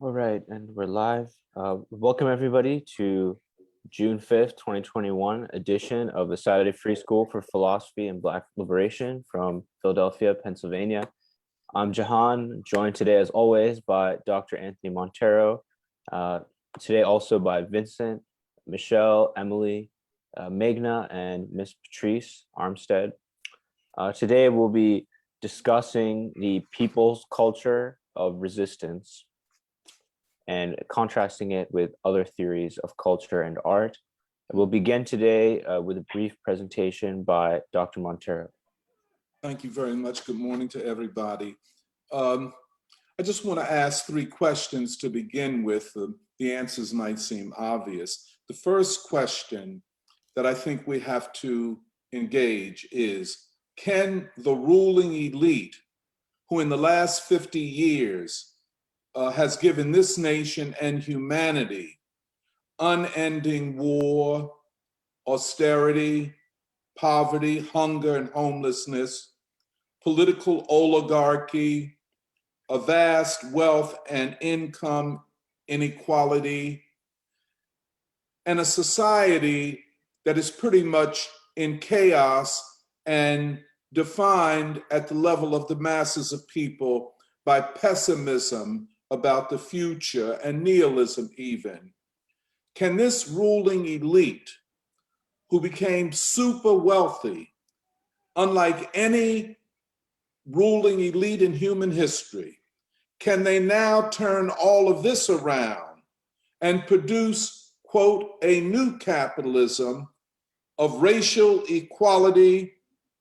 All right, and we're live. Welcome everybody to June 5th, 2021 edition of the Saturday Free School for Philosophy and Black Liberation from Philadelphia, Pennsylvania. I'm Jahan, joined today as always by Dr. Anthony Montero, today also by Vincent, Michelle, Emily, Meghna, and Miss Patrice Armstead. Today we'll be discussing the people's culture of resistance and contrasting it with other theories of culture and art. We'll begin today with a brief presentation by Dr. Montero. Thank you very much. Good morning to everybody. I just want to ask three questions to begin with. The answers might seem obvious. The first question that I think we have to engage is, can the ruling elite, who in the last 50 years has given this nation and humanity unending war, austerity, poverty, hunger, and homelessness, political oligarchy, a vast wealth and income inequality, and a society that is pretty much in chaos and defined at the level of the masses of people by pessimism about the future and nihilism even. Can this ruling elite, who became super wealthy, unlike any ruling elite in human history, can they now turn all of this around and produce, quote, a new capitalism of racial equality,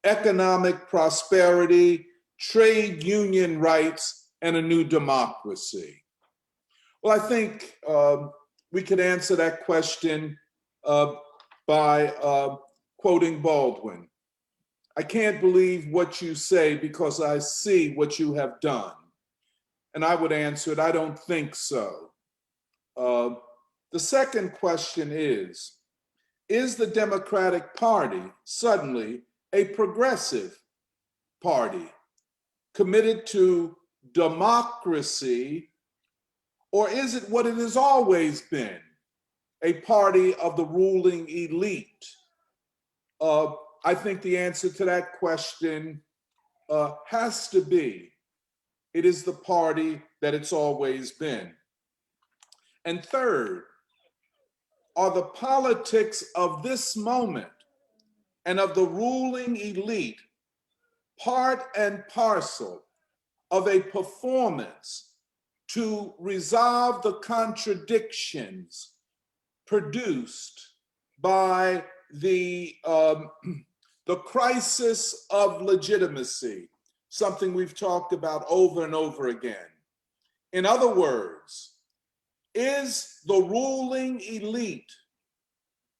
economic prosperity, trade union rights, and a new democracy? Well, I think we could answer that question by quoting Baldwin. I can't believe what you say because I see what you have done. And I would answer it, I don't think so. The second question is the Democratic Party suddenly a progressive party committed to democracy, or is it what it has always been, a party of the ruling elite? I think the answer to that question has to be, it is the party that it's always been. And third, are the politics of this moment and of the ruling elite part and parcel of a performance to resolve the contradictions produced by the crisis of legitimacy, something we've talked about over and over again? In other words, is the ruling elite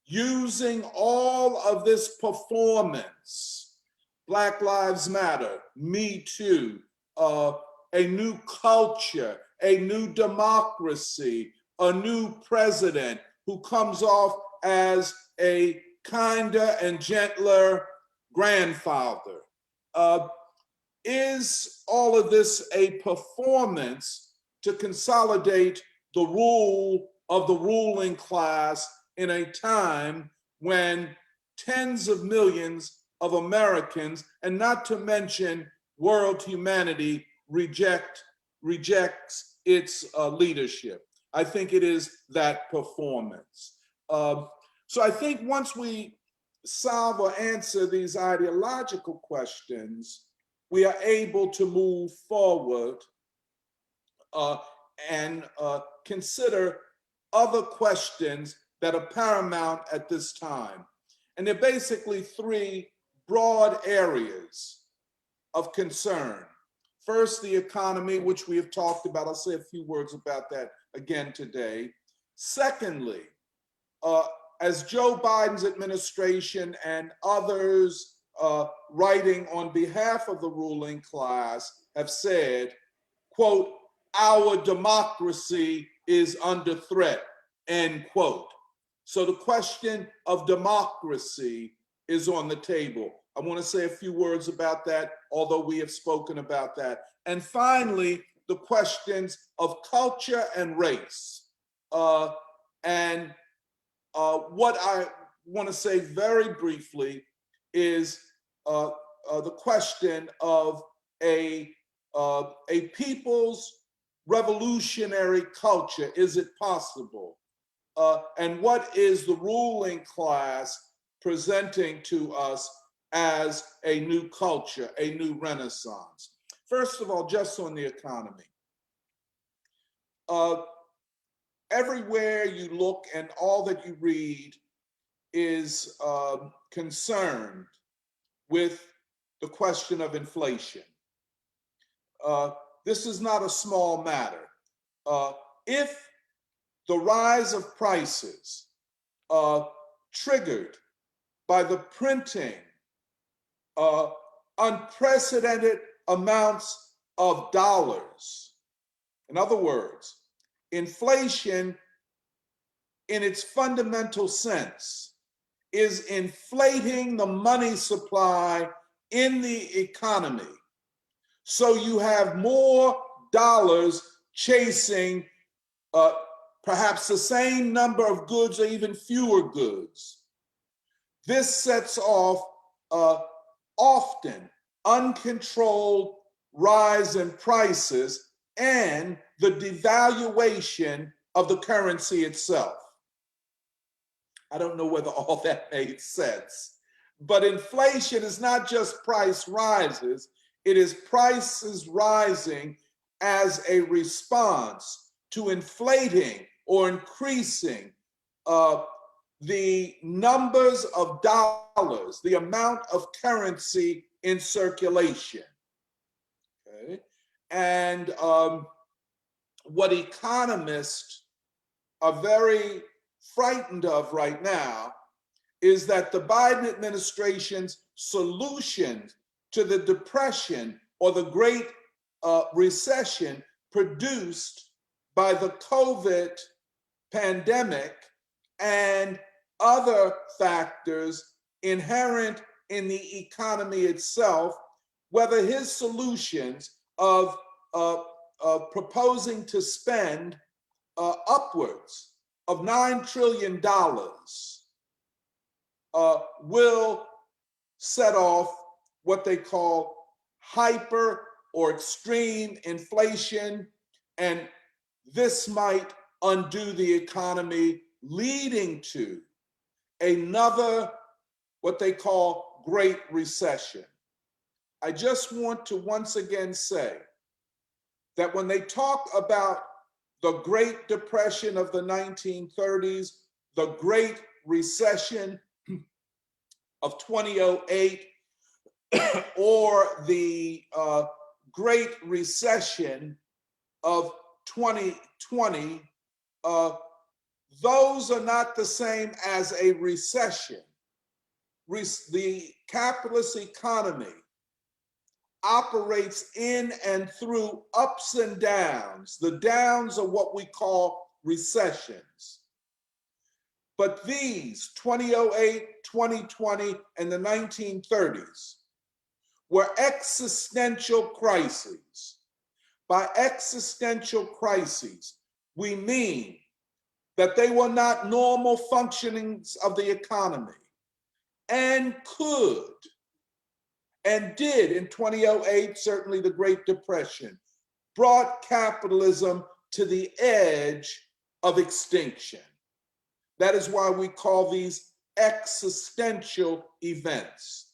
using all of this performance, Black Lives Matter, Me Too, a new culture, a new democracy, a new president who comes off as a kinder and gentler grandfather? Is all of this a performance to consolidate the rule of the ruling class in a time when tens of millions of Americans, and not to mention world humanity, rejects its leadership? I think it is that performance. So I think once we solve or answer these ideological questions, we are able to move forward and consider other questions that are paramount at this time. And there are basically three broad areas of concern. First, the economy, which we have talked about. I'll say a few words about that again today. Secondly, as Joe Biden's administration and others writing on behalf of the ruling class have said, quote, our democracy is under threat, end quote. So the question of democracy is on the table. I want to say a few words about that, although we have spoken about that. And finally, the questions of culture and race. And what I want to say very briefly is the question of a people's revolutionary culture. Is it possible? And what is the ruling class presenting to us as a new culture, a new renaissance? First of all, just on the economy. Everywhere you look and all that you read is concerned with the question of inflation. This is not a small matter. If the rise of prices triggered by the printing unprecedented amounts of dollars. In other words, inflation in its fundamental sense is inflating the money supply in the economy. So you have more dollars chasing perhaps the same number of goods or even fewer goods. This sets off often uncontrolled rise in prices and the devaluation of the currency itself. I don't know whether all that made sense, but inflation is not just price rises, it is prices rising as a response to inflating or increasing the numbers of dollars, the amount of currency in circulation. Okay? And what economists are very frightened of right now is that the Biden administration's solution to the depression or the Great Recession produced by the COVID pandemic and other factors inherent in the economy itself, whether his solutions of proposing to spend upwards of $9 trillion will set off what they call hyper or extreme inflation, and this might undo the economy, leading to another, what they call, Great Recession. I just want to once again say that when they talk about the Great Depression of the 1930s, the Great Recession of 2008, or the Great Recession of 2020, those are not the same as a recession. The capitalist economy operates in and through ups and downs. The downs are what we call recessions. But these 2008, 2020, and the 1930s were existential crises. By existential crises, we mean that they were not normal functionings of the economy and could and did in 2008, certainly the Great Depression, brought capitalism to the edge of extinction. That is why we call these existential events.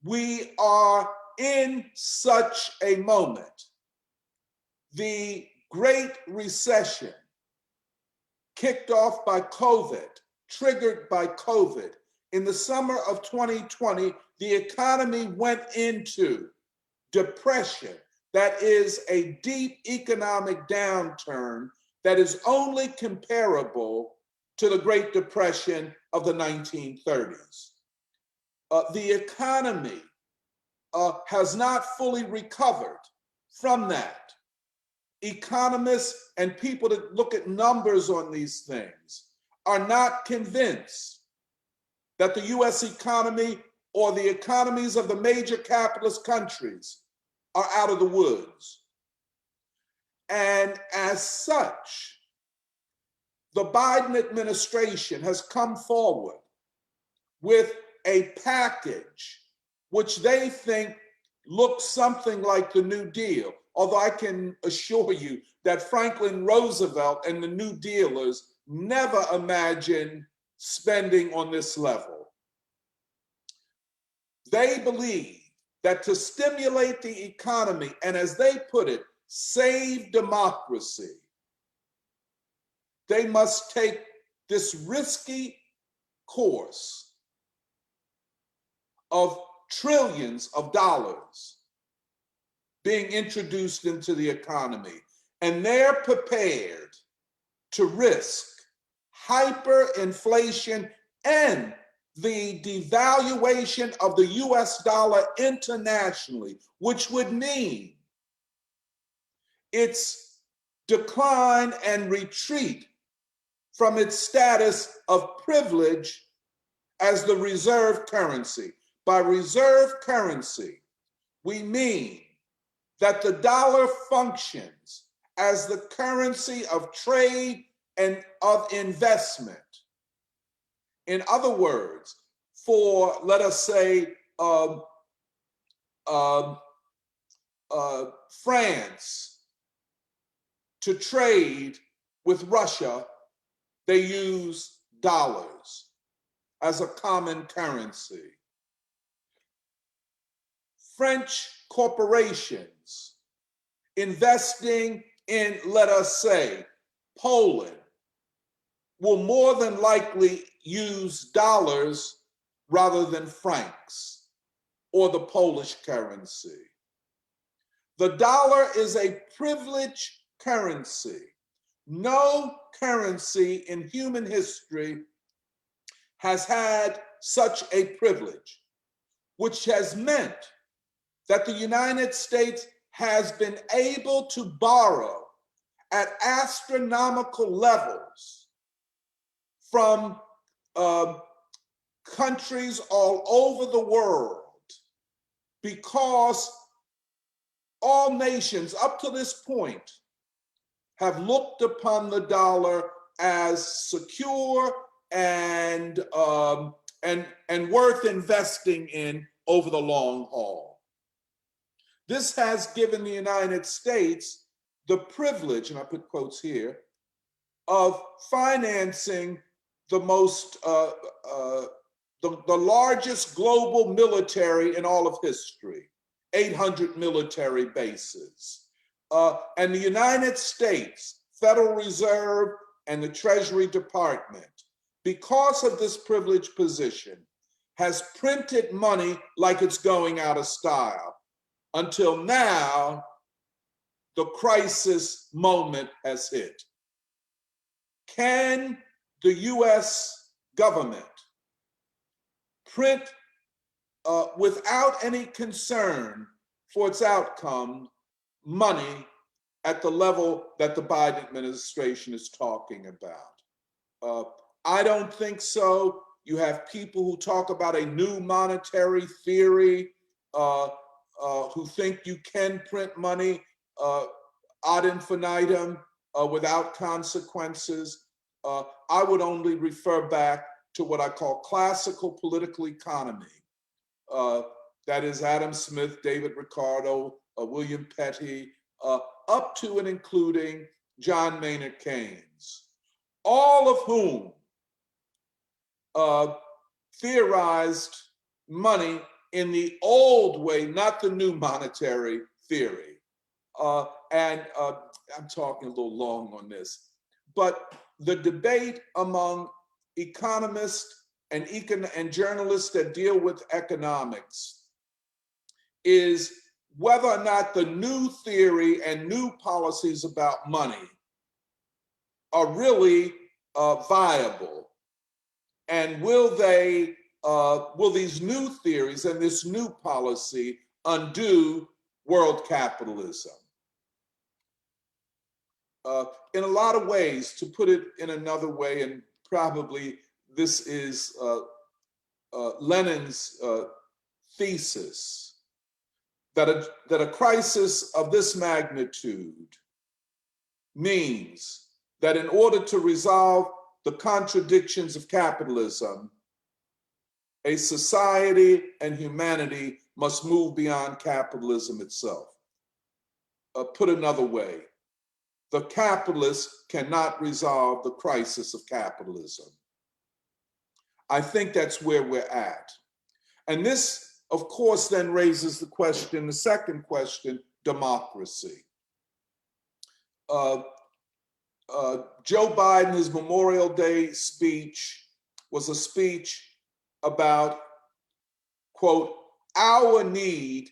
We are in such a moment. The Great Recession, kicked off by COVID, triggered by COVID, in the summer of 2020, the economy went into depression. That is a deep economic downturn that is only comparable to the Great Depression of the 1930s. The economy has not fully recovered from that. Economists and people that look at numbers on these things are not convinced that the US economy or the economies of the major capitalist countries are out of the woods. And as such, the Biden administration has come forward with a package which they think looks something like the New Deal. Although I can assure you that Franklin Roosevelt and the New Dealers never imagined spending on this level. They believe that to stimulate the economy, and as they put it, save democracy, they must take this risky course of trillions of dollars being introduced into the economy. And they're prepared to risk hyperinflation and the devaluation of the US dollar internationally, which would mean its decline and retreat from its status of privilege as the reserve currency. By reserve currency, we mean that the dollar functions as the currency of trade and of investment. In other words, for, let us say, France to trade with Russia, they use dollars as a common currency. French corporations investing in, let us say, Poland will more than likely use dollars rather than francs or the Polish currency. The dollar is a privileged currency. No currency in human history has had such a privilege, which has meant that the United States has been able to borrow at astronomical levels from countries all over the world, because all nations up to this point have looked upon the dollar as secure and worth investing in over the long haul. This has given the United States the privilege, and I put quotes here, of financing the most, the largest global military in all of history, 800 military bases. And the United States Federal Reserve and the Treasury Department, because of this privileged position, has printed money like it's going out of style. Until now, the crisis moment has hit. Can the US government print without any concern for its outcome money at the level that the Biden administration is talking about? I don't think so. You have people who talk about a new monetary theory, who think you can print money ad infinitum without consequences. I would only refer back to what I call classical political economy. That is Adam Smith, David Ricardo, William Petty, up to and including John Maynard Keynes, all of whom theorized money in the old way, not the new monetary theory. I'm talking a little long on this, but the debate among economists and journalists that deal with economics is whether or not the new theory and new policies about money are really viable, and will these new theories and this new policy undo world capitalism? In a lot of ways, to put it in another way, and probably this is Lenin's thesis, that a crisis of this magnitude means that in order to resolve the contradictions of capitalism, a society and humanity must move beyond capitalism itself. Put another way, the capitalist cannot resolve the crisis of capitalism. I think that's where we're at. And this, of course, then raises the question, the second question, democracy. Joe Biden's Memorial Day speech was a speech about, quote, our need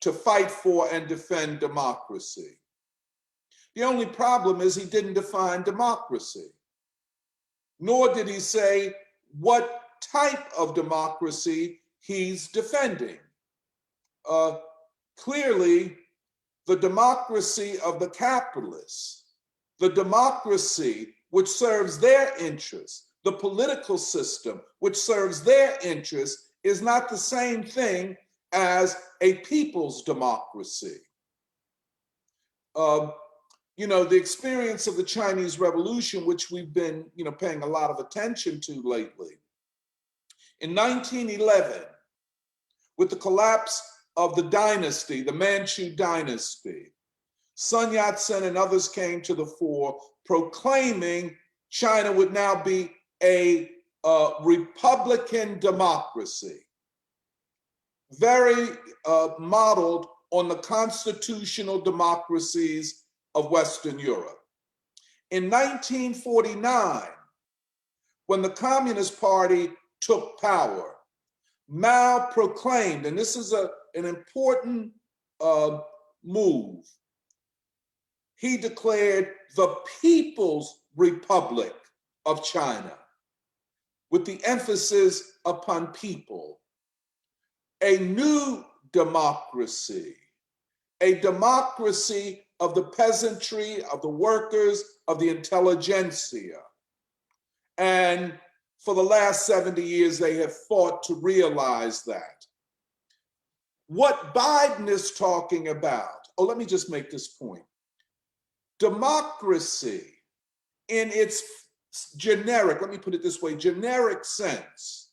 to fight for and defend democracy. The only problem is he didn't define democracy, nor did he say what type of democracy he's defending. Clearly, the democracy of the capitalists, the democracy which serves their interests, the political system which serves their interests, is not the same thing as a people's democracy. The experience of the Chinese Revolution, which we've been, paying a lot of attention to lately. In 1911, with the collapse of the dynasty, the Manchu dynasty, Sun Yat-sen and others came to the fore, proclaiming China would now be a republican democracy, very modeled on the constitutional democracies of Western Europe. In 1949, when the Communist Party took power, Mao proclaimed, and this is an important move, he declared the People's Republic of China, with the emphasis upon people, a new democracy, a democracy of the peasantry, of the workers, of the intelligentsia. And for the last 70 years, they have fought to realize that. What Biden is talking about, let me just make this point. Democracy in its generic, let me put it this way, generic sense,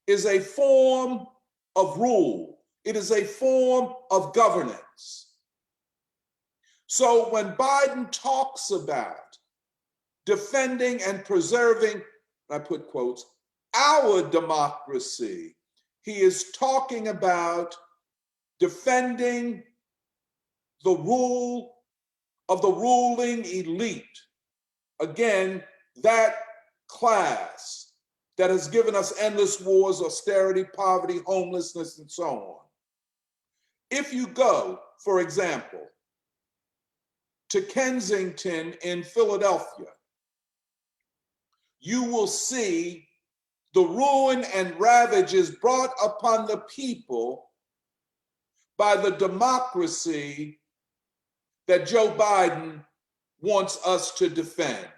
is a form of rule. It is a form of governance. So when Biden talks about defending and preserving, I put quotes, our democracy, he is talking about defending the rule of the ruling elite. Again, that class that has given us endless wars, austerity, poverty, homelessness, and so on. If you go, for example, to Kensington in Philadelphia, you will see the ruin and ravages brought upon the people by the democracy that Joe Biden wants us to defend.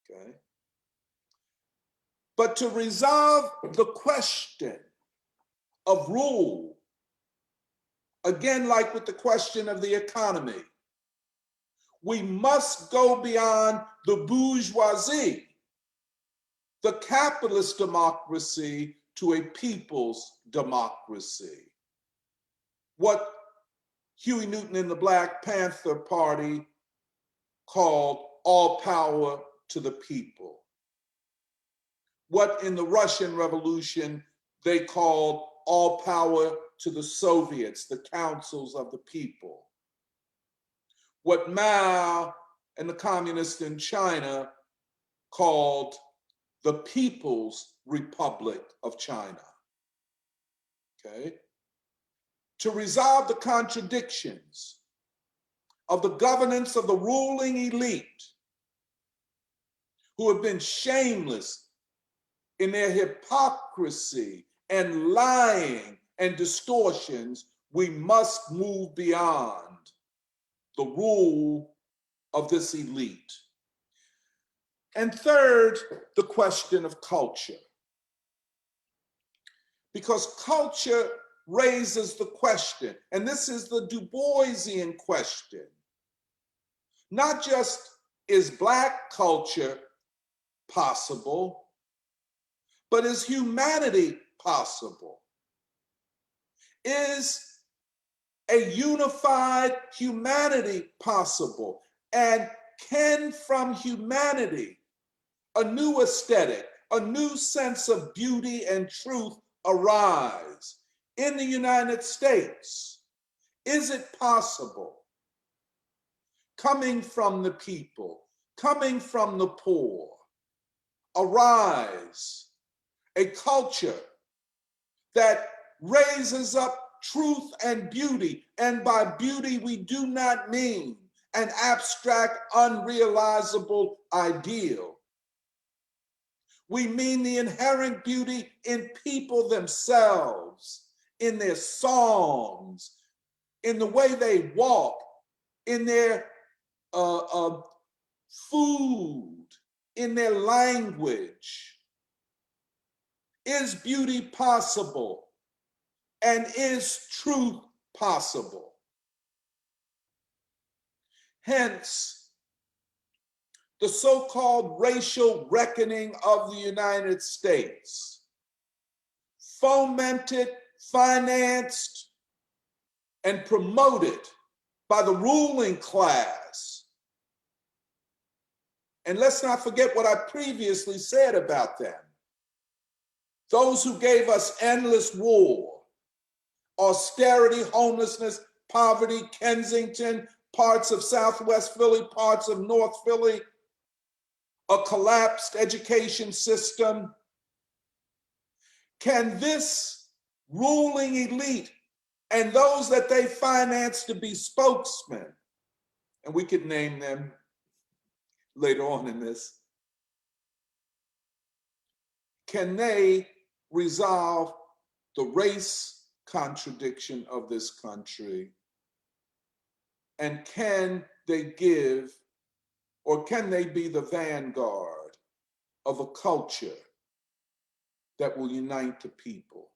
Okay? But to resolve the question of rule, again, like with the question of the economy, we must go beyond the bourgeoisie, the capitalist democracy, to a people's democracy. What Huey Newton and the Black Panther Party called all power to the people. What in the Russian Revolution they called all power to the Soviets, the councils of the people. What Mao and the communists in China called the People's Republic of China. Okay? To resolve the contradictions of the governance of the ruling elite, who have been shameless in their hypocrisy and lying and distortions, we must move beyond the rule of this elite. And third, the question of culture. Because culture raises the question, and this is the Du Boisian question. Not just is Black culture possible, but is humanity possible? Is a unified humanity possible? And can from humanity a new aesthetic, a new sense of beauty and truth arise in the United States? Is it possible? Coming from the people, coming from the poor, arise a culture that raises up truth and beauty. And by beauty, we do not mean an abstract, unrealizable ideal. We mean the inherent beauty in people themselves, in their songs, in the way they walk, in their food, in their language. Is beauty possible? And is truth possible? Hence, the so-called racial reckoning of the United States, fomented, financed, and promoted by the ruling class. And let's not forget what I previously said about them. Those who gave us endless war, austerity, homelessness, poverty, Kensington, parts of Southwest Philly, parts of North Philly, a collapsed education system. Can this ruling elite and those that they finance to be spokesmen, and we could name them later on in this, can they resolve the race contradiction of this country? And can they give, or can they be the vanguard of a culture that will unite the people?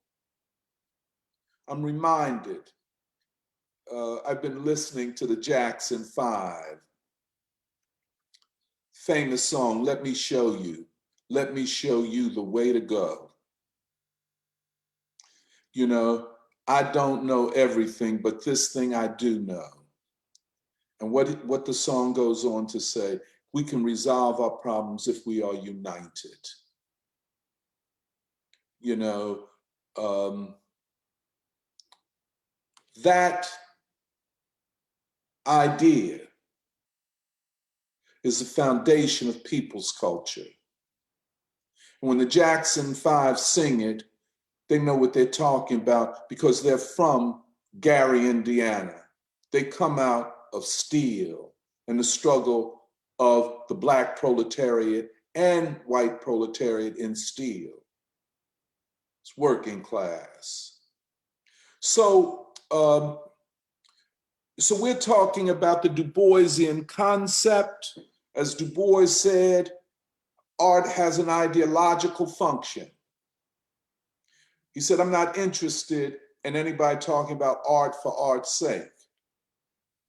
I'm reminded, I've been listening to the Jackson 5, famous song, Let Me Show You the Way to Go. You know, I don't know everything, but this thing I do know. And what the song goes on to say, we can resolve our problems if we are united. You know, that idea is the foundation of people's culture. And when the Jackson 5 sing it, they know what they're talking about because they're from Gary, Indiana. They come out of steel and the struggle of the Black proletariat and white proletariat in steel. It's working class. So we're talking about the Du Boisian concept. As Du Bois said, art has an ideological function. He said, I'm not interested in anybody talking about art for art's sake.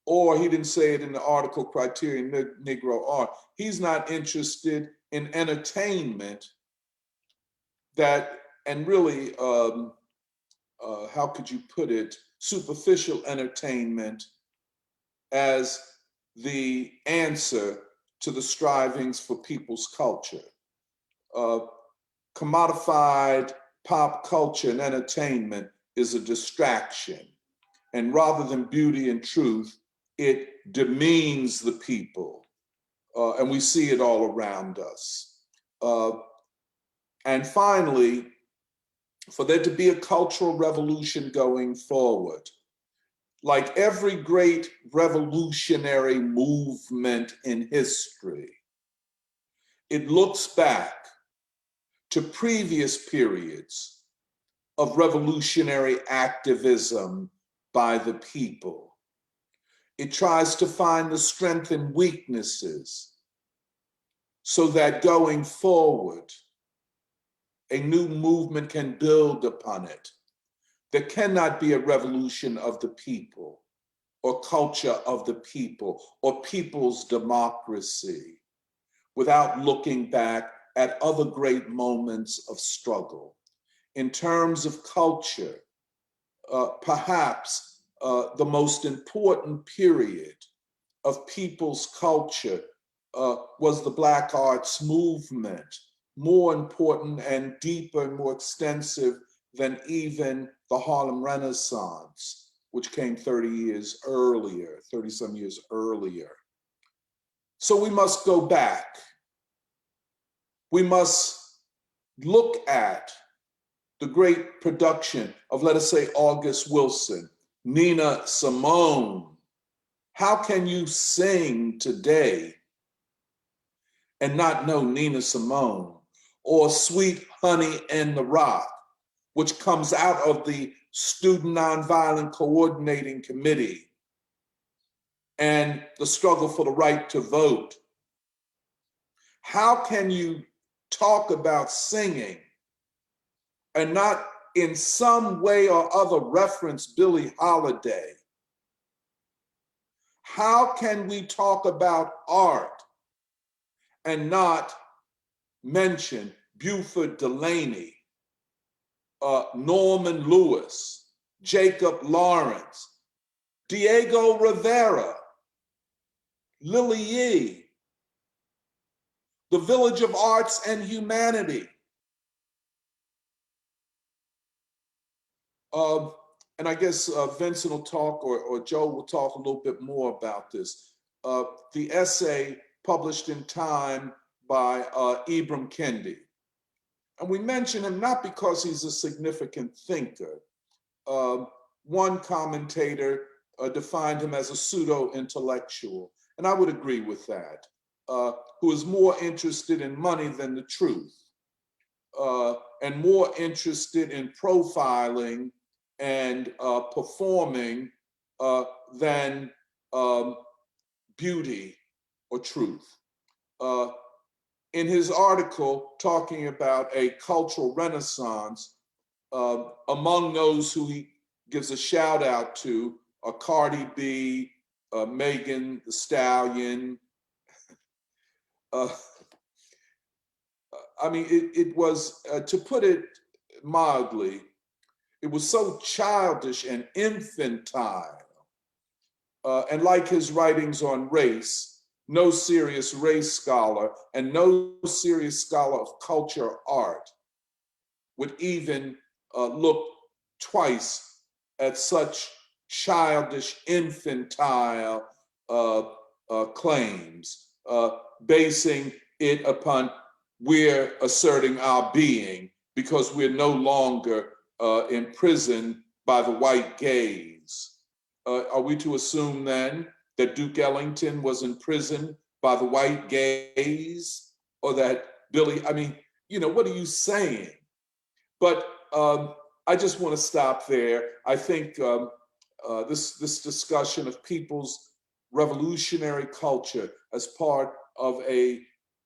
Or he didn't say it in the article Criterion Negro Art. He's not interested in entertainment that, and really, how could you put it, superficial entertainment as the answer to the strivings for people's culture. Commodified pop culture and entertainment is a distraction. And rather than beauty and truth, it demeans the people. And we see it all around us. And finally, for there to be a cultural revolution going forward, like every great revolutionary movement in history, it looks back to previous periods of revolutionary activism by the people. It tries to find the strengths and weaknesses so that going forward, a new movement can build upon it. There cannot be a revolution of the people or culture of the people or people's democracy without looking back at other great moments of struggle. In terms of culture, perhaps the most important period of people's culture was the Black arts movement, more important and deeper and more extensive than even the Harlem Renaissance, which came 30-some years earlier. So we must go back. We must look at the great production of, let us say, August Wilson, Nina Simone. How can you sing today and not know Nina Simone? Or Sweet Honey in the Rock, which comes out of the Student Nonviolent Coordinating Committee and the struggle for the right to vote. How can you talk about singing and not in some way or other reference Billie Holiday? How can we talk about art and not mention Buford Delaney, Norman Lewis, Jacob Lawrence, Diego Rivera, Lily Yee, the Village of Arts and Humanity? And I guess Vincent will talk, or Joe will talk a little bit more about this. The essay published in Time by Ibram Kendi. And we mention him not because he's a significant thinker. One commentator defined him as a pseudo-intellectual, and I would agree with that, who is more interested in money than the truth, and more interested in profiling and performing than beauty or truth. In his article talking about a cultural renaissance, among those who he gives a shout out to are Cardi B, Megan Thee Stallion. I mean, it was, to put it mildly, it was so childish and infantile. And like his writings on race, no serious race scholar and no serious scholar of culture or art would even look twice at such childish, infantile claims, basing it upon we're asserting our being because we're no longer imprisoned by the white gaze. Are we to assume then that Duke Ellington was imprisoned by the white gaze, or that Billy, I mean, you know, what are you saying? But I just want to stop there. I think this discussion of people's revolutionary culture as part of a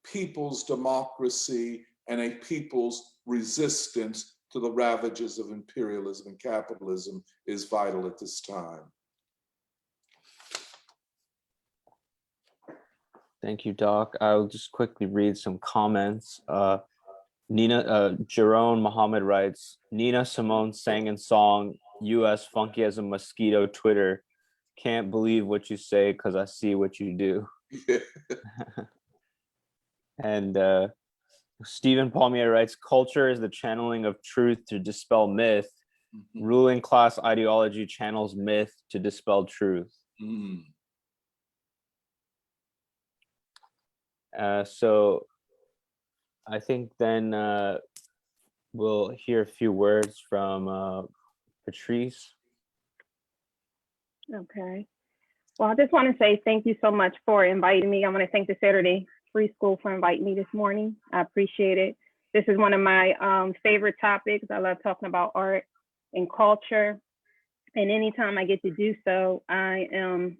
people's democracy and a people's resistance to the ravages of imperialism and capitalism is vital at this time. Thank you, Doc. I'll just quickly read some comments. Jerome Muhammad writes, Nina Simone sang in song, US funky as a mosquito Twitter. Can't believe what you say because I see what you do. Yeah. And Stephen Palmier writes, culture is the channeling of truth to dispel myth. Mm-hmm. Ruling class ideology channels myth to dispel truth. Mm. So I think then we'll hear a few words from Patrice. Okay. Well, I just want to say thank you so much for inviting me. I want to thank the Saturday Free School for inviting me this morning. I appreciate it. This is one of my favorite topics. I love talking about art and culture. And anytime I get to do so, I'm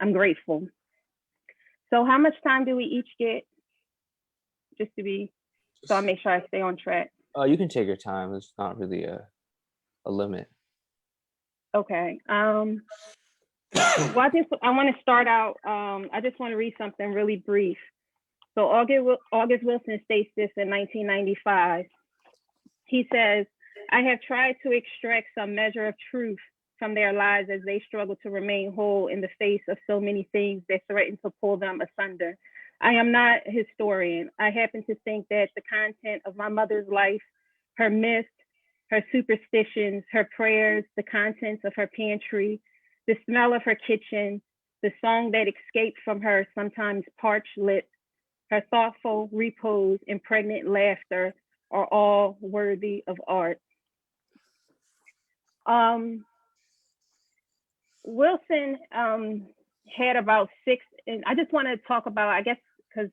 grateful. So how much time do we each get? So I make sure I stay on track. You can take your time. It's not really a limit. Okay. Well, I want to start out, I just want to read something really brief. So August Wilson states this in 1995. He says, "I have tried to extract some measure of truth from their lives as they struggle to remain whole in the face of so many things that threaten to pull them asunder. I am not a historian. I happen to think that the content of my mother's life, her myths, her superstitions, her prayers, the contents of her pantry, the smell of her kitchen, the song that escaped from her sometimes parched lips, her thoughtful repose and pregnant laughter are all worthy of art." Wilson had about 6, and I just want to talk about, I guess, because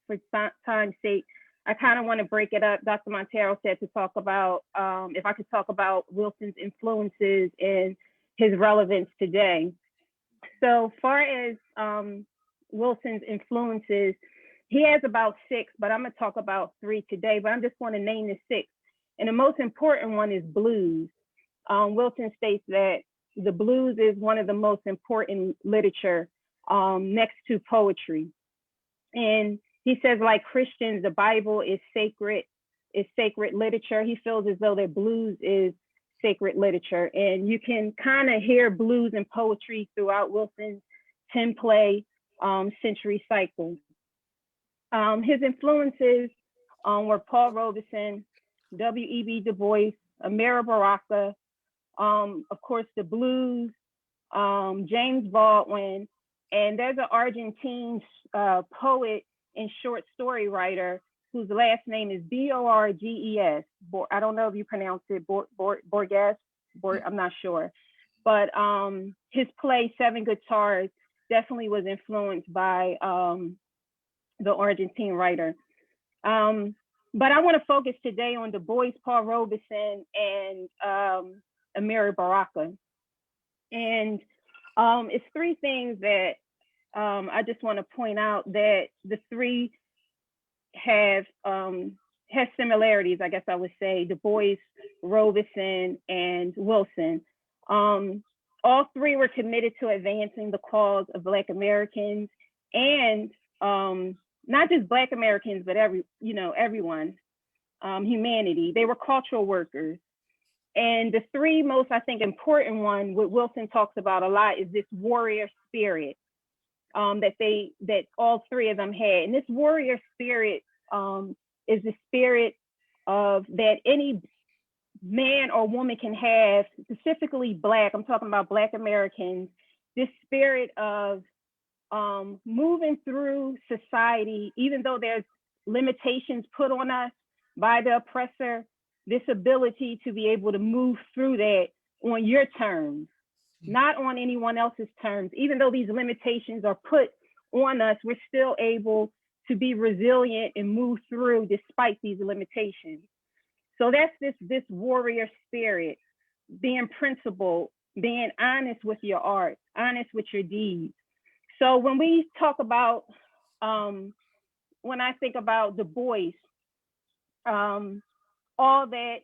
for time's sake, I kind of want to break it up. Dr. Montero said to talk about, if I could talk about Wilson's influences and his relevance today. So far as Wilson's influences, he has about 6, but I'm going to talk about 3 today, but I'm just going to name the 6. And the most important one is blues. Wilson states that the blues is one of the most important literature next to poetry. And he says, like Christians, the Bible is sacred literature. He feels as though that blues is sacred literature. And you can kind of hear blues and poetry throughout Wilson's 10-play century cycle. His influences were Paul Robeson, W.E.B. Du Bois, Amir Baraka, of course, the blues, James Baldwin, and there's an Argentine poet and short story writer whose last name is Borges. I don't know if you pronounce it Borges. I'm not sure. But his play, Seven Guitars, definitely was influenced by the Argentine writer. But I want to focus today on Du Bois, Paul Robeson, and Amir Baraka. And it's 3 things that I just want to point out that the 3 have similarities, I guess I would say, Du Bois, Robeson, and Wilson. All 3 were committed to advancing the cause of Black Americans, and not just Black Americans, but everyone, humanity. They were cultural workers. And the 3 most, I think, important one, what Wilson talks about a lot, is this warrior spirit that all 3 of them had. And this warrior spirit is the spirit of that any man or woman can have, specifically Black. I'm talking about Black Americans. This spirit of moving through society, even though there's limitations put on us by the oppressor, this ability to be able to move through that on your terms, not on anyone else's terms. Even though these limitations are put on us, we're still able to be resilient and move through despite these limitations. So that's this warrior spirit, being principled, being honest with your art, honest with your deeds. So when we talk about, when I think about Du Bois, all that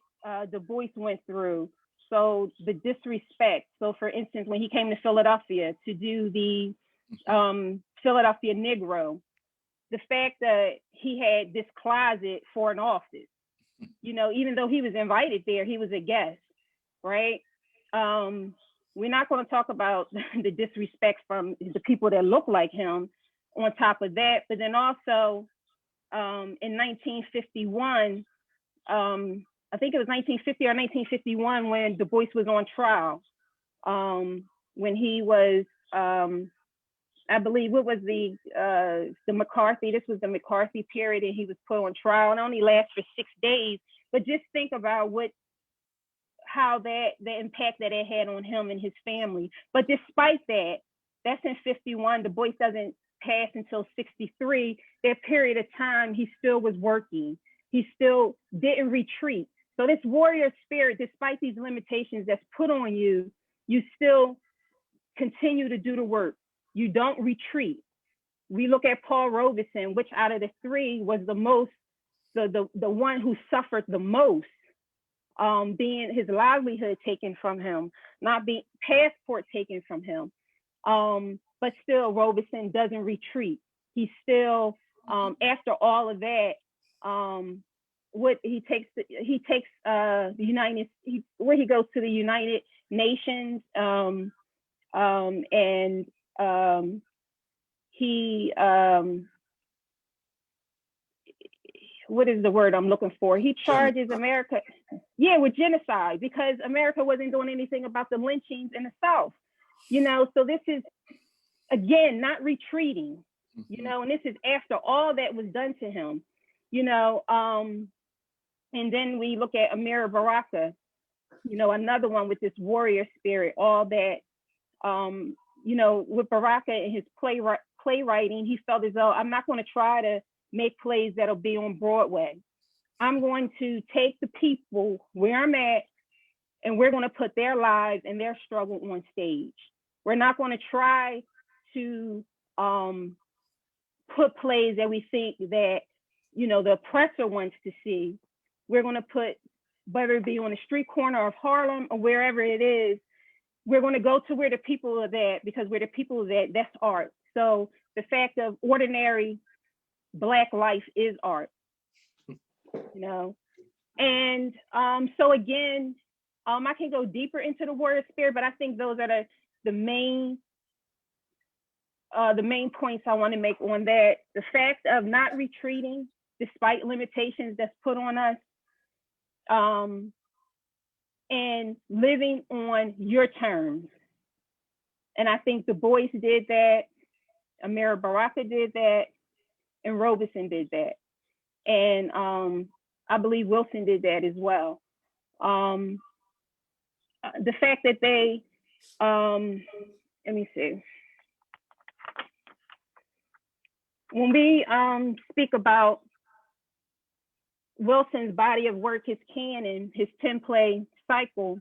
Du Bois went through, so the disrespect. So for instance, when he came to Philadelphia to do the Philadelphia Negro, the fact that he had this closet for an office, even though he was invited there, he was a guest, right? We're not going to talk about the disrespect from the people that look like him on top of that. But then also in 1951, I think it was 1950 or 1951 when Du Bois was on trial, when he was, I believe, what was the McCarthy, this was the McCarthy period, and he was put on trial. And only lasts for 6 days, but just think about how the impact that it had on him and his family. But despite that, that's in 51, Du Bois doesn't pass until 63. That period of time, he still was working. He still didn't retreat. So this warrior spirit, despite these limitations that's put on you, you still continue to do the work. You don't retreat. We look at Paul Robeson, which out of the 3 was the most, the one who suffered the most, being his livelihood taken from him, not being passport taken from him. But still, Robeson doesn't retreat. He still, after all of that, what he takes the United, where he goes to the United Nations, and he what is the word I'm looking for? He charges America, with genocide, because America wasn't doing anything about the lynchings in the South. So this is, again, not retreating, and this is after all that was done to him, and then we look at Amir Baraka, another one with this warrior spirit, all that, with Baraka and his playwriting, he felt as though, I'm not going to try to make plays that'll be on Broadway. I'm going to take the people where I'm at, and we're going to put their lives and their struggle on stage. We're not going to try to put plays that we think that, the oppressor wants to see. We're going to put, whether it be on the street corner of Harlem or wherever it is, we're going to go to where the people are at, because where the people are at, that's art. So the fact of ordinary Black life is art, And so again, I can go deeper into the warrior spirit, but I think those are the main points I want to make on that. The fact of not retreating despite limitations that's put on us, and living on your terms. And I think the Bois did that, Amir Baraka did that, and Robeson did that. And I believe Wilson did that as well. The fact that they, let me see. When we speak about Wilson's body of work, his canon, his 10-play cycle,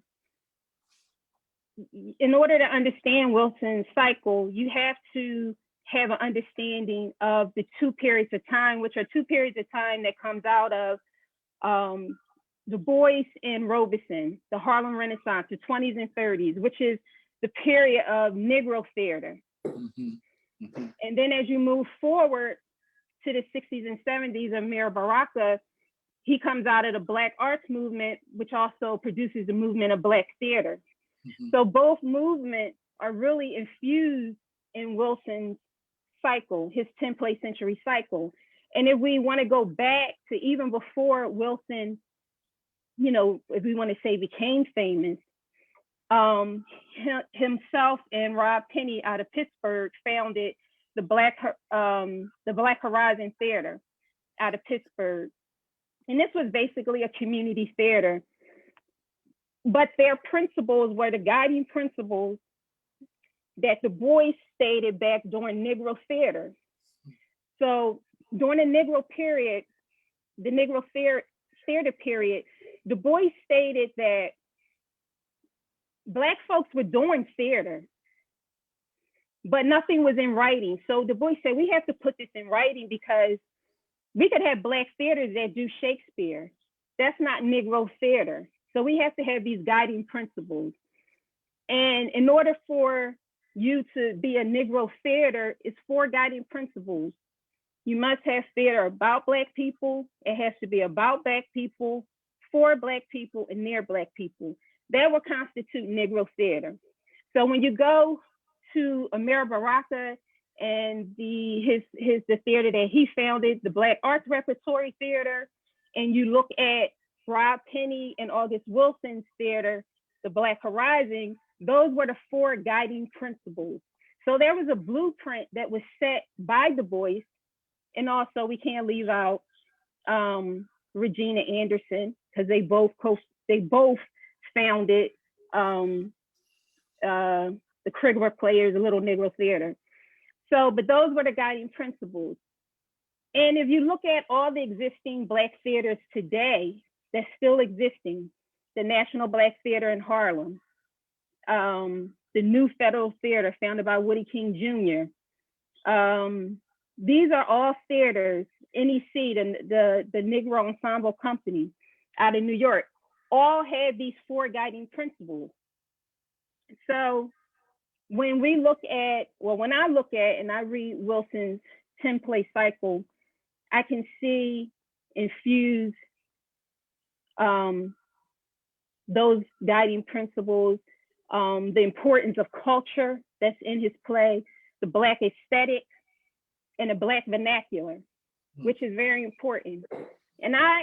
in order to understand Wilson's cycle, you have to have an understanding of the two periods of time, which are two periods of time that comes out of the Bois and Robeson, the Harlem Renaissance, the 20s and 30s, which is the period of Negro theater. And then as you move forward to the 60s and 70s, Amir Baraka, he comes out of the Black arts movement, which also produces the movement of Black theater. So both movements are really infused in Wilson's cycle, his 10-play century cycle. And if we want to go back to even before Wilson, if we want to say became famous, himself and Rob Penny out of Pittsburgh founded the Black Horizon Theater out of Pittsburgh. And this was basically a community theater, but their principles were the guiding principles that the Bois stated back during Negro theater. So during the Negro period, the Negro theater period, Du Bois stated that Black folks were doing theater, but nothing was in writing. So Du Bois said, we have to put this in writing, because we could have Black theaters that do Shakespeare. That's not Negro theater. So we have to have these guiding principles. And in order for you to be a Negro theater, it's 4 guiding principles. You must have theater about Black people. It has to be about Black people, for Black people, and near Black people. That will constitute Negro theater. So when you go to Amir Baraka and the theater that he founded, the Black Arts Repertory Theater, and you look at Rob Penny and August Wilson's theater, the Black Horizon, those were the 4 guiding principles. So there was a blueprint that was set by Du Bois, and also we can't leave out Regina Anderson, because they both founded the Krigler Players, the Little Negro Theater. So, but those were the guiding principles. And if you look at all the existing Black theaters today that's still existing, the National Black Theater in Harlem, the New Federal Theater founded by Woody King Jr. These are all theaters, NEC, the Negro Ensemble Company out of New York, all had these 4 guiding principles. So when we look at, well, when I look at and I read Wilson's 10-play cycle, I can see infused those guiding principles, the importance of culture that's in his play, the Black aesthetic, and the Black vernacular, which is very important. And I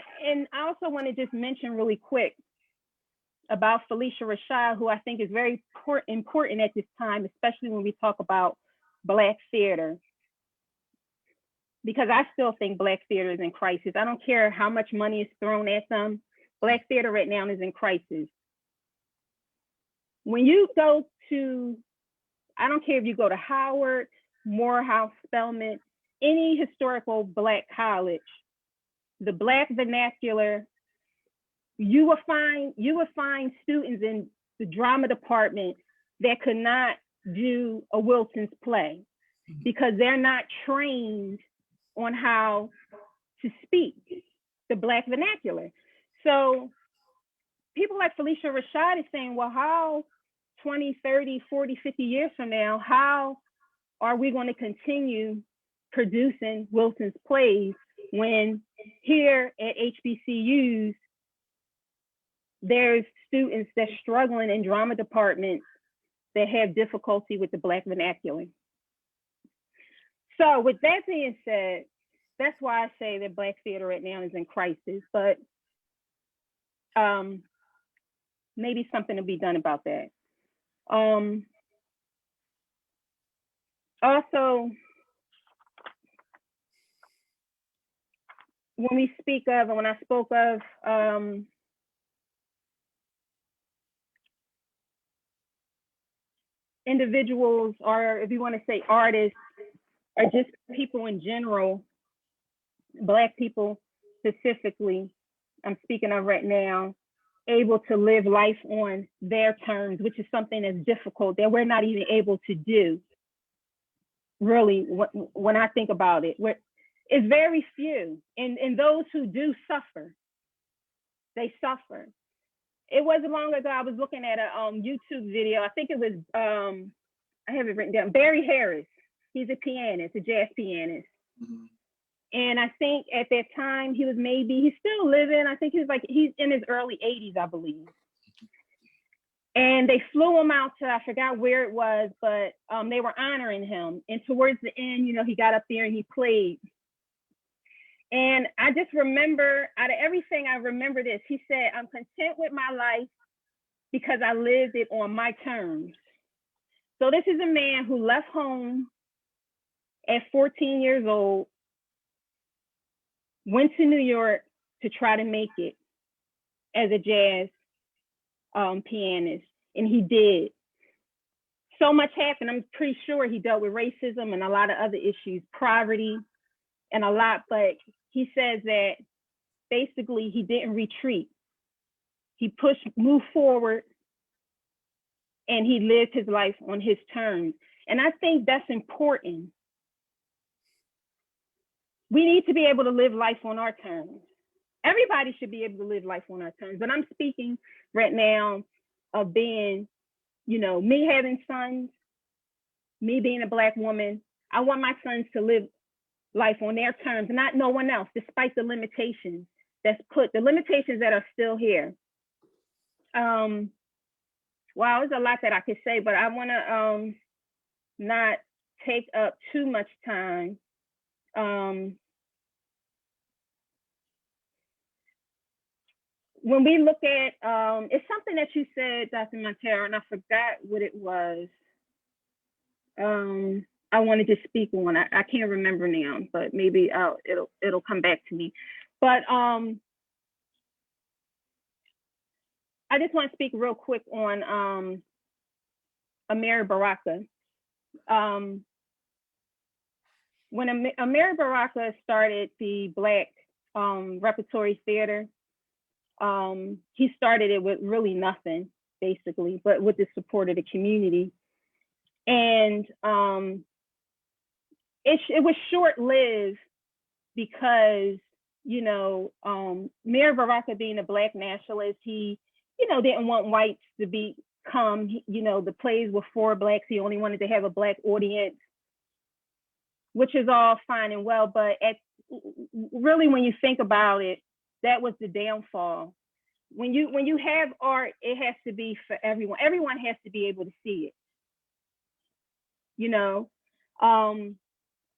also want to just mention really quick about Felicia Rashad, who I think is very important at this time, especially when we talk about Black theater, because I still think Black theater is in crisis. I don't care how much money is thrown at them. Black theater right now is in crisis. When you go to, I don't care if you go to Howard, Morehouse, Spelman, any historical Black college, the Black vernacular, you will find students in the drama department that could not do a Wilson's play because they're not trained on how to speak the Black vernacular. So people like Felicia Rashad is saying, well, how 20, 30, 40, 50 years from now, how are we going to continue producing Wilson's plays when here at HBCUs, there's students that's struggling in drama departments that have difficulty with the Black vernacular. So with that being said, that's why I say that Black theater right now is in crisis, but maybe something to be done about that. Also, when we speak of, and when I spoke of individuals, or if you want to say artists, or just people in general, Black people specifically, I'm speaking of right now, able to live life on their terms, which is something that's difficult that we're not even able to do. Really, when I think about it, it's very few, and those who do suffer, they suffer. It wasn't long ago I was looking at a YouTube video. I think it was, I have it written down, Barry Harris. He's a pianist, a jazz pianist. Mm-hmm. And I think at that time he's still living. I think he's in his early 80s, I believe. And they flew him out to, I forgot where it was, but they were honoring him. And towards the end, he got up there and he played. And I just remember, out of everything, I remember this. He said, I'm content with my life because I lived it on my terms. So this is a man who left home at 14 years old, went to New York to try to make it as a jazz pianist, and he did. So much happened. I'm pretty sure he dealt with racism and a lot of other issues, poverty, and a lot, but he says that basically he didn't retreat. He moved forward, and he lived his life on his terms. And I think that's important. We need to be able to live life on our terms. Everybody should be able to live life on our terms. But I'm speaking right now of being, me having sons, me being a Black woman. I want my sons to live life on their terms, and not no one else, despite the limitations the limitations that are still here. Wow, there's a lot that I could say, but I want to not take up too much time. When we look at, it's something that you said, Dr. Montero, and I forgot what it was. I wanted to speak on. I can't remember now, but maybe it'll come back to me. But I just want to speak real quick on Amir Baraka. When Amir Baraka started the Black Repertory Theater, he started it with really nothing, basically, but with the support of the community. And it was short-lived because, Mayor Baraka being a Black nationalist, he, didn't want whites to be come, you know, the plays were for Blacks. He only wanted to have a Black audience, which is all fine and well. But really, when you think about it, that was the downfall. When you have art, it has to be for everyone. Everyone has to be able to see it. You know,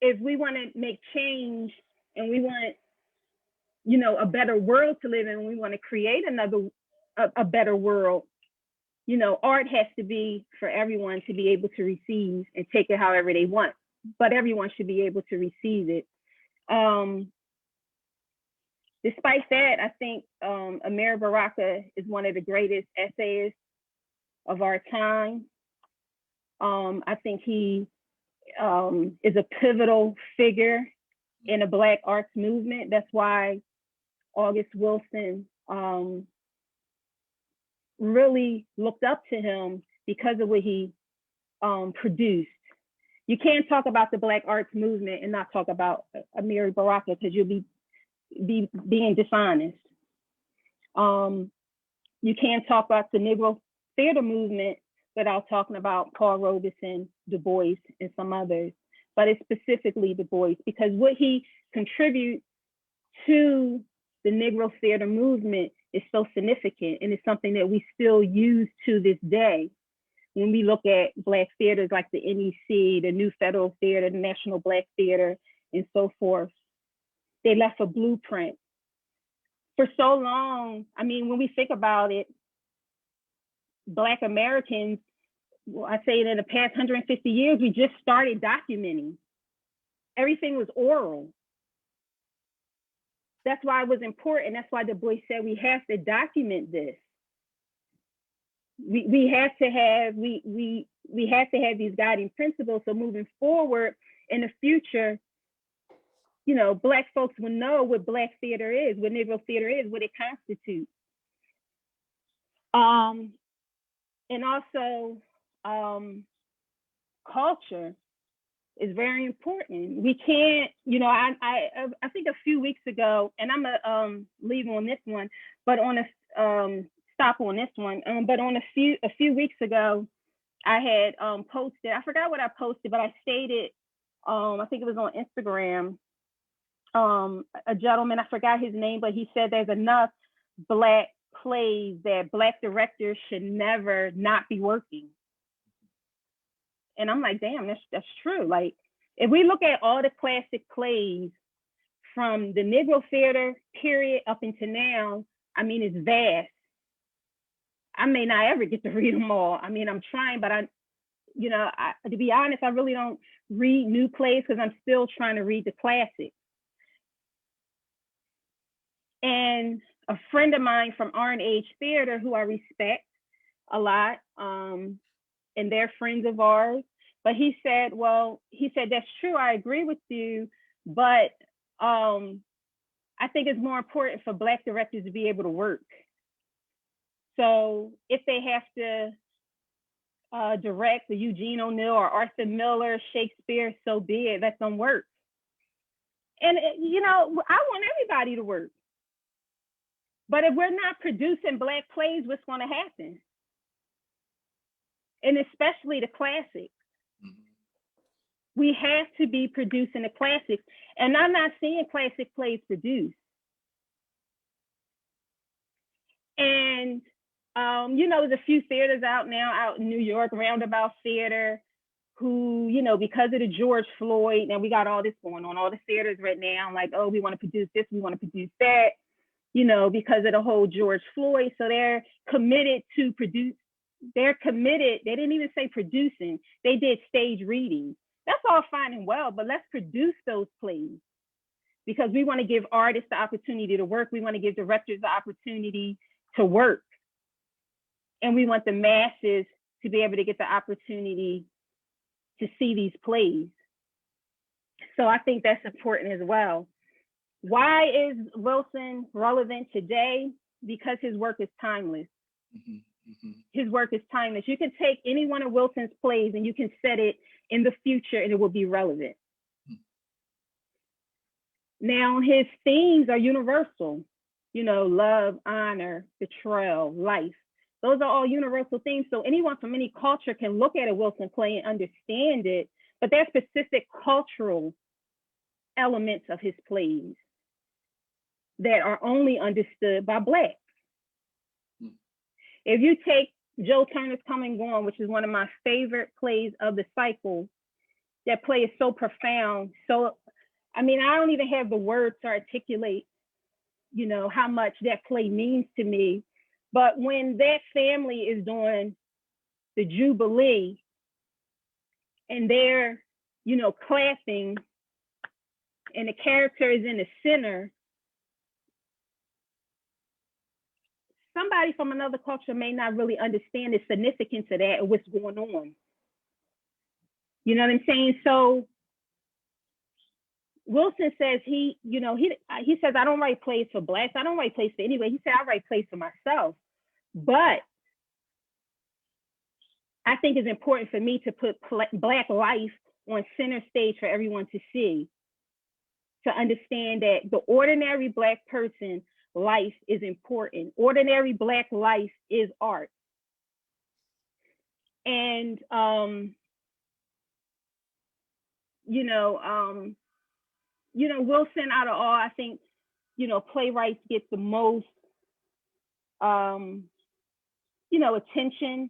if we want to make change and we want, you know, a better world to live in, and we want to create a better world, you know, art has to be for everyone to be able to receive and take it however they want. But everyone should be able to receive it. Despite that, I think Amir Baraka is one of the greatest essayists of our time. I think he is a pivotal figure in the Black arts movement. That's why August Wilson really looked up to him, because of what he produced. You can't talk about the Black arts movement and not talk about Amir Baraka, because you'll be being dishonest. You can't talk about the Negro theater movement without talking about Paul Robeson, Du Bois, and some others, but it's specifically Du Bois, because what he contributes to the Negro theater movement is so significant, and it's something that we still use to this day. When we look at Black theaters like the NEC, the New Federal Theater, the National Black Theater, and so forth, they left a blueprint. For so long, I mean, when we think about it, Black Americans, well, I say that in the past 150 years, we just started documenting. Everything was oral. That's why it was important. That's why Du Bois said we have to document this. We have to have these guiding principles. So moving forward in the future, you know, Black folks will know what Black theater is, what Negro theater is, what it constitutes. And also, culture is very important. We can't, you know, I think a few weeks ago, and I'm gonna leave on this one, but on a stop on this one. But on a few weeks ago, I had posted. I forgot what I posted, but I stated, I think it was on Instagram. A gentleman, I forgot his name, but he said there's enough Black plays that Black directors should never not be working. And I'm like, damn, that's true. Like, if we look at all the classic plays from the Negro theater period up into now, I mean, it's vast. I may not ever get to read them all. I mean, I'm trying, but to be honest, I really don't read new plays because I'm still trying to read the classics. And a friend of mine from R&H Theater, who I respect a lot, and they're friends of ours, but he said, that's true, I agree with you, but I think it's more important for Black directors to be able to work. So if they have to direct the Eugene O'Neill or Arthur Miller, Shakespeare, so be it, let them work. And, you know, I want everybody to work. But if we're not producing Black plays, what's going to happen? And especially the classics. We have to be producing the classics. And I'm not seeing classic plays produced. And, you know, there's a few theaters out now, out in New York, Roundabout Theater, who, you know, because of the George Floyd, and we got all this going on, all the theaters right now, like, oh, we want to produce this, we want to produce that, you know, because of the whole George Floyd. So they're committed to produce, they're committed, they didn't even say producing, they did stage readings. That's all fine and well, but let's produce those plays, because we want to give artists the opportunity to work. We want to give directors the opportunity to work. And we want the masses to be able to get the opportunity to see these plays. So I think that's important as well. Why is Wilson relevant today? Because his work is timeless. His work is timeless. You can take any one of Wilson's plays and you can set it in the future and it will be relevant. Now, his themes are universal, you know, love, honor, betrayal, life. Those are all universal themes. So anyone from any culture can look at a Wilson play and understand it, but there's specific cultural elements of his plays that are only understood by Blacks. If you take Joe Turner's Come and Gone, which is one of my favorite plays of the cycle, that play is so profound. So, I mean, I don't even have the words to articulate, you know, how much that play means to me. But when that family is doing the Jubilee and they're, you know, clapping and the character is in the center, somebody from another culture may not really understand the significance of that or what's going on. You know what I'm saying? So Wilson says he says, I don't write plays for Blacks. I don't write plays for anybody. He said, I write plays for myself. But I think it's important for me to put Black life on center stage for everyone to see, to understand that the ordinary Black person life is important. Ordinary Black life is art. And, Wilson, out of all, I think, you know, playwrights get the most, attention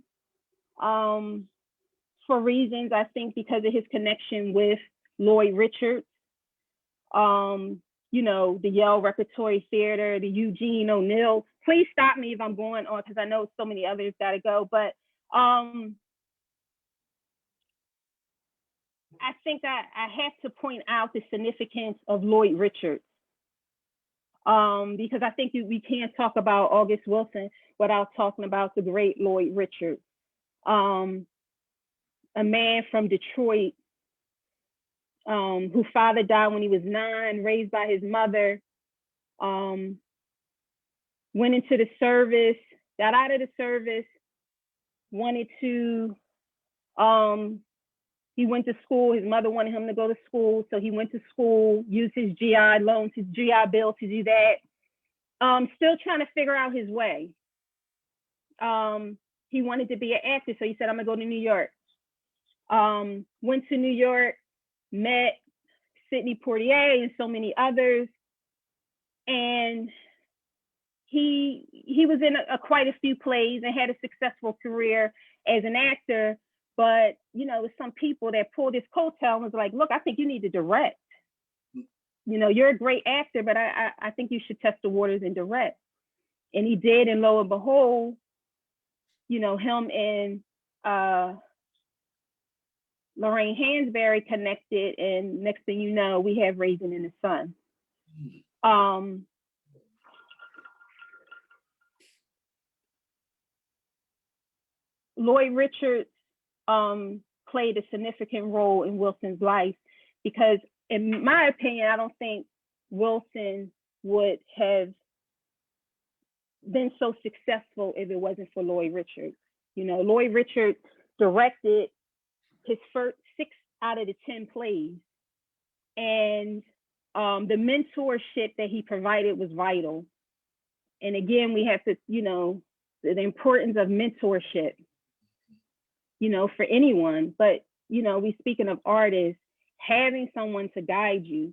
for reasons, I think, because of his connection with Lloyd Richards, the Yale Repertory Theater, the Eugene O'Neill. Please stop me if I'm going on, because I know so many others got to go. But I think I have to point out the significance of Lloyd Richards, because I think we can't talk about August Wilson without talking about the great Lloyd Richards, a man from Detroit, whose father died when he was 9, raised by his mother, went into the service, got out of the service, wanted to, he went to school. His mother wanted him to go to school, so he went to school, used his GI loans, his GI Bill to do that. Still trying to figure out his way. He wanted to be an actor, so he said, I'm gonna go to New York. Went to New York, met Sidney Poitier and so many others, and he was in quite a few plays and had a successful career as an actor. But, with some people that pulled his coattail and was like, look, I think you need to direct. You're a great actor, but I think you should test the waters and direct. And he did, and lo and behold, him and Lorraine Hansberry connected, and next thing you know, we have Raisin in the Sun. Lloyd Richards played a significant role in Wilson's life, because in my opinion, I don't think Wilson would have been so successful if it wasn't for Lloyd Richards. Lloyd Richards directed his first 6 out of the 10 plays, and the mentorship that he provided was vital. And again, we have to, the importance of mentorship, for anyone. But, we speaking of artists, having someone to guide you.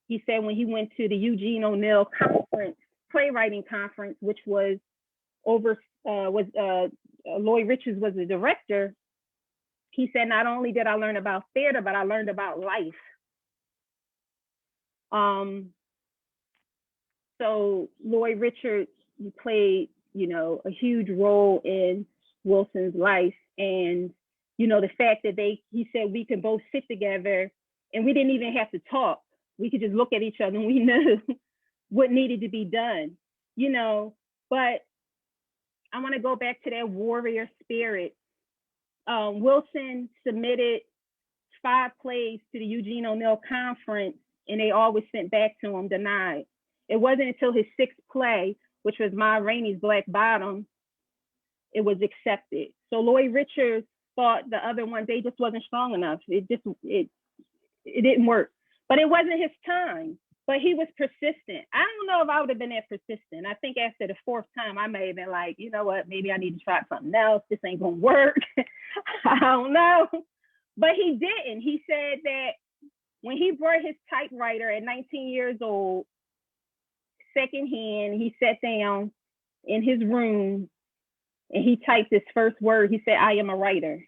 He said when he went to the Eugene O'Neill conference, playwriting conference, which was Lloyd Richards was the director. He said, not only did I learn about theater, but I learned about life. So Lloyd Richards played, a huge role in Wilson's life. And, the fact that he said we could both sit together and we didn't even have to talk. We could just look at each other and we knew what needed to be done, but I want to go back to that warrior spirit. Wilson submitted 5 plays to the Eugene O'Neill conference, and they all were sent back to him denied. It wasn't until his 6th play, which was Ma Rainey's Black Bottom, it was accepted. So Lloyd Richards thought the other one, they just wasn't strong enough. It didn't work, but it wasn't his time. but he was persistent. I don't know if I would have been that persistent. I think after the fourth time, I may have been like, you know what, maybe I need to try something else. This ain't gonna work. I don't know. But he didn't. He said that when he brought his typewriter at 19 years old, secondhand, he sat down in his room and he typed his first word. He said, I am a writer.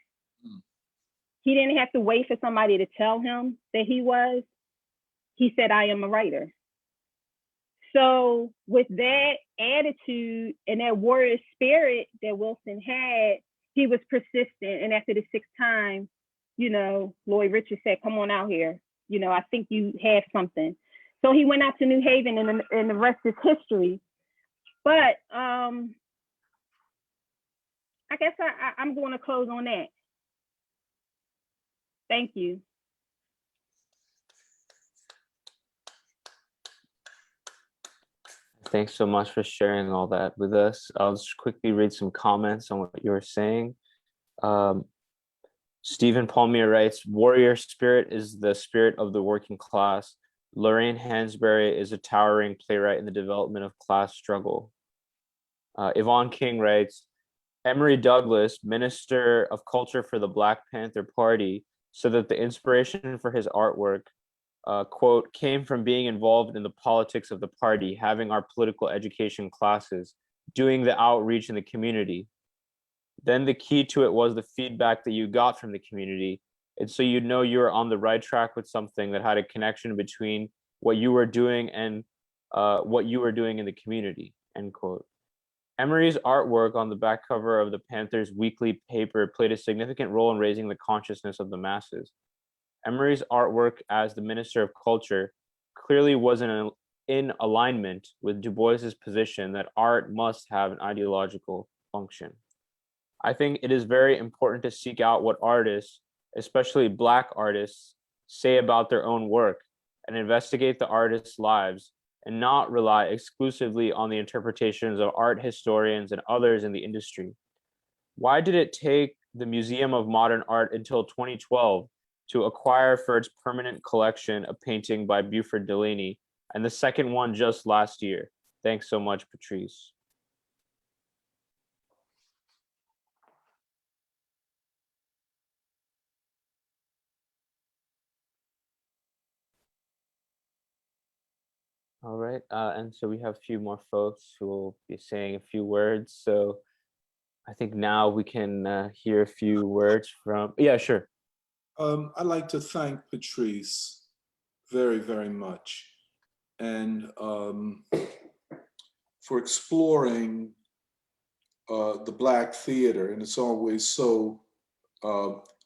He didn't have to wait for somebody to tell him that he was. He said, I am a writer. So with that attitude and that warrior spirit that Wilson had, he was persistent. And after the sixth time, you know, Lloyd Richards said, come on out here. You know, I think you have something. So he went out to New Haven and the rest is history. But I guess I'm going to close on that. Thank you. Thanks so much for sharing all that with us. I'll just quickly read some comments on what you were saying. Stephen Palmier writes, warrior spirit is the spirit of the working class. Lorraine Hansberry is a towering playwright in the development of class struggle. Yvonne King writes, Emory Douglas, Minister of Culture for the Black Panther Party, said that the inspiration for his artwork, quote, came from being involved in the politics of the party, having our political education classes, doing the outreach in the community. Then the key to it was the feedback that you got from the community. And so you know you were on the right track with something that had a connection between what you were doing and what you were doing in the community, end quote. Emory's artwork on the back cover of the Panthers weekly paper played a significant role in raising the consciousness of the masses. Emory's artwork as the Minister of Culture clearly wasn't in alignment with Du Bois's position that art must have an ideological function. I think it is very important to seek out what artists, especially Black artists, say about their own work and investigate the artists' lives and not rely exclusively on the interpretations of art historians and others in the industry. Why did it take the Museum of Modern Art until 2012 to acquire for its permanent collection a painting by Buford Delaney, and the second one just last year? Thanks so much, Patrice. All right, and so we have a few more folks who will be saying a few words. So I think now we can hear a few words from, yeah, sure. I'd like to thank Patrice very, very much, and for exploring the Black theater. And it's always so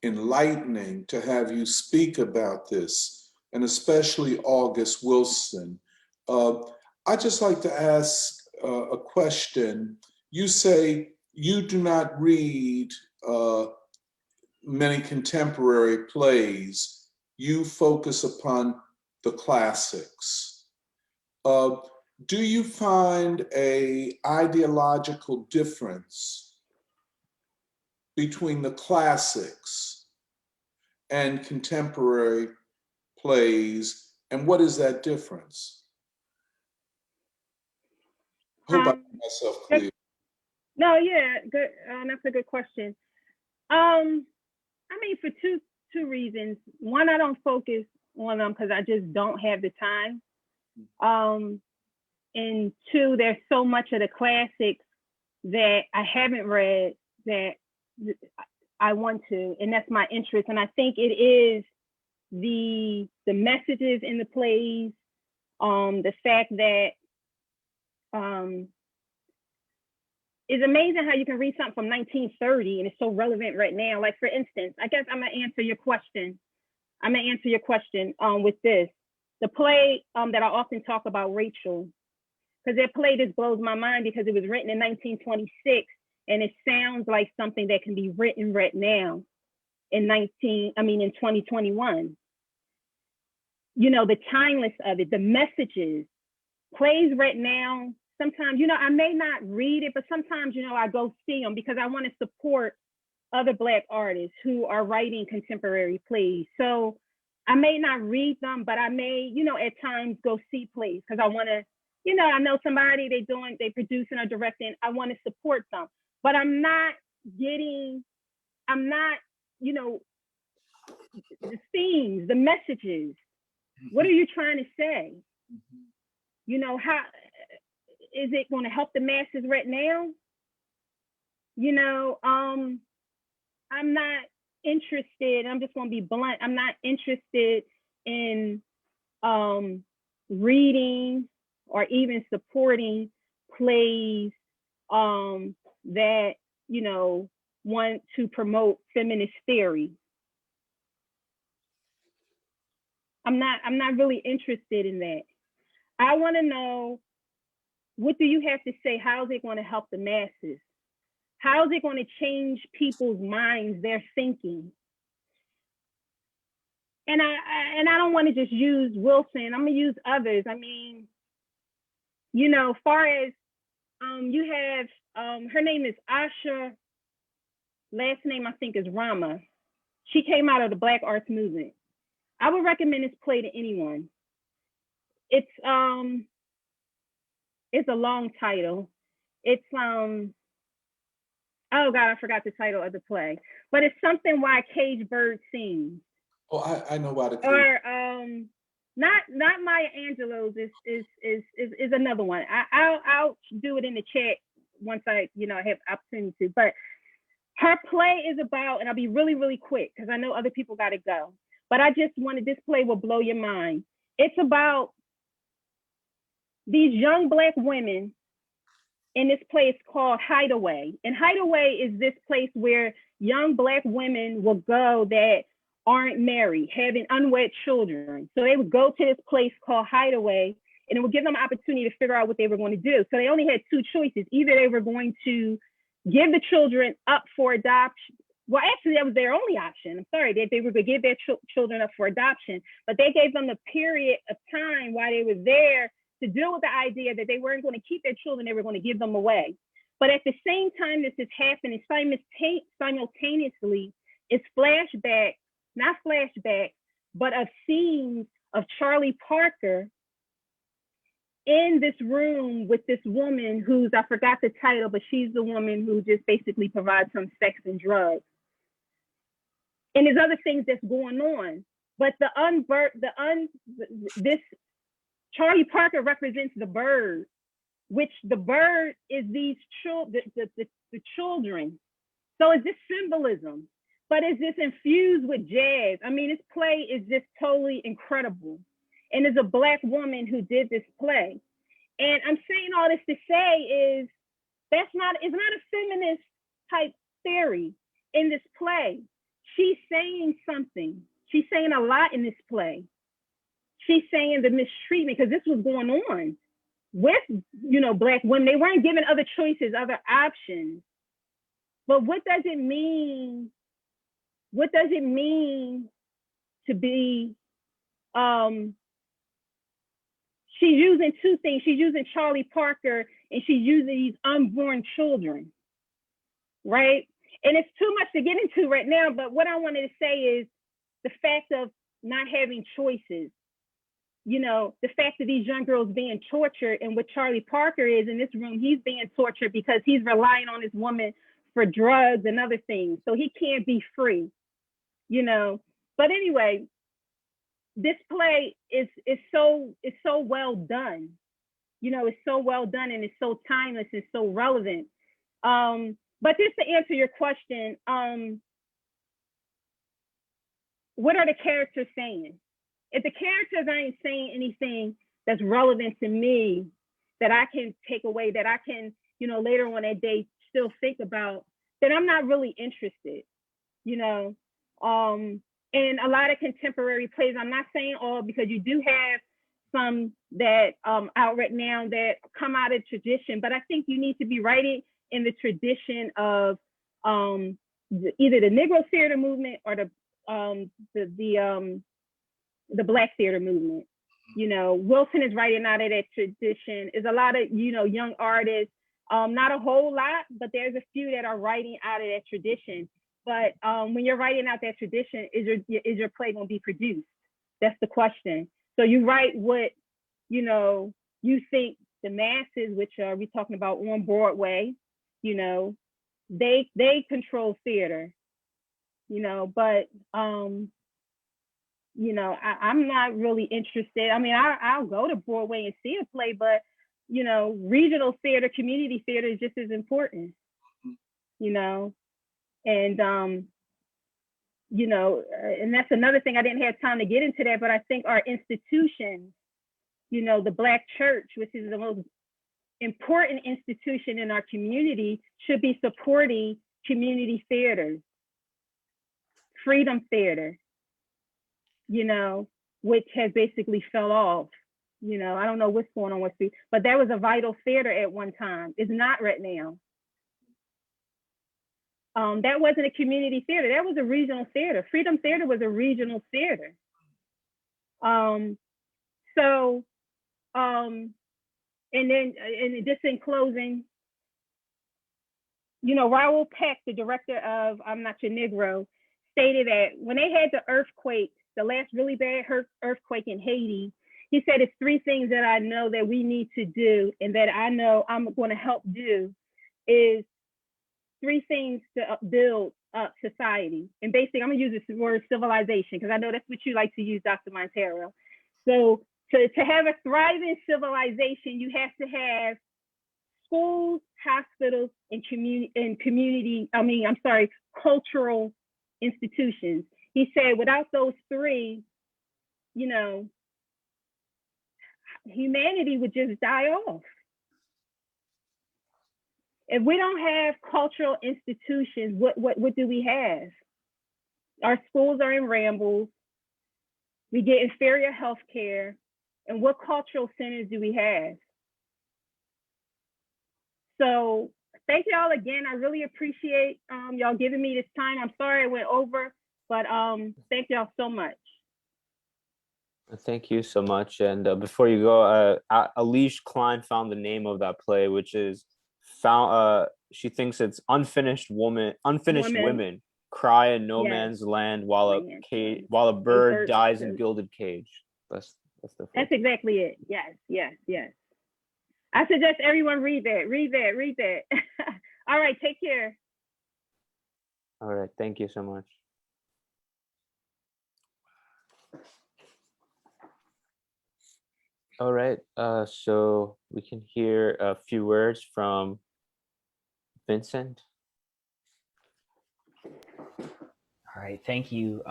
enlightening to have you speak about this, and especially August Wilson. I'd just like to ask a question. You say you do not read many contemporary plays. You focus upon the classics. Do you find an ideological difference between the classics and contemporary plays, and what is that difference? Hope I made myself clear. No, yeah, good. That's a good question. I mean, for two reasons. One, I don't focus on them because I just don't have the time. And two, there's so much of the classics that I haven't read that I want to, and that's my interest. And I think it is the messages in the plays, the fact that it's amazing how you can read something from 1930 and it's so relevant right now. Like, for instance, I guess I'm gonna answer your question. With this. The play that I often talk about, Rachel, because that play just blows my mind because it was written in 1926 and it sounds like something that can be written right now in 2021. You know, the timeless of it, the messages, plays right now. Sometimes, you know, I may not read it, but sometimes, you know, I go see them because I want to support other Black artists who are writing contemporary plays. So I may not read them, but I may, you know, at times go see plays because I want to, you know, I know somebody, they producing or directing, I want to support them, but I'm not, you know, the themes, the messages. What are you trying to say? You know, how is it going to help the masses right now? You know, I'm not interested. I'm just going to be blunt. I'm not interested in reading or even supporting plays that, you know, want to promote feminist theory. I'm not really interested in that. I want to know, what do you have to say? How is it going to help the masses? How is it going to change people's minds, their thinking? And I don't want to just use Wilson. I'm gonna use others. I mean, you know, far as you have her name is Asha. Last name I think is Rama. She came out of the Black Arts Movement. I would recommend this play to anyone. It's a long title. It's oh God, I forgot the title of the play, but it's something why caged bird sings. Oh, I know why the or not Maya Angelou's is another one. I'll do it in the chat once I, you know, have opportunity to. But her play is about, and I'll be really, really quick because I know other people got to go. But I just wanted, this play will blow your mind. It's about these young Black women in this place called Hideaway. And Hideaway is this place where young Black women will go that aren't married, having unwed children. So they would go to this place called Hideaway, and it would give them an opportunity to figure out what they were going to do. So they only had two choices. Either they were going to give the children up for adoption. Well, actually, that was their only option. I'm sorry, that they were going to give their children up for adoption, but they gave them the period of time while they were there to deal with the idea that they weren't going to keep their children, they were going to give them away. But at the same time this is happening, simultaneously, it's flashback, not flashback, but of scenes of Charlie Parker in this room with this woman who's, I forgot the title, but she's the woman who just basically provides some sex and drugs. And there's other things that's going on. But this Charlie Parker represents the bird, which the bird is these the children. So it's this symbolism, but it's this infused with jazz. I mean, this play is just totally incredible. And there's a Black woman who did this play. And I'm saying all this to say is it's not a feminist type theory in this play. She's saying something. She's saying a lot in this play. She's saying the mistreatment, because this was going on with, you know, Black women. They weren't given other choices, other options. But what does it mean? What does it mean to be, she's using two things. She's using Charlie Parker and she's using these unborn children, right? And it's too much to get into right now, but what I wanted to say is the fact of not having choices. You know, the fact that these young girls being tortured, and what Charlie Parker is in this room, he's being tortured because he's relying on this woman for drugs and other things. So he can't be free, you know. But anyway, this play is so well done. You know, it's so well done and it's so timeless and so relevant. But just to answer your question, what are the characters saying? If the characters ain't saying anything that's relevant to me, that I can take away, that I can, you know, later on that day still think about, then I'm not really interested, you know. And a lot of contemporary plays, I'm not saying all, because you do have some that out right now that come out of tradition, but I think you need to be writing in the tradition of either the Negro theater movement or the Black theater movement. You know, Wilson is writing out of that tradition. There's a lot of, you know, young artists, not a whole lot, but there's a few that are writing out of that tradition. But when you're writing out that tradition, is your play going to be produced? That's the question. So you write what, you know, you think the masses, which are we talking about on Broadway, you know, they control theater, you know, but you know, I'm not really interested. I mean, I'll go to Broadway and see a play, but you know, regional theater, community theater is just as important, you know, and you know, and that's another thing. I didn't have time to get into that, but I think our institutions, you know, the Black church, which is the most important institution in our community, should be supporting community theaters, freedom theater, you know, which has basically fell off. You know, I don't know what's going on with it, but that was a vital theater at one time. It's not right now. That wasn't a community theater. That was a regional theater. Freedom Theater was a regional theater. And then, and just in closing, you know, Raoul Peck, the director of I'm Not Your Negro, stated that when they had the earthquake, the last really bad earthquake in Haiti, he said, it's three things that I know that we need to do and that I know I'm going to help do is three things to build up society. And basically, I'm going to use this word civilization, because I know that's what you like to use, Dr. Montero. So to have a thriving civilization, you have to have schools, hospitals, and cultural institutions. He said, without those three, you know, humanity would just die off. If we don't have cultural institutions, what do we have? Our schools are in rambles. We get inferior health care. And what cultural centers do we have? So thank y'all again. I really appreciate y'all giving me this time. I'm sorry I went over, but thank y'all so much. Thank you so much. And before you go, Alicia Klein found the name of that play, which is she thinks it's unfinished women cry in no man's land while a bird dies in gilded cage. That's exactly it. Yes. I suggest everyone read that. All right, take care. All right, thank you so much. All right, so we can hear a few words from Vincent. All right, thank you.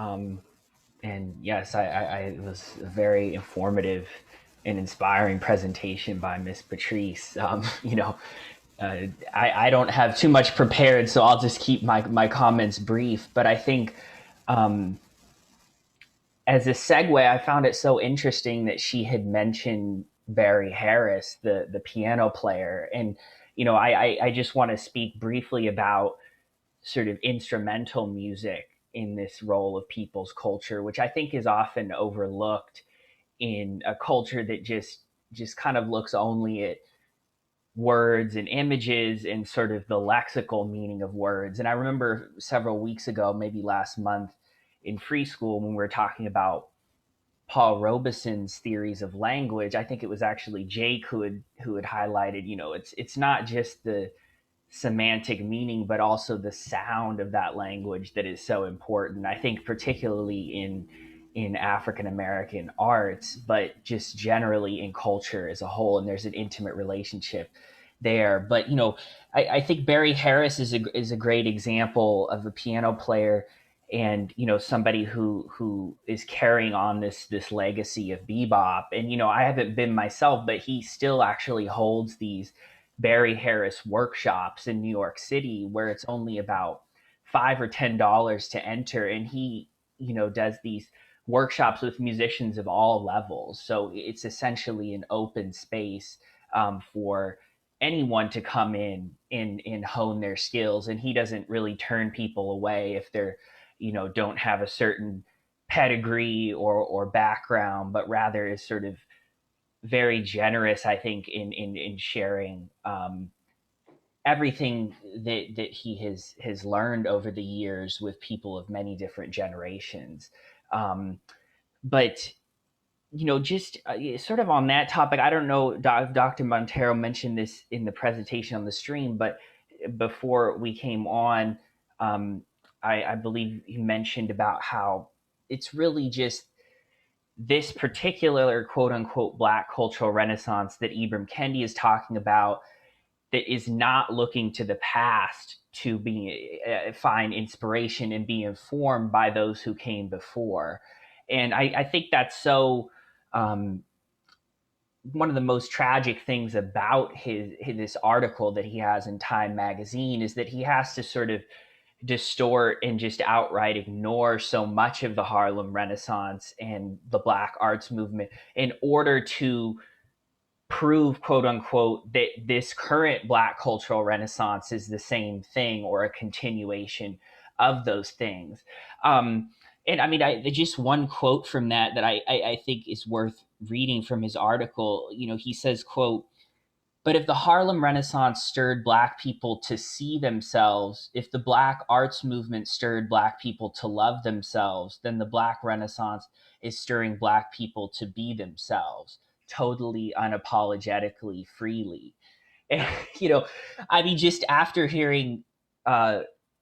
And yes, it was a very informative and inspiring presentation by Miss Patrice. You know, I don't have too much prepared, so I'll just keep my comments brief. But I think as a segue, I found it so interesting that she had mentioned Barry Harris, the piano player. And, you know, I just want to speak briefly about sort of instrumental music in this role of people's culture, which I think is often overlooked in a culture that just kind of looks only at words and images and sort of the lexical meaning of words. And I remember several weeks ago, maybe last month in free school, when we were talking about Paul Robeson's theories of language, I think it was actually Jake who had highlighted, you know, it's not just the semantic meaning, but also the sound of that language that is so important. I think particularly in African American arts, but just generally in culture as a whole. And there's an intimate relationship there. But, you know, I think Barry Harris is a great example of a piano player and, you know, somebody who is carrying on this legacy of bebop. And, you know, I haven't been myself, but he still actually holds these Barry Harris workshops in New York City where it's only about $5 or $10 to enter. And he, you know, does these workshops with musicians of all levels. So it's essentially an open space for anyone to come in and hone their skills. And he doesn't really turn people away if they're, you know, don't have a certain pedigree or background, but rather is sort of very generous, I think, in sharing everything that he has learned over the years with people of many different generations. But just sort of on that topic, I don't know if Dr. Montero mentioned this in the presentation on the stream, but before we came on, I believe he mentioned about how it's really just this particular quote unquote Black cultural renaissance that Ibram Kendi is talking about that is not looking to the past to find inspiration and be informed by those who came before. And I think that's so one of the most tragic things about this article that he has in Time magazine is that he has to sort of distort and just outright ignore so much of the Harlem Renaissance and the Black arts movement in order to prove, quote unquote, that this current Black cultural renaissance is the same thing or a continuation of those things. And I mean, just one quote from that I think is worth reading from his article. He says, quote, "But if the Harlem Renaissance stirred Black people to see themselves, if the Black arts movement stirred Black people to love themselves, then the Black Renaissance is stirring Black people to be themselves, totally, unapologetically, freely." And, I mean, just after hearing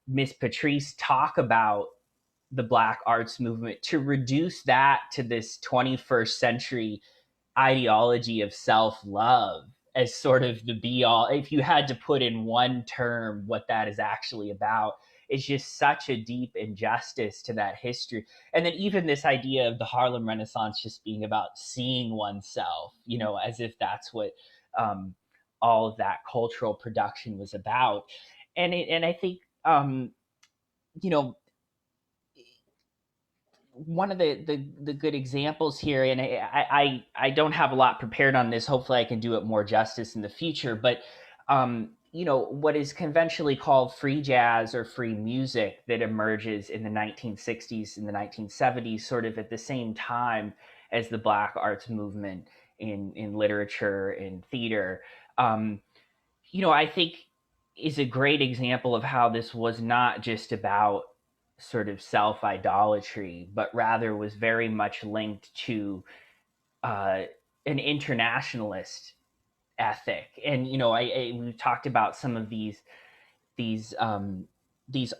Miss Patrice talk about the Black arts movement, to reduce that to this 21st century ideology of self-love as sort of the be all, if you had to put in one term what that is actually about, it's just such a deep injustice to that history. And then even this idea of the Harlem Renaissance just being about seeing oneself, as if that's what all of that cultural production was about. And I think one of the good examples here, and I don't have a lot prepared on this. Hopefully I can do it more justice in the future. But, what is conventionally called free jazz or free music that emerges in the 1960s and the 1970s, sort of at the same time as the Black arts movement in literature and theater, I think is a great example of how this was not just about sort of self-idolatry, but rather was very much linked to an internationalist ethic. And we talked about some of these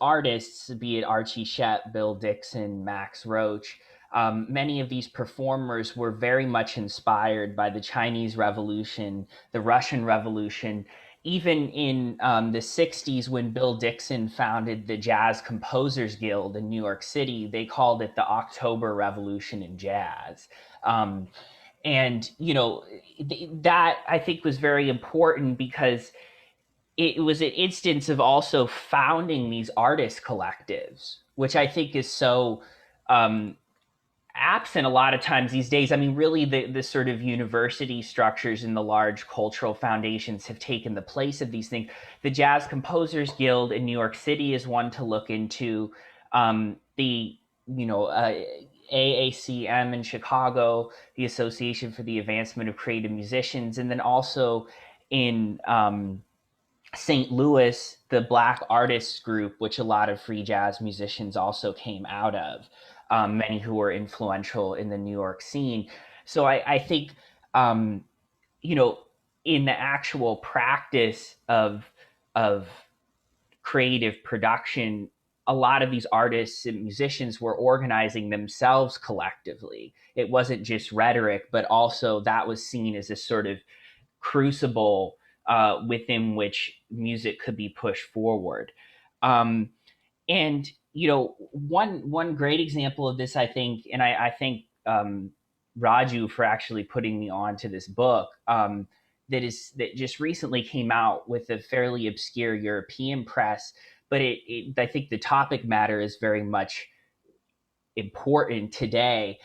artists, be it Archie Shepp, Bill Dixon, Max Roach. Many of these performers were very much inspired by the Chinese Revolution, the Russian Revolution. Even in the 60s, when Bill Dixon founded the Jazz Composers Guild in New York City, they called it the October Revolution in Jazz. And, that I think was very important because it was an instance of also founding these artist collectives, which I think is so absent a lot of times these days. I mean, really the sort of university structures and the large cultural foundations have taken the place of these things. The Jazz Composers Guild in New York City is one to look into. The AACM in Chicago, the Association for the Advancement of Creative Musicians, and then also in St. Louis, the Black Artists Group, which a lot of free jazz musicians also came out of. Many who were influential in the New York scene. So I think, in the actual practice of creative production, a lot of these artists and musicians were organizing themselves collectively. It wasn't just rhetoric, but also that was seen as a sort of crucible within which music could be pushed forward. And one great example of this, I think, and I thank Raju for actually putting me on to this book that just recently came out with a fairly obscure European press, but I think the topic matter is very much important today,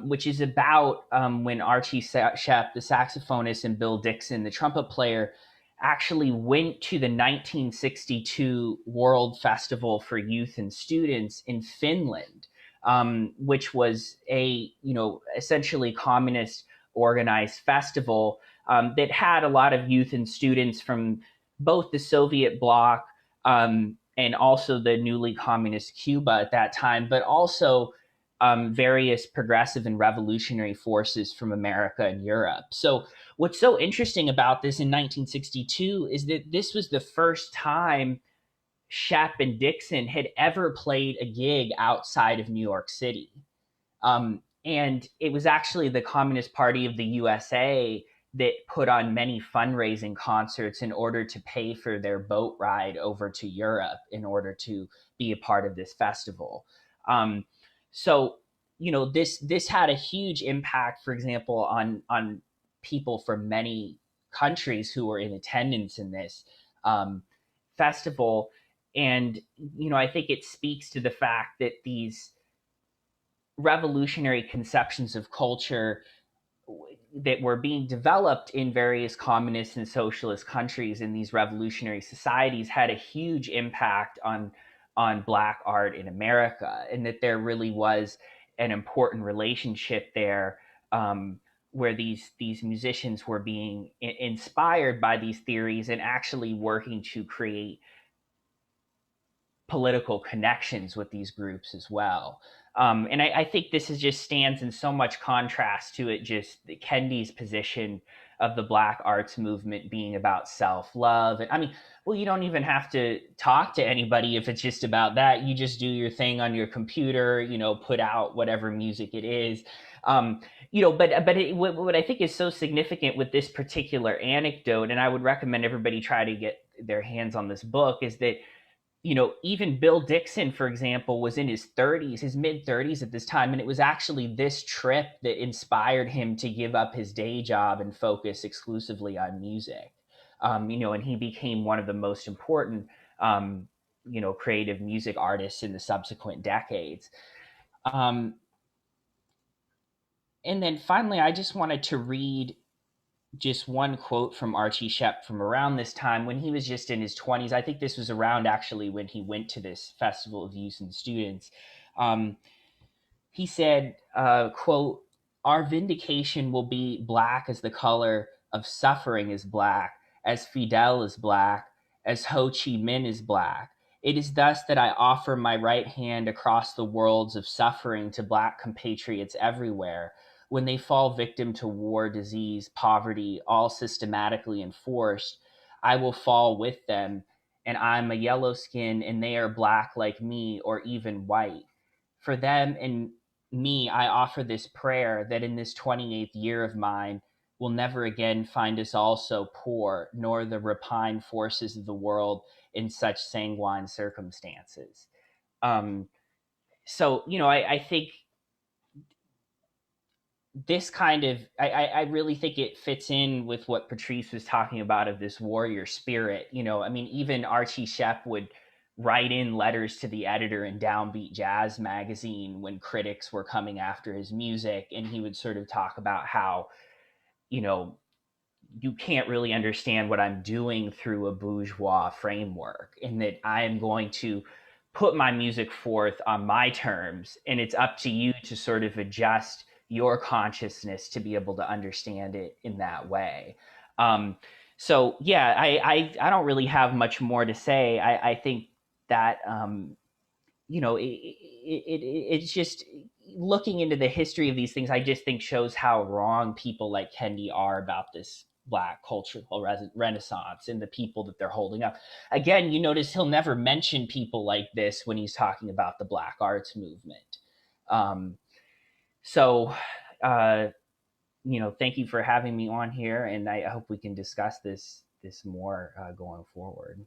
which is about when Archie Shepp, the saxophonist, and Bill Dixon, the trumpet player, actually went to the 1962 World Festival for Youth and Students in Finland, which was a, essentially communist organized festival that had a lot of youth and students from both the Soviet bloc and also the newly communist Cuba at that time, but also various progressive and revolutionary forces from America and Europe. So what's so interesting about this in 1962 is that this was the first time Shep and Dixon had ever played a gig outside of New York City. And it was actually the Communist Party of the USA that put on many fundraising concerts in order to pay for their boat ride over to Europe in order to be a part of this festival. So, you know, this had a huge impact, for example, on people from many countries who were in attendance in this festival. And, you know, I think it speaks to the fact that these revolutionary conceptions of culture that were being developed in various communist and socialist countries in these revolutionary societies had a huge impact on Black art in America, and that there really was an important relationship there, where these musicians were being inspired by these theories and actually working to create political connections with these groups as well. And I think this just stands in so much contrast to it, just Kendi's position of the Black arts movement being about self-love. And I mean, well, you don't even have to talk to anybody if it's just about that. You just do your thing on your computer, you know, put out whatever music it is. You know, but what I think is so significant with this particular anecdote, and I would recommend everybody try to get their hands on this book, is that, you know, even Bill Dixon, for example, was in his 30s, his mid 30s at this time. And it was actually this trip that inspired him to give up his day job and focus exclusively on music. You know, and he became one of the most important, you know, creative music artists in the subsequent decades. And then finally, I just wanted to read just one quote from Archie Shepp from around this time when he was just in his 20s. I think this was around actually when he went to this Festival of Youth and Students. He said, quote, "Our vindication will be black as the color of suffering is black, as Fidel is black, as Ho Chi Minh is black. It is thus that I offer my right hand across the worlds of suffering to black compatriots everywhere. When they fall victim to war, disease, poverty, all systematically enforced, I will fall with them, and I'm a yellow skin and they are black like me or even white. For them and me, I offer this prayer that in this 28th year of mine will never again find us all so poor, nor the rapine forces of the world in such sanguine circumstances." So, you know, I think this kind of, I really think it fits in with what Patrice was talking about of this warrior spirit. You know, I mean, even Archie Shepp would write in letters to the editor in Downbeat Jazz magazine when critics were coming after his music, and he would sort of talk about how, you know, you can't really understand what I'm doing through a bourgeois framework, and that I am going to put my music forth on my terms, and it's up to you to sort of adjust your consciousness to be able to understand it in that way. So yeah, I don't really have much more to say. I think that you know, it's just looking into the history of these things, I just think shows how wrong people like Kendi are about this Black cultural renaissance and the people that they're holding up. Again, you notice he'll never mention people like this when he's talking about the Black arts movement. So, you know, thank you for having me on here, and I hope we can discuss this more going forward.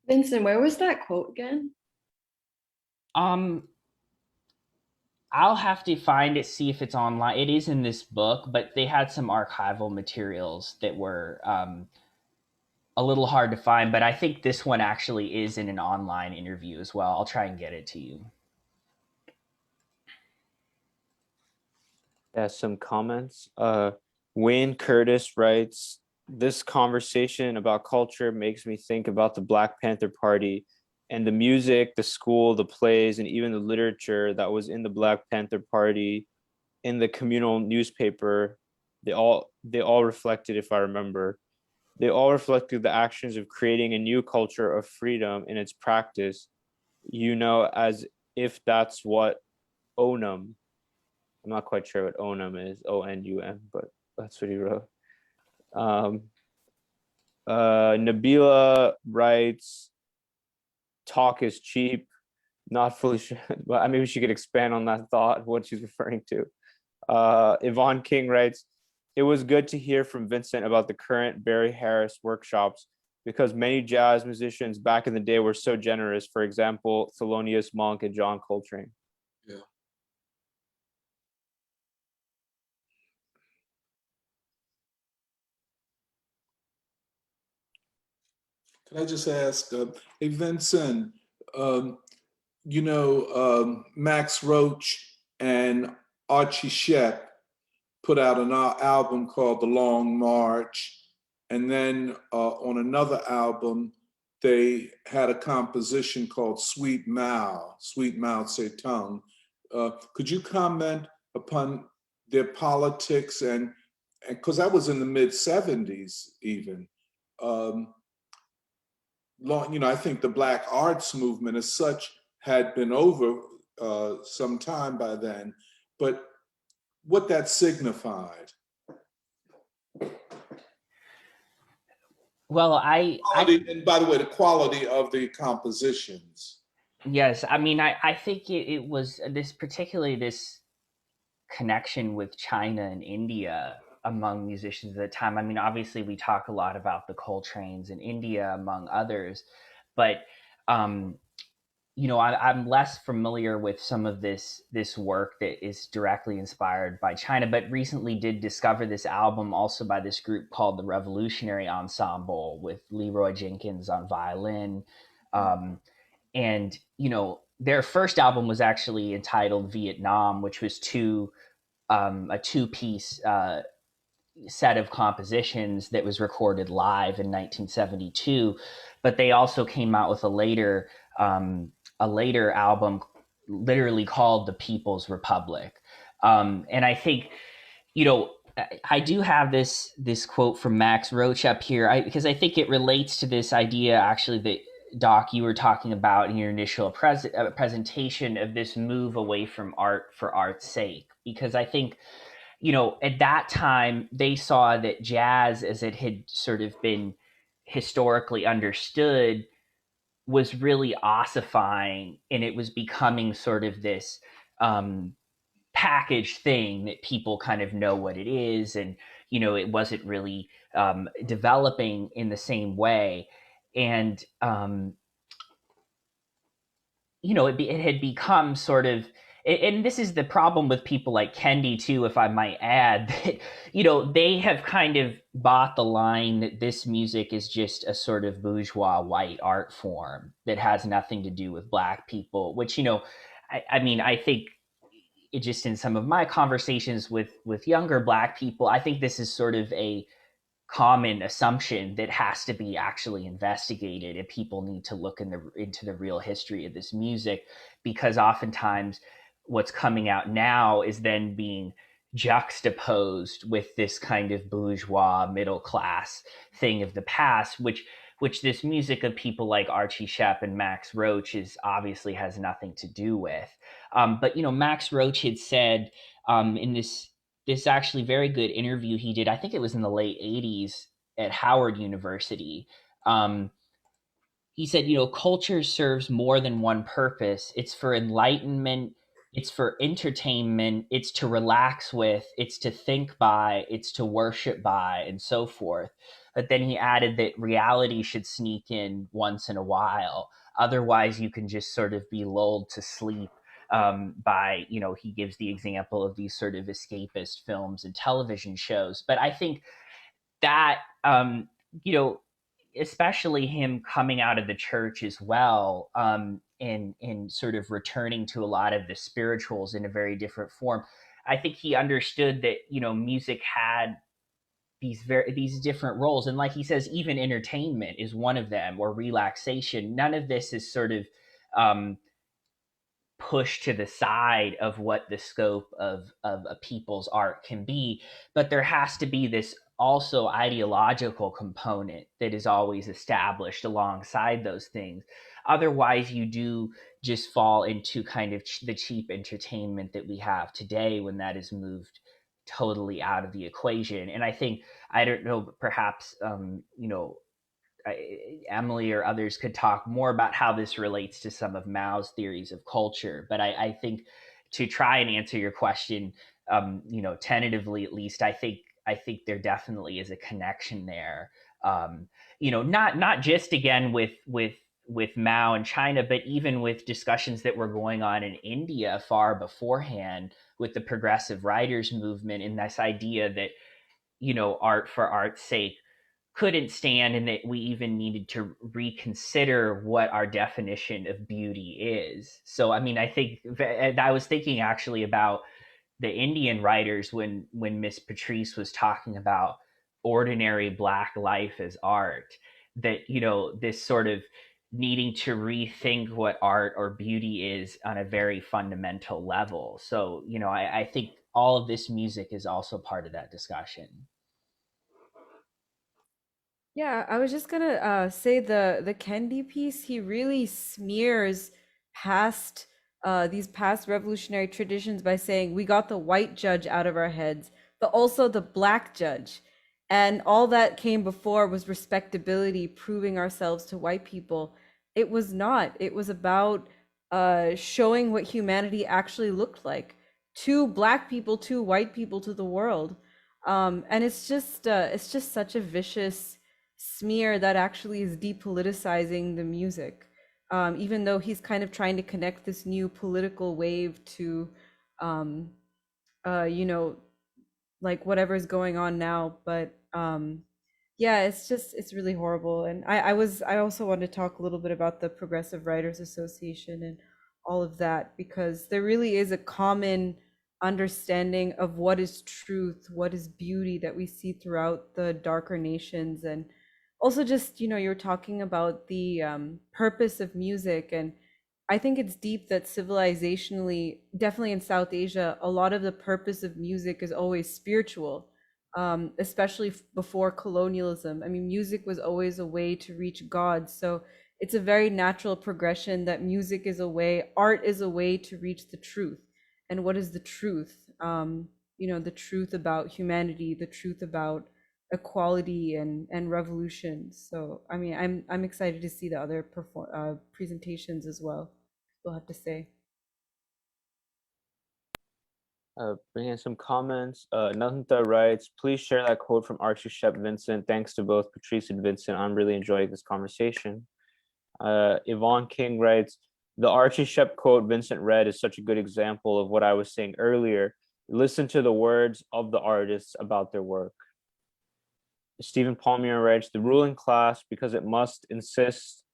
Vincent, where was that quote again? I'll have to find it, see if it's online. It is in this book, but they had some archival materials that were a little hard to find. But I think this one actually is in an online interview as well. I'll try and get it to you. Yeah, some comments. Wayne Curtis writes, "This conversation about culture makes me think about the Black Panther Party and the music, the school, the plays, and even the literature that was in the Black Panther Party, in the communal newspaper. They all reflected, if I remember, they all reflected the actions of creating a new culture of freedom in its practice, as if that's what Onum, I'm not quite sure what Onum is, Onum, but that's what he wrote. Nabila writes, talk is cheap, not fully sure, but maybe she could expand on that thought, what she's referring to. Yvonne King writes, it was good to hear from Vincent about the current Barry Harris workshops because many jazz musicians back in the day were so generous. For example, Thelonious Monk and John Coltrane. Yeah. Can I just ask, hey, Vincent, Max Roach and Archie Shepp put out an album called The Long March. And then on another album, they had a composition called Sweet Mao Zedong. Could you comment upon their politics and because that was in the mid 70s even. I think the Black arts movement as such had been over some time by then, but what that signified. Well, and by the way, the quality of the compositions. Yes, I mean, I think it was particularly this connection with China and India among musicians at the time. I mean, obviously we talk a lot about the Coltrane's in India among others, but I'm less familiar with some of this work that is directly inspired by China, but recently did discover this album also by this group called the Revolutionary Ensemble with Leroy Jenkins on violin. And their first album was actually entitled Vietnam, which was a two-piece set of compositions that was recorded live in 1972. But they also came out with a later album, literally called The People's Republic. And I think, I do have this quote from Max Roach up here because I think it relates to this idea, actually, that Doc, you were talking about in your initial presentation of this move away from art for art's sake. Because I think, at that time, they saw that jazz, as it had sort of been historically understood, was really ossifying, and it was becoming sort of this packaged thing that people kind of know what it is, and it wasn't really developing in the same way, and it had become sort of, and this is the problem with people like Kendi too, if I might add, that they have kind of bought the line that this music is just a sort of bourgeois white art form that has nothing to do with Black people, which I think it just, in some of my conversations with younger Black people, I think this is sort of a common assumption that has to be actually investigated, and people need to look into the real history of this music, because oftentimes what's coming out now is then being juxtaposed with this kind of bourgeois middle class thing of the past, which this music of people like Archie Shepp and Max Roach obviously has nothing to do with. But Max Roach had said in this actually very good interview he did, I think it was in the late 80s at Howard University. He said, culture serves more than one purpose. It's for enlightenment, it's for entertainment, it's to relax with, it's to think by, it's to worship by, and so forth. But then he added that reality should sneak in once in a while. Otherwise, you can just sort of be lulled to sleep by, he gives the example of these sort of escapist films and television shows. But I think that, especially him coming out of the church as well, and sort of returning to a lot of the spirituals in a very different form, I think he understood that, music had these different roles. And like he says, even entertainment is one of them, or relaxation. None of this is sort of pushed to the side of what the scope of a people's art can be. But there has to be this also ideological component that is always established alongside those things. Otherwise, you do just fall into kind of the cheap entertainment that we have today, when that is moved totally out of the equation. And I think, I don't know, perhaps, Emily or others could talk more about how this relates to some of Mao's theories of culture. But I think, to try and answer your question, tentatively at least, I think there definitely is a connection there. Not just, again, with Mao and China, but even with discussions that were going on in India far beforehand, with the progressive writers movement, and this idea that, art for art's sake couldn't stand, and that we even needed to reconsider what our definition of beauty is. So, I mean, I think I was thinking actually about the Indian writers when Miss Patrice was talking about ordinary Black life as art, that, this sort of needing to rethink what art or beauty is on a very fundamental level. So, I think all of this music is also part of that discussion. Yeah, I was just gonna say the Kendi piece, he really smears past these past revolutionary traditions by saying we got the white judge out of our heads, but also the Black judge. And all that came before was respectability, proving ourselves to white people. It was not. It was about showing what humanity actually looked like to Black people, to white people, to the world. And it's just such a vicious smear that actually is depoliticizing the music, even though he's kind of trying to connect this new political wave to like whatever's going on now. But yeah, it's really horrible. And I also wanted to talk a little bit about the Progressive Writers Association and all of that, because there really is a common understanding of what is truth, what is beauty, that we see throughout the darker nations. And also, just, you're talking about the purpose of music, and I think it's deep that civilizationally, definitely in South Asia, a lot of the purpose of music is always spiritual, especially before colonialism. I mean, music was always a way to reach God. So it's a very natural progression that music is a way, art is a way to reach the truth. And what is the truth? The truth about humanity, the truth about equality and revolution. So, I mean, I'm excited to see the other presentations as well. We'll have to say. Bring in some comments. Nantha writes, please share that quote from Archbishop Vincent. Thanks to both Patrice and Vincent. I'm really enjoying this conversation. Yvonne King writes, the Archbishop quote Vincent read is such a good example of what I was saying earlier. Listen to the words of the artists about their work. Stephen Palmier writes, the ruling class, because it must insist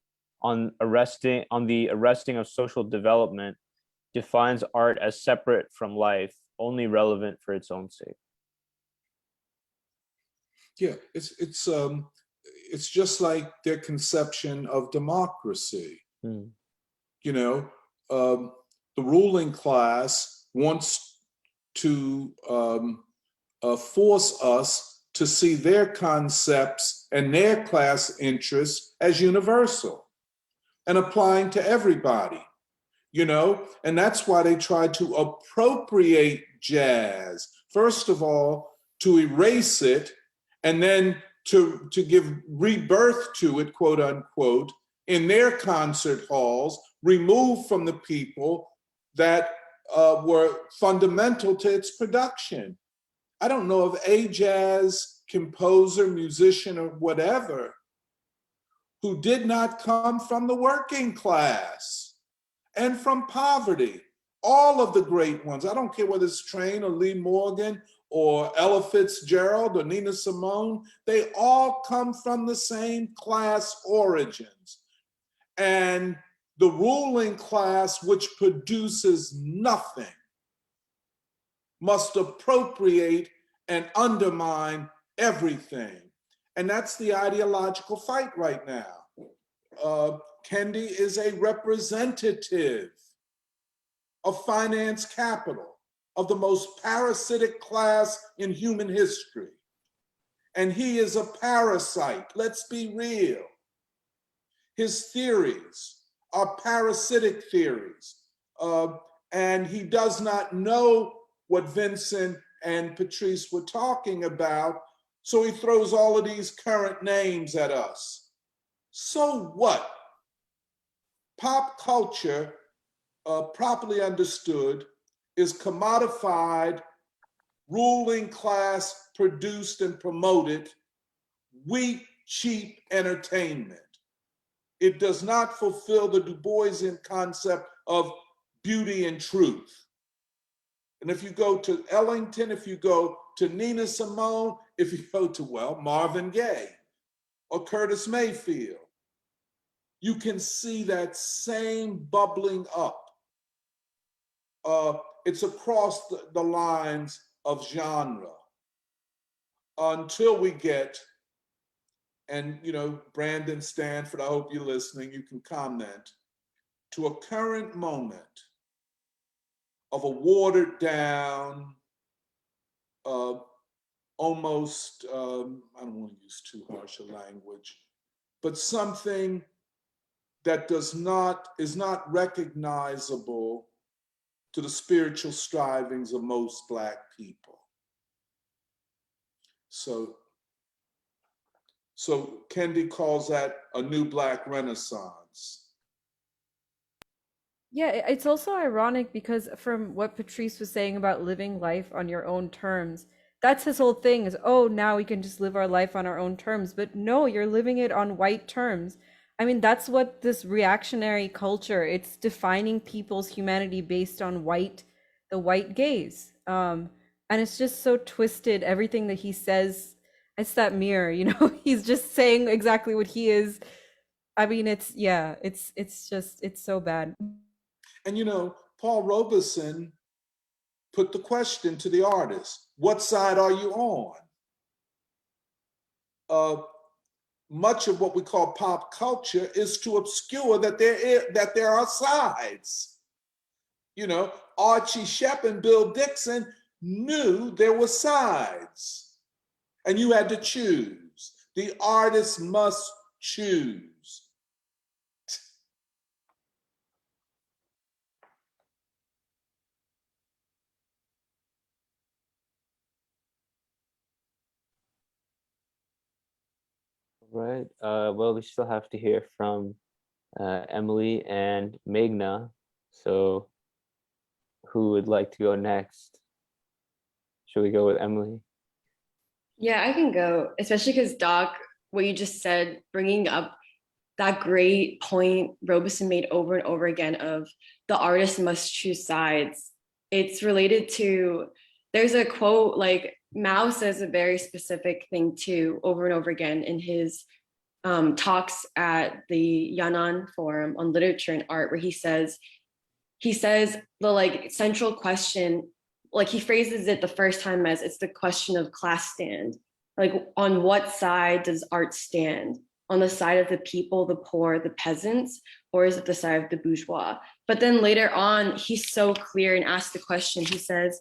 on the arresting of social development, defines art as separate from life, only relevant for its own sake. Yeah, it's just like their conception of democracy. The ruling class wants to force us to see their concepts and their class interests as universal and applying to everybody, and that's why they try to appropriate jazz, first of all, to erase it, and then to give rebirth to it, quote unquote, in their concert halls, removed from the people that were fundamental to its production. I don't know of a jazz composer, musician, or whatever who did not come from the working class and from poverty. All of the great ones, I don't care whether it's Train or Lee Morgan or Ella Fitzgerald or Nina Simone, they all come from the same class origins. And the ruling class, which produces nothing, must appropriate and undermine everything. And that's the ideological fight right now. Kendi is a representative of finance capital, of the most parasitic class in human history. And he is a parasite, let's be real. His theories are parasitic theories. And he does not know what Vincent and Patrice were talking about, so he throws all of these current names at us. So what? Pop culture, properly understood, is commodified, ruling class produced and promoted, weak, cheap entertainment. It does not fulfill the Du Boisian concept of beauty and truth. And if you go to Ellington, if you go to Nina Simone, if you go to, well, Marvin Gaye or Curtis Mayfield, you can see that same bubbling up. It's across the lines of genre until we get, and Brandon Stanford, I hope you're listening, you can comment, to a current moment of a watered down, almost, I don't want to use too harsh a language, but something that is not recognizable to the spiritual strivings of most Black people. So Kendi calls that a new Black Renaissance. Yeah, it's also ironic because from what Patrice was saying about living life on your own terms, that's his whole thing is, oh, now we can just live our life on our own terms. But no, you're living it on white terms. I mean, that's what this reactionary culture, it's defining people's humanity based on the white gaze. And it's just so twisted. Everything that he says, it's that mirror, he's just saying exactly what he is. I mean, it's so bad. And Paul Robeson put the question to the artist, what side are you on? Much of what we call pop culture is to obscure that there are sides. Archie Shepp and Bill Dixon knew there were sides, and you had to choose. The artist must choose. Right. Well, we still have to hear from Emily and Meghna. So who would like to go next? Should we go with Emily? Yeah, I can go, especially because Doc, what you just said, bringing up that great point Robeson made over and over again of the artist must choose sides. It's related to, there's a quote, like Mao says a very specific thing too, over and over again in his talks at the Yan'an Forum on Literature and Art, where he says the central question, like he phrases it the first time as it's the question of class stand. Like on what side does art stand? On the side of the people, the poor, the peasants, or is it the side of the bourgeois? But then later on, he's so clear and asks the question, he says,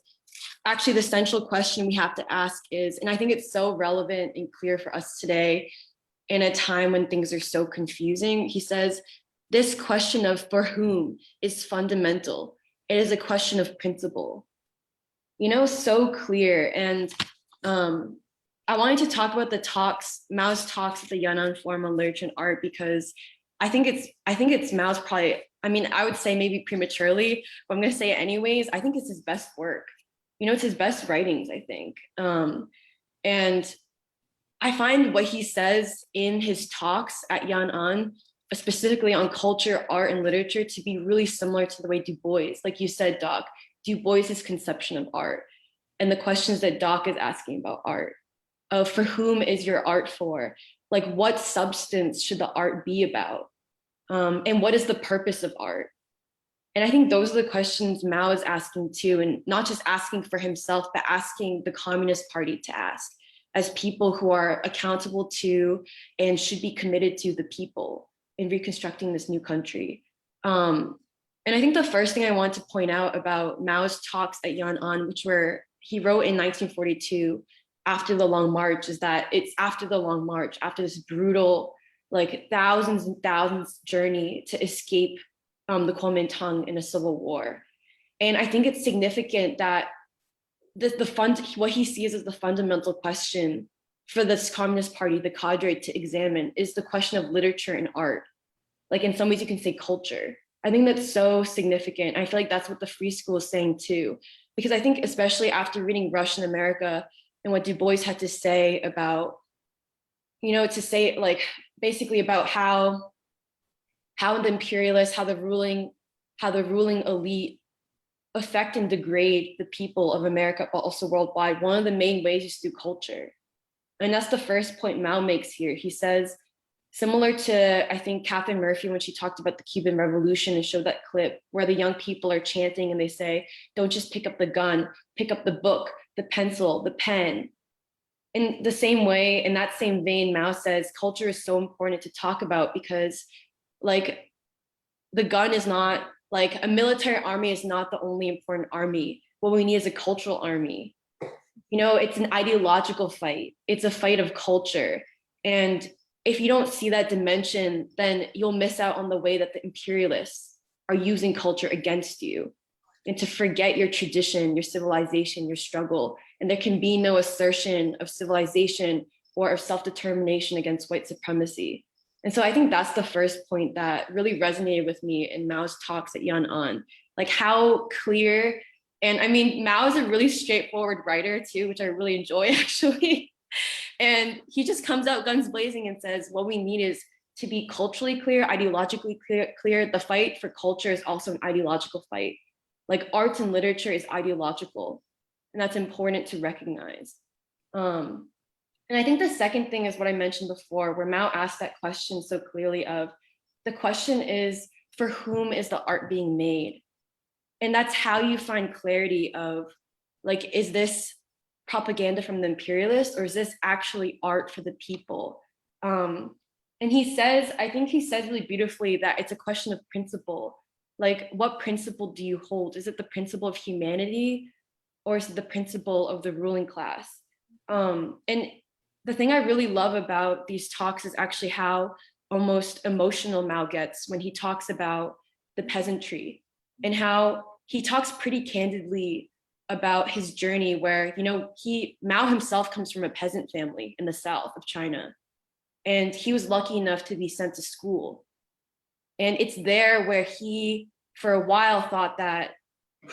actually the central question we have to ask is, and I think it's so relevant and clear for us today in a time when things are so confusing, he says, this question of for whom is fundamental. It is a question of principle. So clear. And I wanted to talk about Mao's talks at the Yan'an Forum on Literature and Art, because I think it's Mao's probably, I would say maybe prematurely, but I'm going to say it anyways. I think it's his best work. It's his best writings, I think. And I find what he says in his talks at Yan'an, specifically on culture, art, and literature, to be really similar to the way Du Bois, like you said, Doc, Du Bois's conception of art and the questions that Doc is asking about art. Of for whom is your art for? Like what substance should the art be about? And what is the purpose of art? And I think those are the questions Mao is asking too, and not just asking for himself, but asking the Communist Party to ask as people who are accountable to and should be committed to the people in reconstructing this new country. And I think the first thing I want to point out about Mao's talks at Yan'an, which he wrote in 1942, after the Long March, is that it's after the Long March, after this brutal like thousands and thousands journey to escape the Kuomintang in a civil war. And I think it's significant that what he sees as the fundamental question for this Communist Party, the cadre, to examine is the question of literature and art. Like in some ways you can say culture. I think that's so significant. I feel like that's what the Free School is saying too. Because I think especially after reading Russian America and what Du Bois had to say about, to say like basically about how the imperialists, how the ruling elite affect and degrade the people of America, but also worldwide. One of the main ways is through culture. And that's the first point Mao makes here. He says, similar to, I think, Catherine Murphy, when she talked about the Cuban Revolution and showed that clip where the young people are chanting and they say, don't just pick up the gun, pick up the book, the pencil, the pen. In the same way, in that same vein, Mao says culture is so important to talk about because like the gun is not, like a military army is not the only important army. What we need is a cultural army. It's an ideological fight. It's a fight of culture. And if you don't see that dimension, then you'll miss out on the way that the imperialists are using culture against you and to forget your tradition, your civilization, your struggle. And there can be no assertion of civilization or of self-determination against white supremacy. And so I think that's the first point that really resonated with me in Mao's talks at Yan'an, like how clear, and I mean, Mao is a really straightforward writer too, which I really enjoy actually. And he just comes out guns blazing and says, what we need is to be culturally clear, ideologically clear. The fight for culture is also an ideological fight. Like arts and literature is ideological, and that's important to recognize. And I think the second thing is what I mentioned before, where Mao asked that question so clearly of, the question is, for whom is the art being made? And that's how you find clarity of, like, is this propaganda from the imperialists or is this actually art for the people? And he says, I think he says really beautifully that it's a question of principle. Like, what principle do you hold? Is it the principle of humanity or is it the principle of the ruling class? And the thing I really love about these talks is actually how almost emotional Mao gets when he talks about the peasantry and how he talks pretty candidly about his journey where, Mao himself comes from a peasant family in the south of China. And he was lucky enough to be sent to school. And it's there where he, for a while, thought that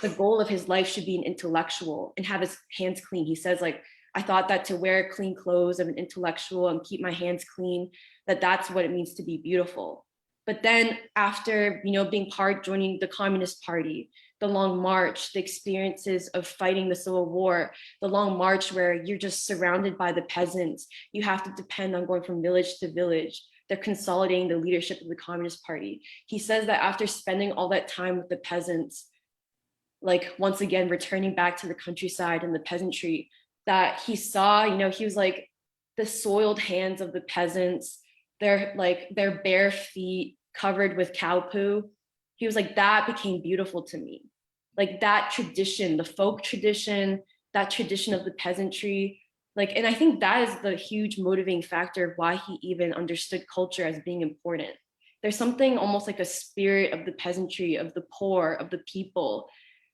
the goal of his life should be an intellectual and have his hands clean. He says, like, I thought that to wear clean clothes of an intellectual and keep my hands clean, that's what it means to be beautiful. But then after, being joining the Communist Party, the long march, the experiences of fighting the Civil War, the long march where you're just surrounded by the peasants, you have to depend on going from village to village. They're consolidating the leadership of the Communist Party. He says that after spending all that time with the peasants, like once again, returning back to the countryside and the peasantry, that he saw, he was like the soiled hands of the peasants, their bare feet covered with cow poo. He was like, that became beautiful to me. Like that tradition, the folk tradition, that tradition of the peasantry. And I think that is the huge motivating factor of why he even understood culture as being important. There's something almost like a spirit of the peasantry, of the poor, of the people.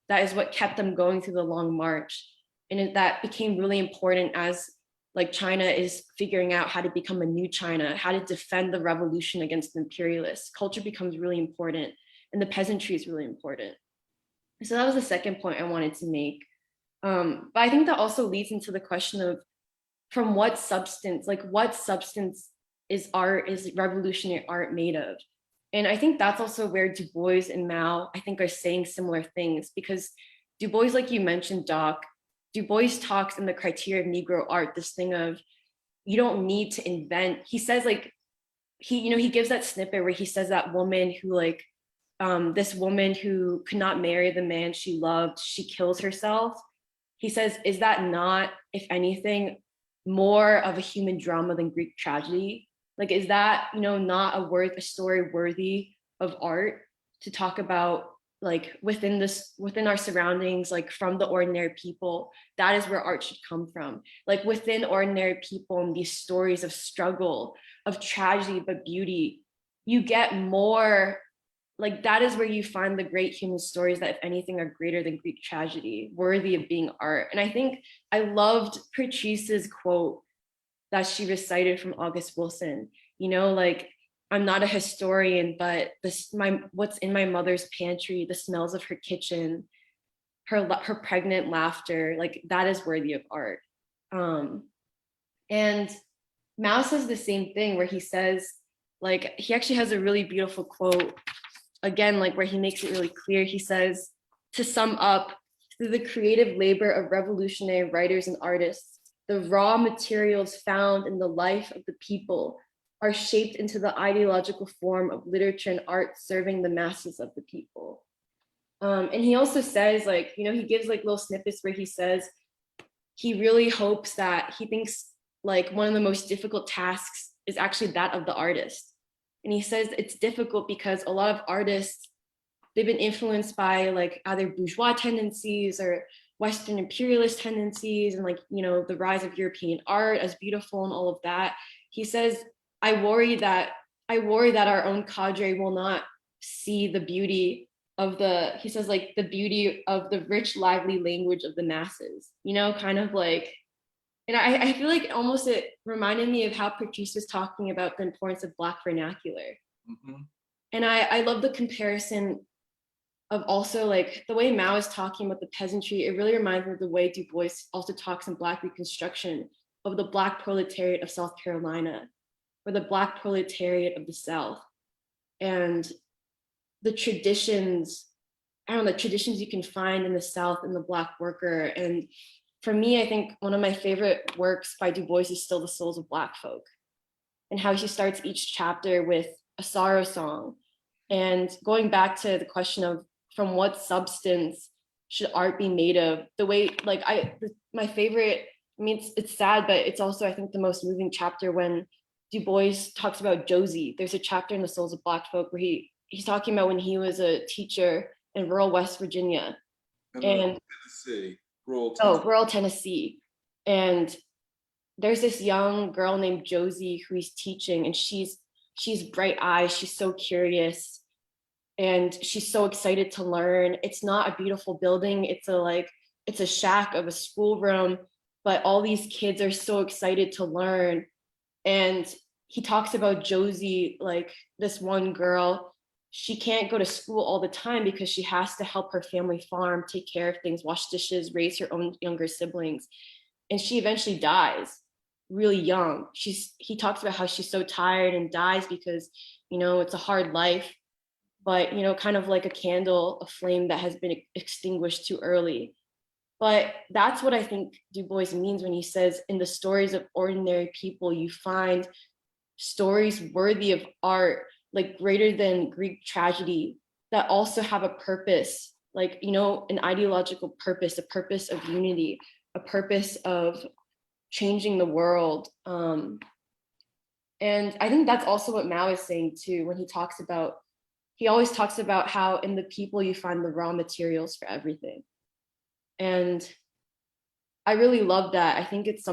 That is what kept them going through the long march. And that became really important as China is figuring out how to become a new China, how to defend the revolution against the imperialists. Culture becomes really important and the peasantry is really important. So that was the second point I wanted to make. But I think that also leads into the question of from what substance is revolutionary art made of? And I think that's also where Du Bois and Mao, I think, are saying similar things, because Du Bois, like you mentioned, Doc, Du Bois talks in the criteria of Negro art, this thing of, you don't need to invent. He says he gives that snippet where he says that woman who this woman who could not marry the man she loved, she kills herself. He says, is that not, if anything, more of a human drama than Greek tragedy? Is that, not a story worthy of art to talk about like within our surroundings, like from the ordinary people. That is where art should come from. Like within ordinary people and these stories of struggle, of tragedy, but beauty, you get more, like that is where you find the great human stories that if anything are greater than Greek tragedy, worthy of being art. And I think I loved Patrice's quote that she recited from August Wilson, you know, like, I'm not a historian, but what's in my mother's pantry, the smells of her kitchen, her pregnant laughter, like that is worthy of art. And Mao says the same thing where he says, like, he actually has a really beautiful quote, again, like where he makes it really clear. He says, to sum up, through the creative labor of revolutionary writers and artists, the raw materials found in the life of the people are shaped into the ideological form of literature and art serving the masses of the people. And he also says, like, you know, he gives like little snippets where he says he really hopes that he thinks like one of the most difficult tasks is actually that of the artist. And he says it's difficult because a lot of artists, they've been influenced by like either bourgeois tendencies or Western imperialist tendencies and like, you know, the rise of European art as beautiful and all of that. He says, I worry that our own cadre will not see the beauty of he says like the beauty of the rich, lively language of the masses, you know, kind of like, and I feel like almost it reminded me of how Patrice was talking about the importance of Black vernacular. Mm-hmm. And I love the comparison of also like the way Mao is talking about the peasantry. It really reminds me of the way Du Bois also talks in Black Reconstruction of the Black proletariat of South Carolina, or the Black proletariat of the South, and the traditions, the traditions you can find in the South in the Black worker. And for me, I think one of my favorite works by Du Bois is still The Souls of Black Folk, and how he starts each chapter with a sorrow song. And going back to the question of from what substance should art be made of, the way, like my favorite, I mean, it's sad, but it's also, I think, the most moving chapter when Du Bois talks about Josie. There's a chapter in The Souls of Black Folk where he's talking about when he was a teacher in rural West Virginia. And rural Tennessee. And there's this young girl named Josie who he's teaching, and she's bright eyes, she's so curious, and she's so excited to learn. It's not a beautiful building, it's a shack of a schoolroom, but all these kids are so excited to learn. And he talks about Josie, like this one girl, she can't go to school all the time because she has to help her family farm, take care of things, wash dishes, raise her own younger siblings. And she eventually dies really young. He talks about how she's so tired and dies because, you know, it's a hard life, but, you know, kind of like a candle, a flame that has been extinguished too early. But that's what I think Du Bois means when he says, in the stories of ordinary people, you find stories worthy of art, like greater than Greek tragedy, that also have a purpose, like, you know, an ideological purpose, a purpose of unity, a purpose of changing the world. And I think that's also what Mao is saying too, when he always talks about how in the people you find the raw materials for everything. And I really love that. I think it's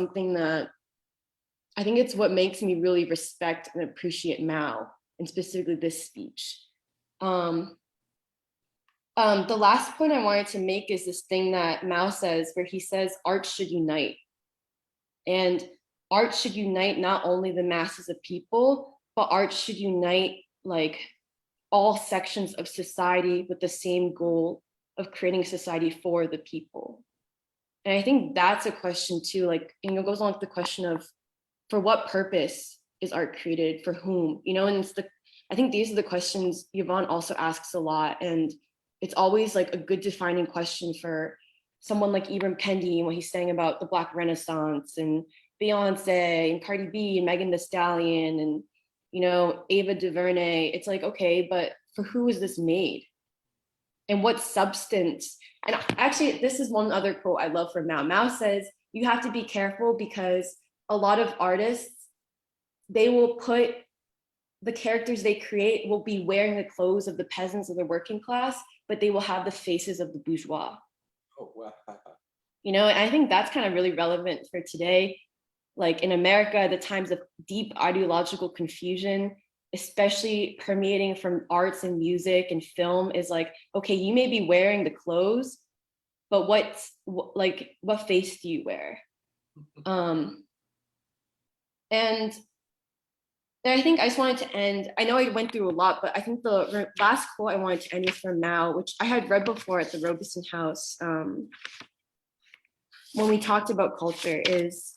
what makes me really respect and appreciate Mao, and specifically this speech. The last point I wanted to make is this thing that Mao says, where he says art should unite. And art should unite not only the masses of people, but art should unite like all sections of society with the same goal of creating a society for the people. And I think that's a question too, like, you know, goes along with the question of for what purpose is art created, for whom, you know, and I think these are the questions Yvonne also asks a lot. And it's always like a good defining question for someone like Ibram Kendi, when he's saying about the Black Renaissance and Beyonce and Cardi B and Megan Thee Stallion and, you know, Ava DuVernay. It's like, okay, but for who is this made? And what substance? And actually, this is one other quote I love from Mao. Mao says, you have to be careful because a lot of artists, they will put the characters they create will be wearing the clothes of the peasants of the working class, but they will have the faces of the bourgeois. Oh, wow. You know, and I think that's kind of really relevant for today. Like in America, the times of deep ideological confusion, especially permeating from arts and music and film, is like, okay, you may be wearing the clothes, but what face do you wear? And I think I just wanted to end, I know I went through a lot, but I think the last quote I wanted to end with from Mao, which I had read before at the Robeson House, when we talked about culture, is,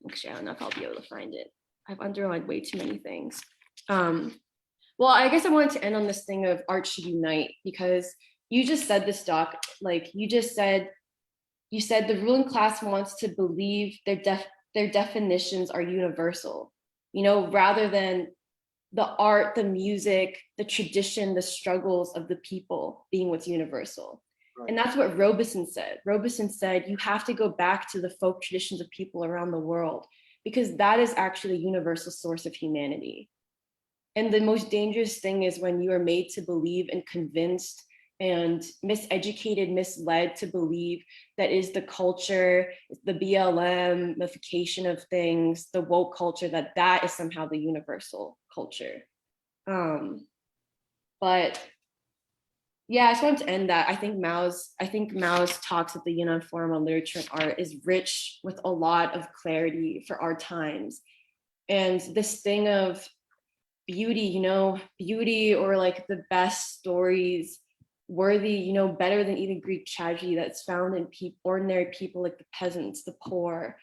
actually, I don't know if I'll be able to find it. I've underlined way too many things. Well, I guess I wanted to end on this thing of art should unite, because you just said this, Doc, like you said the ruling class wants to believe their definitions are universal, you know, rather than the art, the music, the tradition, the struggles of the people being what's universal. Right. And that's what Robeson said. Robeson said, you have to go back to the folk traditions of people around the world, because that is actually a universal source of humanity. And the most dangerous thing is when you are made to believe and convinced and miseducated, misled to believe that is the culture, the BLM-ification of things, the woke culture, that is somehow the universal culture. But yeah, I just wanted to end that. I think Mao's talks at the Yunnan Forum on Literature and Art is rich with a lot of clarity for our times. And this thing of beauty, you know, beauty or like the best stories, worthy, you know, better than even Greek tragedy that's found in ordinary people like the peasants, the poor,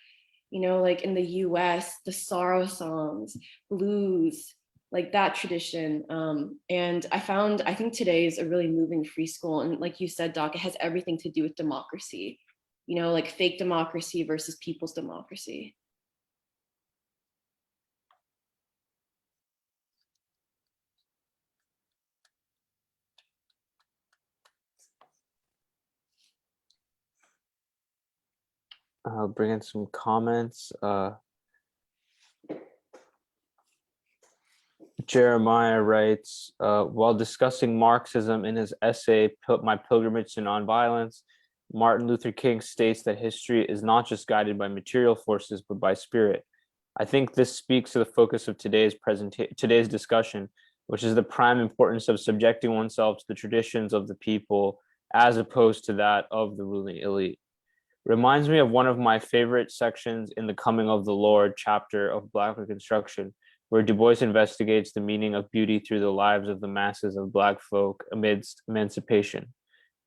you know, like in the US, the sorrow songs, blues, like that tradition. And I think today is a really moving free school. And like you said, Doc, it has everything to do with democracy, you know, like fake democracy versus people's democracy. I'll bring in some comments. Jeremiah writes, while discussing Marxism in his essay, My Pilgrimage to Nonviolence, Martin Luther King states that history is not just guided by material forces, but by spirit. I think this speaks to the focus of today's discussion, which is the prime importance of subjecting oneself to the traditions of the people as opposed to that of the ruling elite. Reminds me of one of my favorite sections in the Coming of the Lord chapter of Black Reconstruction, where Du Bois investigates the meaning of beauty through the lives of the masses of Black folk amidst emancipation.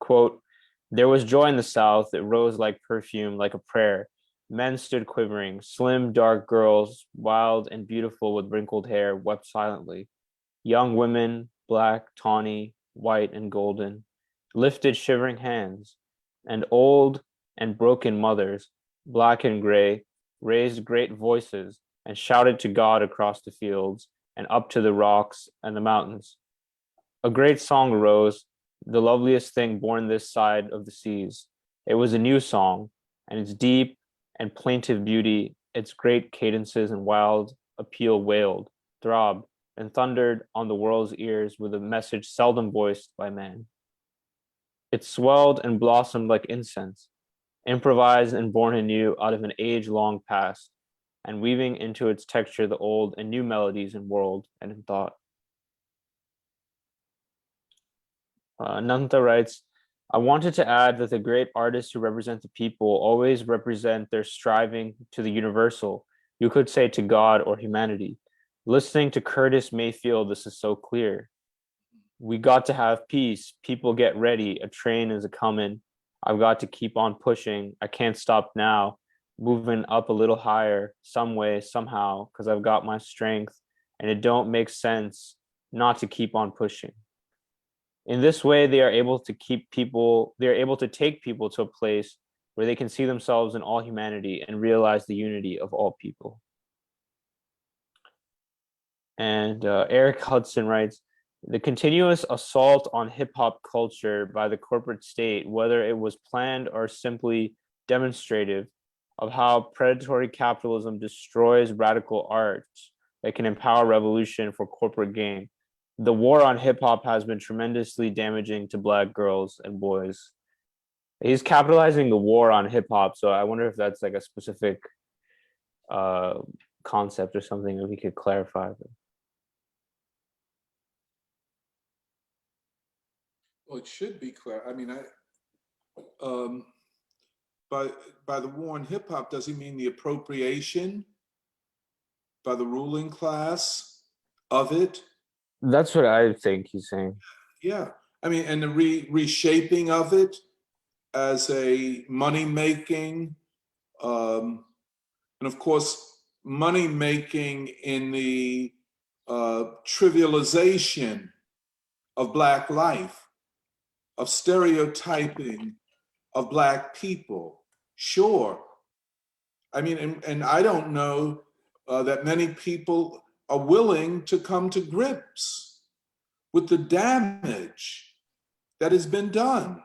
Quote, there was joy in the South. It rose like perfume, like a prayer. Men stood quivering. Slim, dark girls, wild and beautiful with wrinkled hair, wept silently. Young women, black, tawny, white, and golden, lifted shivering hands. And old and broken mothers, black and gray, raised great voices and shouted to God across the fields and up to the rocks and the mountains. A great song arose, the loveliest thing born this side of the seas. It was a new song, and its deep and plaintive beauty, its great cadences and wild appeal wailed, throbbed, and thundered on the world's ears with a message seldom voiced by man. It swelled and blossomed like incense, improvised and born anew out of an age-long past, and weaving into its texture the old and new melodies in world and in thought. Nanta writes, I wanted to add that the great artists who represent the people always represent their striving to the universal, you could say to God or humanity. Listening to Curtis Mayfield, this is so clear. We got to have peace. People get ready. A train is a-coming. I've got to keep on pushing. I can't stop now. Moving up a little higher, some way, somehow, because I've got my strength, and it don't make sense not to keep on pushing. In this way, they are able to take people to a place where they can see themselves in all humanity and realize the unity of all people. And Eric Hudson writes, the continuous assault on hip-hop culture by the corporate state, whether it was planned or simply demonstrative of how predatory capitalism destroys radical arts that can empower revolution for corporate gain. the war on hip hop has been tremendously damaging to Black girls and boys. He's capitalizing the war on hip hop, so I wonder if that's like a specific concept or something that we could clarify. Well, it should be clear. I mean, um, by the war on hip hop, does he mean the appropriation by the ruling class of it? That's what I think he's saying. Yeah, I mean, and the reshaping of it as a money making, and of course, money making in the trivialization of Black life, of stereotyping of Black people. Sure. I mean, and I don't know that many people are willing to come to grips with the damage that has been done.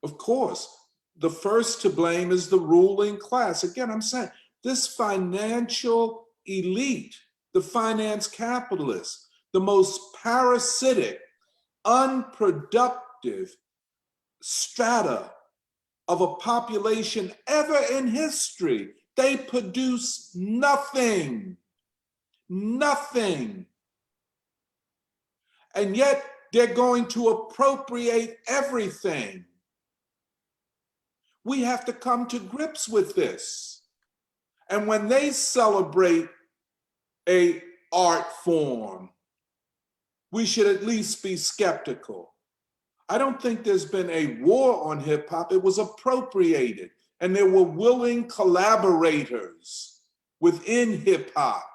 Of course, the first to blame is the ruling class. Again, I'm saying this financial elite, the finance capitalists, the most parasitic, unproductive strata of a population ever in history. They produce nothing, nothing. And yet they're going to appropriate everything. We have to come to grips with this. And when they celebrate a art form, we should at least be skeptical. I don't think there's been a war on hip hop. It was appropriated, and there were willing collaborators within hip hop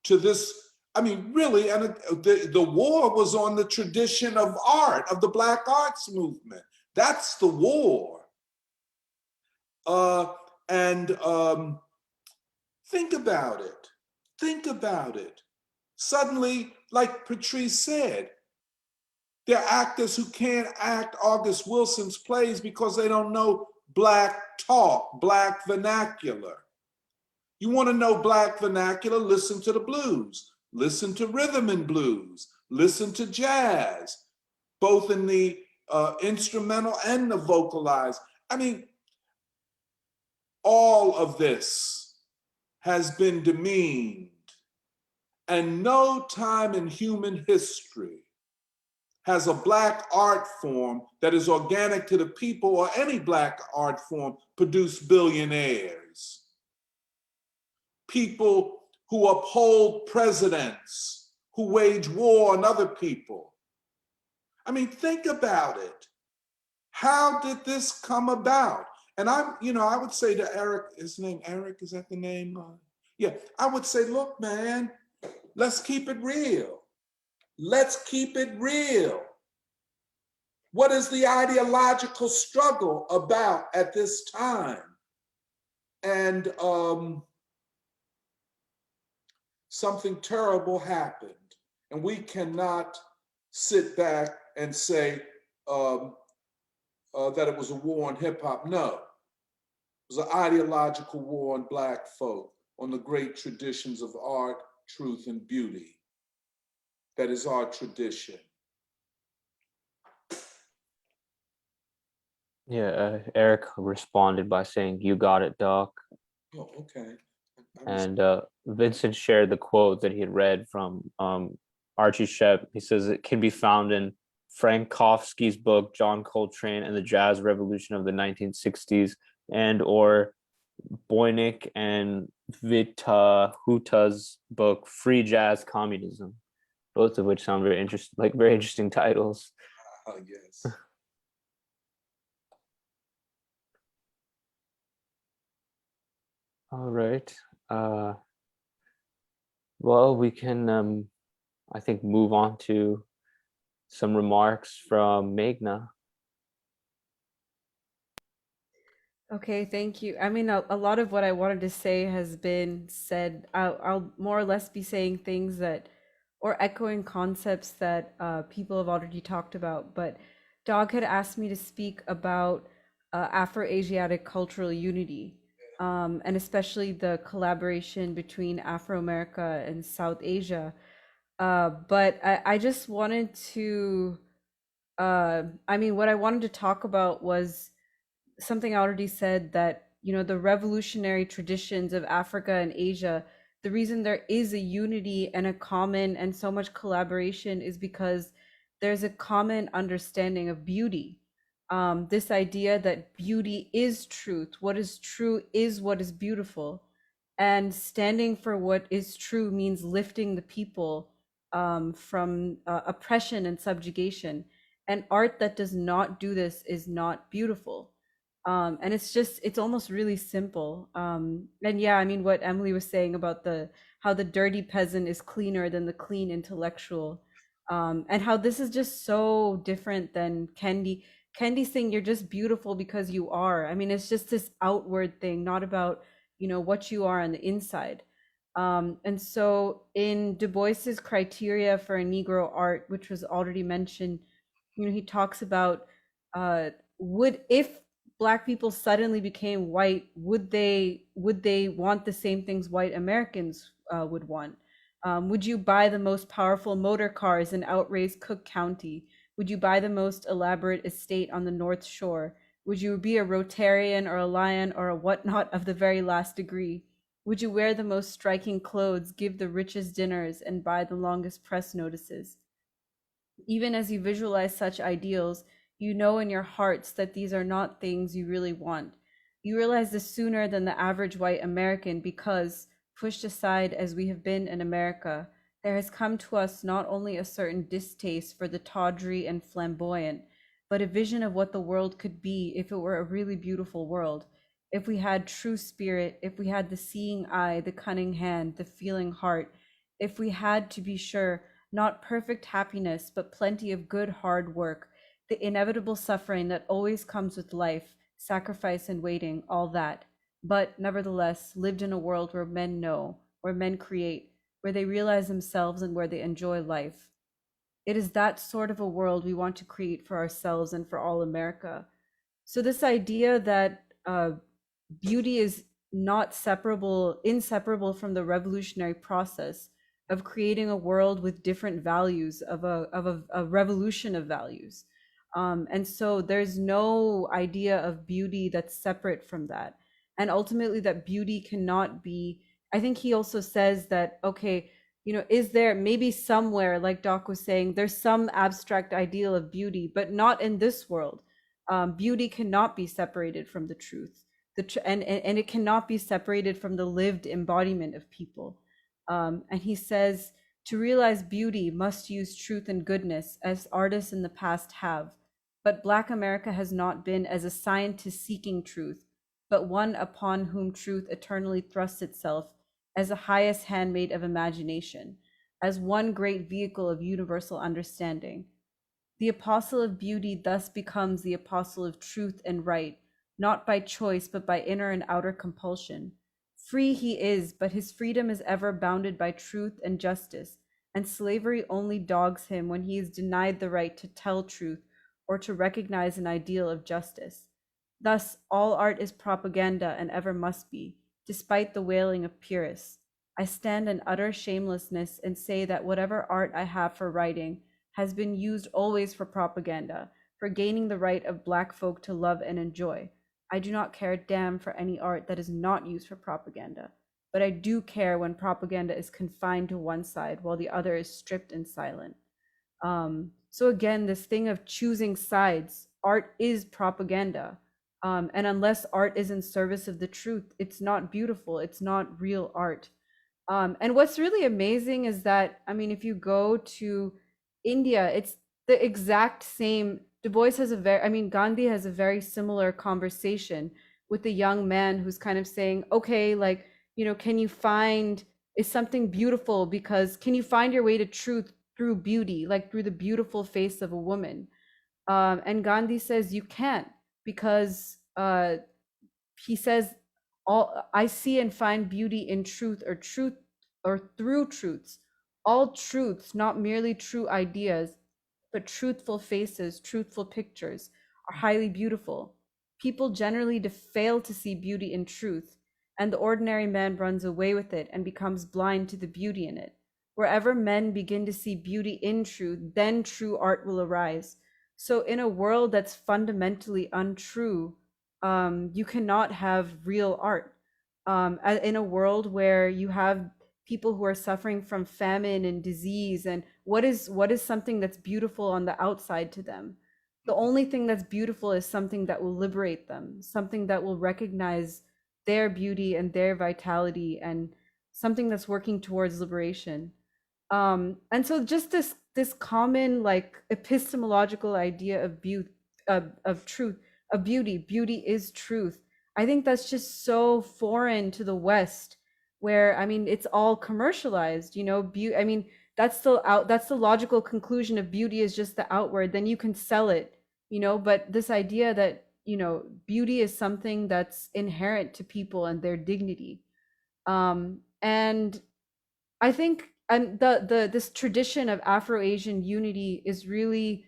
to this. I mean, really, and the war was on the tradition of art, of the Black arts movement. That's the war. And think about it. Think about it. Suddenly, like Patrice said, there are actors who can't act August Wilson's plays because they don't know Black talk, Black vernacular. You want to know Black vernacular? Listen to the blues. Listen to rhythm and blues. Listen to jazz, both in the instrumental and the vocalized. I mean, all of this has been demeaned, and no time in human history has a Black art form that is organic to the people, or any Black art form, produced billionaires. People who uphold presidents, who wage war on other people. I mean, think about it. How did this come about? And I would say to Eric, his name Eric, is that the name? Yeah, I would say, look, man, let's keep it real. Let's keep it real. What is the ideological struggle about at this time? And something terrible happened. And we cannot sit back and say that it was a war on hip hop. No, it was an ideological war on Black folk, on the great traditions of art, truth, and beauty. That is our tradition. Yeah, Eric responded by saying, "You got it, Doc." Oh, okay. And Vincent shared the quote that he had read from Archie Shepp. He says it can be found in Frank Kafka's book, John Coltrane and the Jazz Revolution of the 1960s, and or Boynik and Vita Huta's book, Free Jazz Communism, both of which sound very interesting, like very interesting titles. Yes. All right. Well, we can, I think, move on to some remarks from Meghna. Okay, thank you. I mean, a lot of what I wanted to say has been said. I'll more or less be saying things that, or echoing concepts that people have already talked about. But Dog had asked me to speak about Afro-Asiatic cultural unity, and especially the collaboration between Afro-America and South Asia. But I just wanted to, I mean, what I wanted to talk about was something I already said, that, you know, the revolutionary traditions of Africa and Asia, the reason there is a unity and a common and so much collaboration is because there's a common understanding of beauty. This idea that beauty is truth, what is true is what is beautiful. And standing for what is true means lifting the people from oppression and subjugation. And art that does not do this is not beautiful. And it's just, it's almost really simple. And yeah, I mean, what Emily was saying about the how the dirty peasant is cleaner than the clean intellectual, and how this is just so different than Kendi saying you're just beautiful because you are. I mean, it's just this outward thing, not about, you know, what you are on the inside. And so in Du Bois's criteria for a Negro art, which was already mentioned, you know, he talks about would, if Black people suddenly became white, would they want the same things white Americans would want? Would you buy the most powerful motor cars in outraised Cook County? Would you buy the most elaborate estate on the North Shore? Would you be a Rotarian or a Lion or a whatnot of the very last degree? Would you wear the most striking clothes, give the richest dinners, and buy the longest press notices? Even as you visualize such ideals, you know in your hearts that these are not things you really want. You realize this sooner than the average white American because, pushed aside as we have been in America, there has come to us not only a certain distaste for the tawdry and flamboyant, but a vision of what the world could be if it were a really beautiful world. If we had true spirit, if we had the seeing eye, the cunning hand, the feeling heart, if we had, to be sure, not perfect happiness, but plenty of good hard work, the inevitable suffering that always comes with life, sacrifice and waiting, all that. But nevertheless, lived in a world where men know, where men create, where they realize themselves and where they enjoy life. It is that sort of a world we want to create for ourselves and for all America. So this idea that beauty is not inseparable from the revolutionary process of creating a world with different values, of a revolution of values. And so there's no idea of beauty that's separate from that. And ultimately that beauty cannot be, I think he also says that, okay, you know, is there maybe somewhere, like Doc was saying, there's some abstract ideal of beauty, but not in this world. Beauty cannot be separated from the truth, and it cannot be separated from the lived embodiment of people. And he says, to realize beauty must use truth and goodness as artists in the past have. But Black America has not been as a scientist seeking truth, but one upon whom truth eternally thrusts itself as the highest handmaid of imagination, as one great vehicle of universal understanding. The apostle of beauty thus becomes the apostle of truth and right, not by choice, but by inner and outer compulsion. Free he is, but his freedom is ever bounded by truth and justice, and slavery only dogs him when he is denied the right to tell truth or to recognize an ideal of justice. Thus, all art is propaganda and ever must be, despite the wailing of purists. I stand in utter shamelessness and say that whatever art I have for writing has been used always for propaganda, for gaining the right of Black folk to love and enjoy. I do not care a damn for any art that is not used for propaganda, but I do care when propaganda is confined to one side while the other is stripped and silent. So again, this thing of choosing sides, art is propaganda. And unless art is in service of the truth, it's not beautiful, it's not real art. And what's really amazing is that, I mean, if you go to India, it's the exact same. Du Bois has Gandhi has a very similar conversation with the young man who's kind of saying, okay, like, you know, is something beautiful, because can you find your way to truth through beauty, like through the beautiful face of a woman? And Gandhi says you can't, because he says, all I see and find beauty in truth or through truths. All truths, not merely true ideas, but truthful faces, truthful pictures, are highly beautiful. People generally fail to see beauty in truth, and the ordinary man runs away with it and becomes blind to the beauty in it. Wherever men begin to see beauty in truth, then true art will arise. So in a world that's fundamentally untrue, you cannot have real art. In a world where you have people who are suffering from famine and disease, and what is something that's beautiful on the outside to them? The only thing that's beautiful is something that will liberate them, something that will recognize their beauty and their vitality, and something that's working towards liberation. And so just this common like epistemological idea of beauty, of truth, of beauty. Beauty is truth. I think that's just so foreign to the West, where I mean it's all commercialized. You know, beauty. I mean that's the logical conclusion of beauty is just the outward. Then you can sell it. You know, but this idea that beauty is something that's inherent to people and their dignity. And I think and the this tradition of Afro-Asian unity is really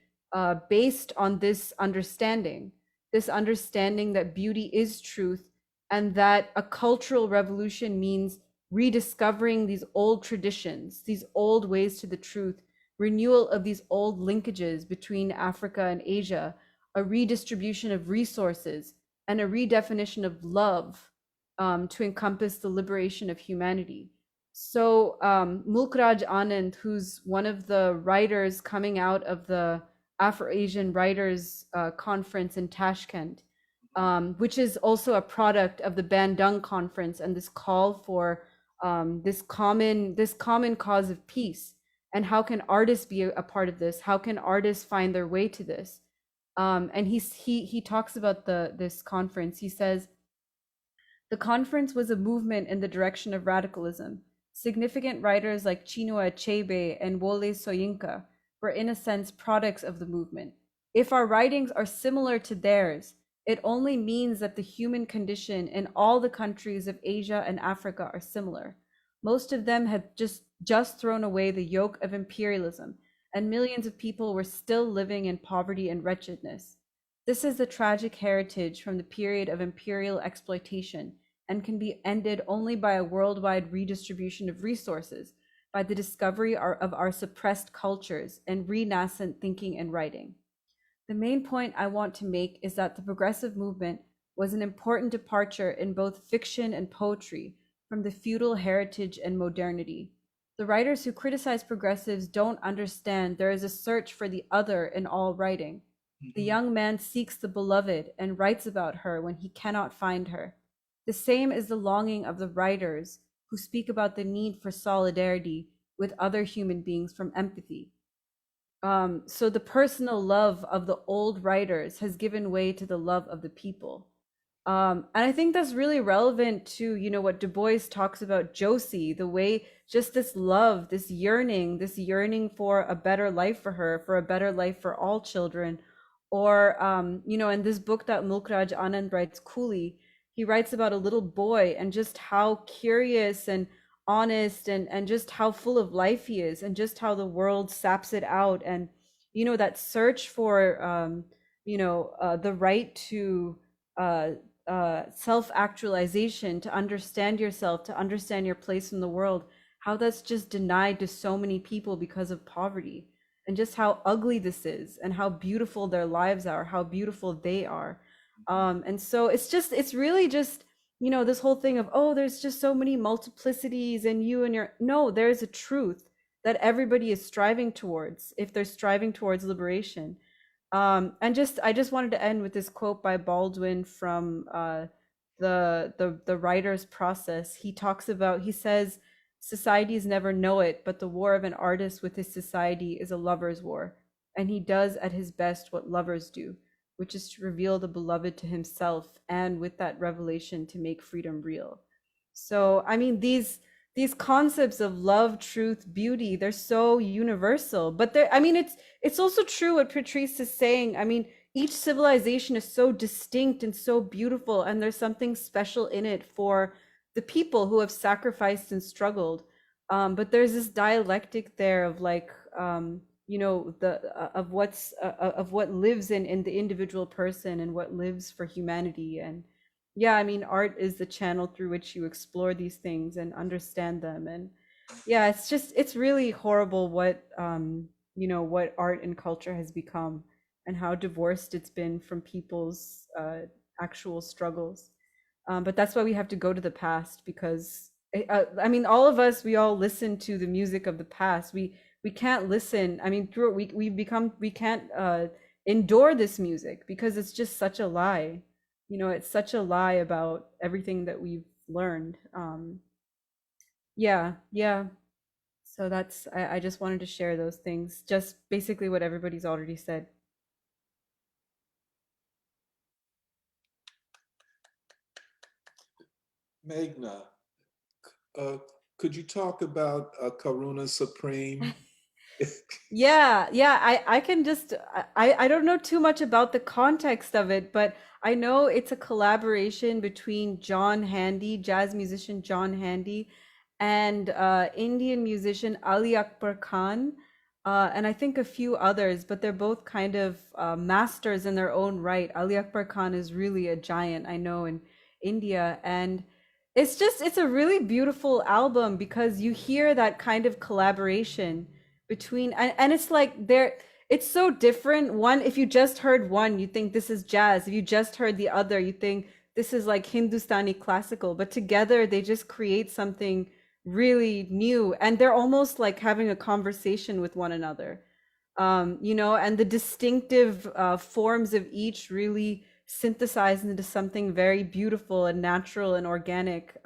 based on this understanding that beauty is truth, and that a cultural revolution means rediscovering these old traditions, these old ways to the truth, renewal of these old linkages between Africa and Asia, a redistribution of resources, and a redefinition of love to encompass the liberation of humanity. So Mulkraj Anand, who's one of the writers coming out of the Afro-Asian Writers Conference in Tashkent, which is also a product of the Bandung Conference and this call for this common cause of peace. And how can artists be a part of this? How can artists find their way to this? And he talks about this conference. He says, the conference was a movement in the direction of radicalism. Significant writers like Chinua Achebe and Wole Soyinka were in a sense products of the movement. If our writings are similar to theirs, it only means that the human condition in all the countries of Asia and Africa are similar. Most of them had just thrown away the yoke of imperialism, and millions of people were still living in poverty and wretchedness. This is the tragic heritage from the period of imperial exploitation, and can be ended only by a worldwide redistribution of resources, by the discovery of our suppressed cultures and renascent thinking and writing. The main point I want to make is that the progressive movement was an important departure in both fiction and poetry from the feudal heritage and modernity. The writers who criticize progressives don't understand there is a search for the other in all writing. The young man seeks the beloved and writes about her when he cannot find her. The same is the longing of the writers who speak about the need for solidarity with other human beings from empathy. So the personal love of the old writers has given way to the love of the people. And I think that's really relevant to, what Du Bois talks about Josie, the way just this love, this yearning for a better life for her, for a better life for all children. Or, in this book that Mulkraj Anand writes, Cooley, he writes about a little boy and just how curious and honest and just how full of life he is, and just how the world saps it out. And, that search for, the right to self-actualization, to understand yourself, to understand your place in the world, how that's just denied to so many people because of poverty, and just how ugly this is, and how beautiful their lives are, how beautiful they are. And so it's really just, this whole thing of, oh, there's just so many multiplicities and no, there's a truth that everybody is striving towards if they're striving towards liberation. And I just wanted to end with this quote by Baldwin from the writer's process. He says, societies never know it, but the war of an artist with his society is a lover's war, and he does at his best what lovers do, which is to reveal the beloved to himself, and with that revelation to make freedom real. So, I mean, these concepts of love, truth, beauty, they're so universal, but it's also true what Patrice is saying. I mean, each civilization is so distinct and so beautiful, and there's something special in it for the people who have sacrificed and struggled. But there's this dialectic there of like, of what lives in the individual person and what lives for humanity. And yeah, I mean, art is the channel through which you explore these things and understand them. And Yeah, it's really horrible what what art and culture has become and how divorced it's been from people's actual struggles. But that's why we have to go to the past because I mean, all of us, we all listen to the music of the past. We can't listen. I mean, through it, we can't endure this music because it's just such a lie. It's such a lie about everything that we've learned. Yeah, yeah. So I just wanted to share those things, just basically what everybody's already said. Meghna, uh, could you talk about Karuna Supreme? Yeah, yeah, I can just I don't know too much about the context of it, but I know it's a collaboration between John Handy, jazz musician John Handy, and Indian musician Ali Akbar Khan, and I think a few others, but they're both kind of masters in their own right. Ali Akbar Khan is really a giant, I know, in India, and it's a really beautiful album because you hear that kind of collaboration between and it's like it's so different. One, if you just heard one, you think this is jazz. If you just heard the other, you think this is like Hindustani classical, but together they just create something really new and they're almost like having a conversation with one another. And the distinctive forms of each really synthesize into something very beautiful and natural and organic.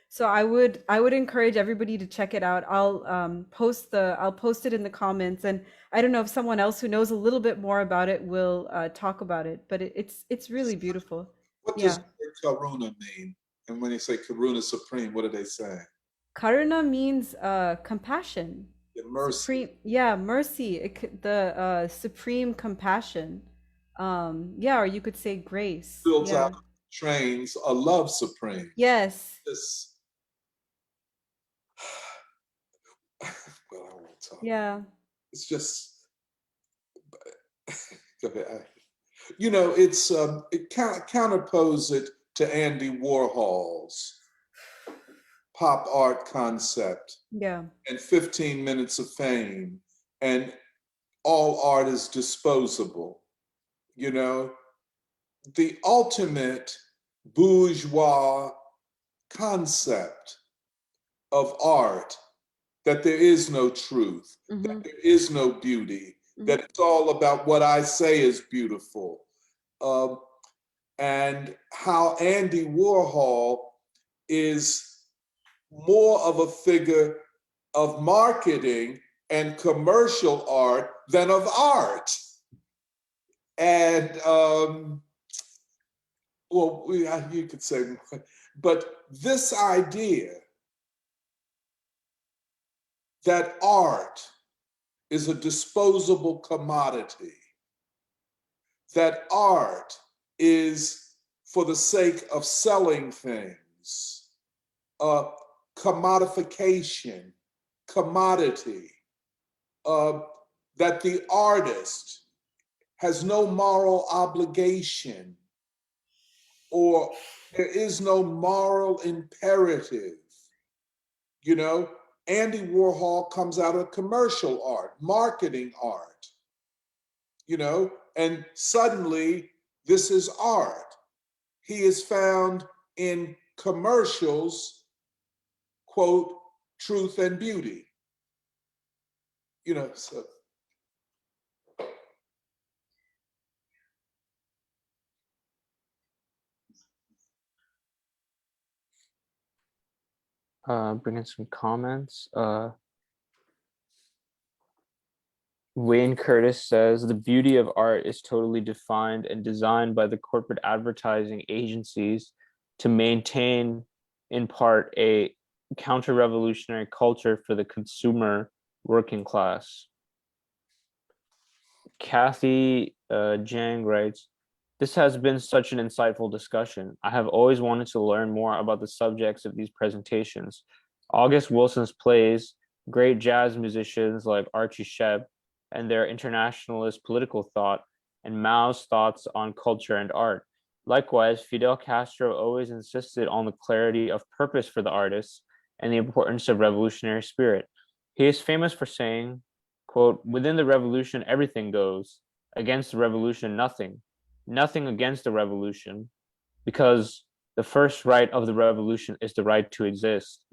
So I would encourage everybody to check it out. I'll post it in the comments, and I don't know if someone else who knows a little bit more about it will talk about it, but it's really beautiful. What does Yeah. Karuna mean? And when they say Karuna Supreme, what are they saying? Karuna means compassion. Yeah, mercy. Supreme, yeah, mercy, the supreme compassion. Yeah, or you could say grace. Builds out Yeah. trains a love supreme. Yes. This, well, I won't talk. Yeah. It's just, go ahead. It's it counterpose it to Andy Warhol's pop art concept Yeah. and 15 minutes of fame, and all art is disposable. The ultimate bourgeois concept of art, that there is no truth, that there is no beauty, that it's all about what I say is beautiful. And how Andy Warhol is more of a figure of marketing and commercial art than of art. And you could say, but this idea that art is a disposable commodity, that art is for the sake of selling things, commodification, commodity, that the artist has no moral obligation, or there is no moral imperative. Andy Warhol comes out of commercial art, marketing art, and suddenly this is art. He is found in commercials, quote, truth and beauty. So. Bring in some comments. Wayne Curtis says the beauty of art is totally defined and designed by the corporate advertising agencies to maintain, in part, a counter-revolutionary culture for the consumer working class. Kathy Jang writes, this has been such an insightful discussion. I have always wanted to learn more about the subjects of these presentations. August Wilson's plays, great jazz musicians like Archie Shepp, and their internationalist political thought, and Mao's thoughts on culture and art. Likewise, Fidel Castro always insisted on the clarity of purpose for the artists and the importance of revolutionary spirit. He is famous for saying, quote, "Within the revolution, everything goes. Against the revolution, nothing. Nothing against the revolution, because the first right of the revolution is the right to exist.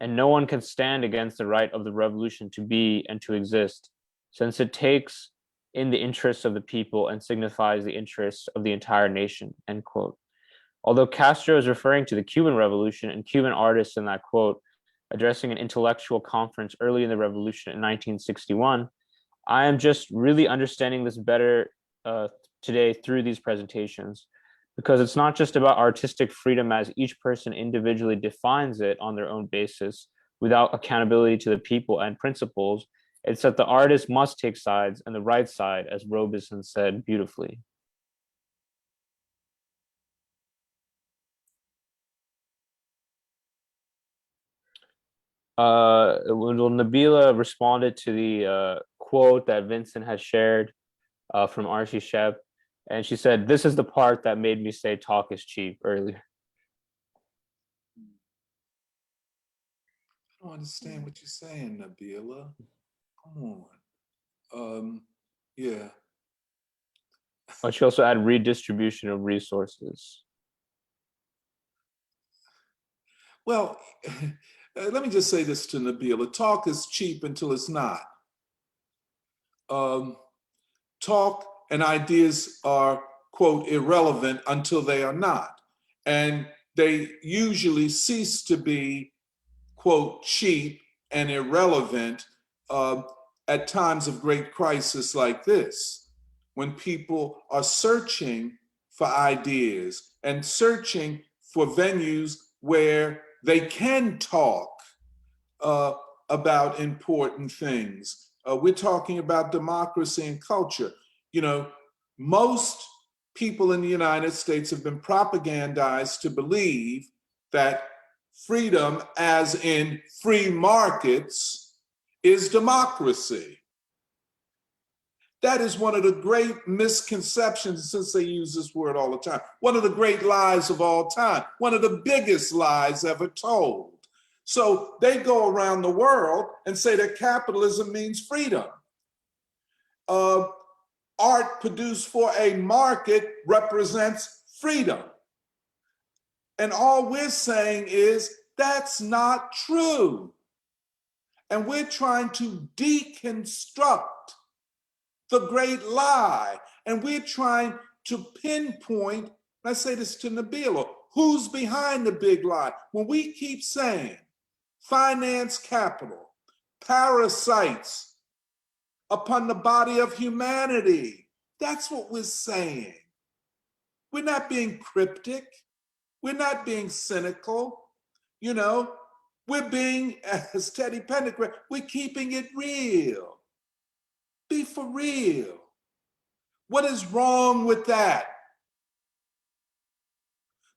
And no one can stand against the right of the revolution to be and to exist, since it takes in the interests of the people and signifies the interests of the entire nation," end quote. Although Castro is referring to the Cuban Revolution and Cuban artists in that quote, addressing an intellectual conference early in the revolution in 1961, I am just really understanding this better today through these presentations, because it's not just about artistic freedom as each person individually defines it on their own basis without accountability to the people and principles. It's that the artist must take sides, and the right side, as Robeson said beautifully. Nabila responded to the quote that Vincent had shared from Archie Shepp, and she said, "This is the part that made me say talk is cheap" earlier. I don't understand what you're saying, Nabila. Come on. Yeah. But she also had redistribution of resources. Well, let me just say this to Nabila. Talk is cheap until it's not. Talk and ideas are, quote, irrelevant until they are not. And they usually cease to be, quote, cheap and irrelevant at times of great crisis like this, when people are searching for ideas and searching for venues where they can talk about important things. We're talking about democracy and culture. You know, most people in the United States have been propagandized to believe that freedom, as in free markets, is democracy. That is one of the great misconceptions, since they use this word all the time. One of the great lies of all time. One of the biggest lies ever told. So they go around the world and say that capitalism means freedom. Art produced for a market represents freedom. And all we're saying is that's not true. And we're trying to deconstruct the great lie. And we're trying to pinpoint, and I say this to Nabila, who's behind the big lie? When we keep saying finance capital, parasites upon the body of humanity, that's what we're saying. We're not being cryptic. We're not being cynical. You know, we're being, as Teddy Pendergrass, we're keeping it real. Be for real. What is wrong with that?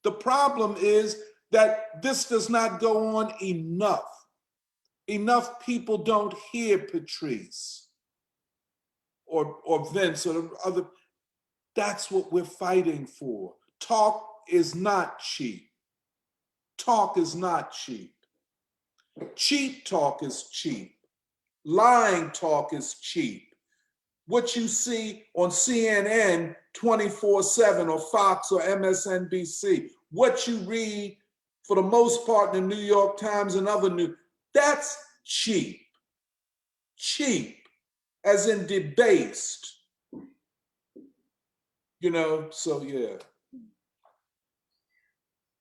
The problem is that this does not go on enough. Enough people don't hear Patrice or Vince or other. That's what we're fighting for. Talk is not cheap. Talk is not cheap. Cheap talk is cheap. Lying talk is cheap. What you see on CNN 24/7 or Fox or MSNBC, what you read for the most part in the New York Times and other news, that's cheap. Cheap, as in debased. You know, so yeah.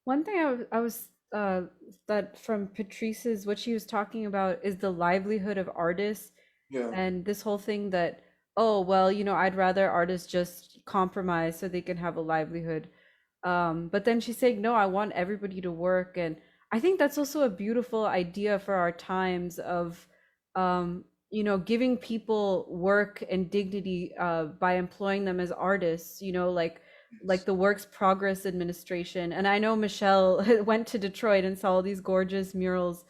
One thing I was that from Patrice's, what she was talking about is the livelihood of artists. Yeah. And this whole thing that, oh, well, you know, I'd rather artists just compromise so they can have a livelihood. But then she's saying, no, I want everybody to work. And I think that's also a beautiful idea for our times of, you know, giving people work and dignity by employing them as artists, you know, like the Works Progress Administration. And I know Michelle went to Detroit and saw all these gorgeous murals.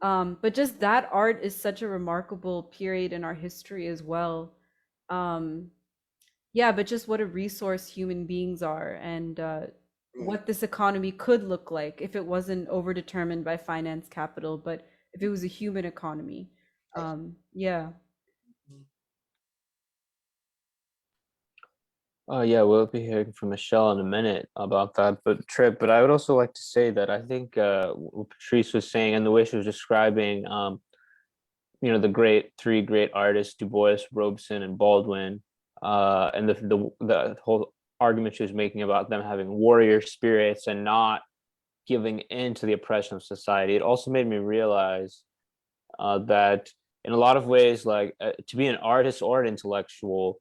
But just that art is such a remarkable period in our history as well. Yeah, but just what a resource human beings are. And what this economy could look like if it wasn't overdetermined by finance capital, but if it was a human economy. Yeah. Yeah, we'll be hearing from Michelle in a minute about that, but I would also like to say that I think what Patrice was saying and the way she was describing, the three great artists, Du Bois, Robeson, and Baldwin, and the whole argument she was making about them having warrior spirits and not giving in to the oppression of society. It also made me realize that in a lot of ways, like to be an artist or an intellectual,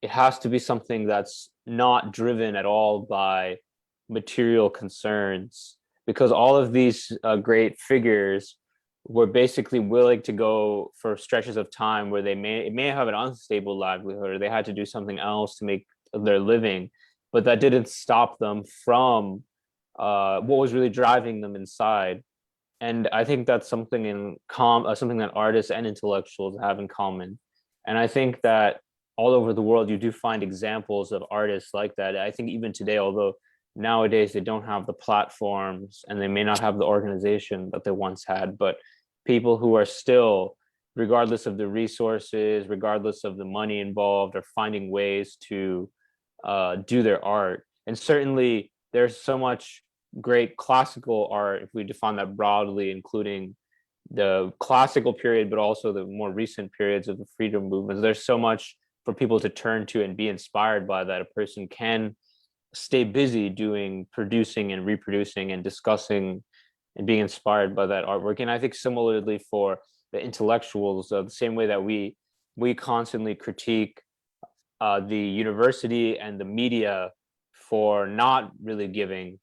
it has to be something that's not driven at all by material concerns, because all of these great figures were basically willing to go for stretches of time where it may have an unstable livelihood, or they had to do something else to make their living, but that didn't stop them from what was really driving them inside. And I think that's something that artists and intellectuals have in common. And I think that all over the world, you do find examples of artists like that. I think even today, although nowadays they don't have the platforms and they may not have the organization that they once had, but people who are still, regardless of the resources, regardless of the money involved, are finding ways to do their art. And certainly there's so much great classical art, if we define that broadly, including the classical period, but also the more recent periods of the freedom movements. There's so much for people to turn to and be inspired by, that a person can stay busy producing and reproducing and discussing and being inspired by that artwork. And I think similarly for the intellectuals, the same way that we constantly critique the university and the media for not really giving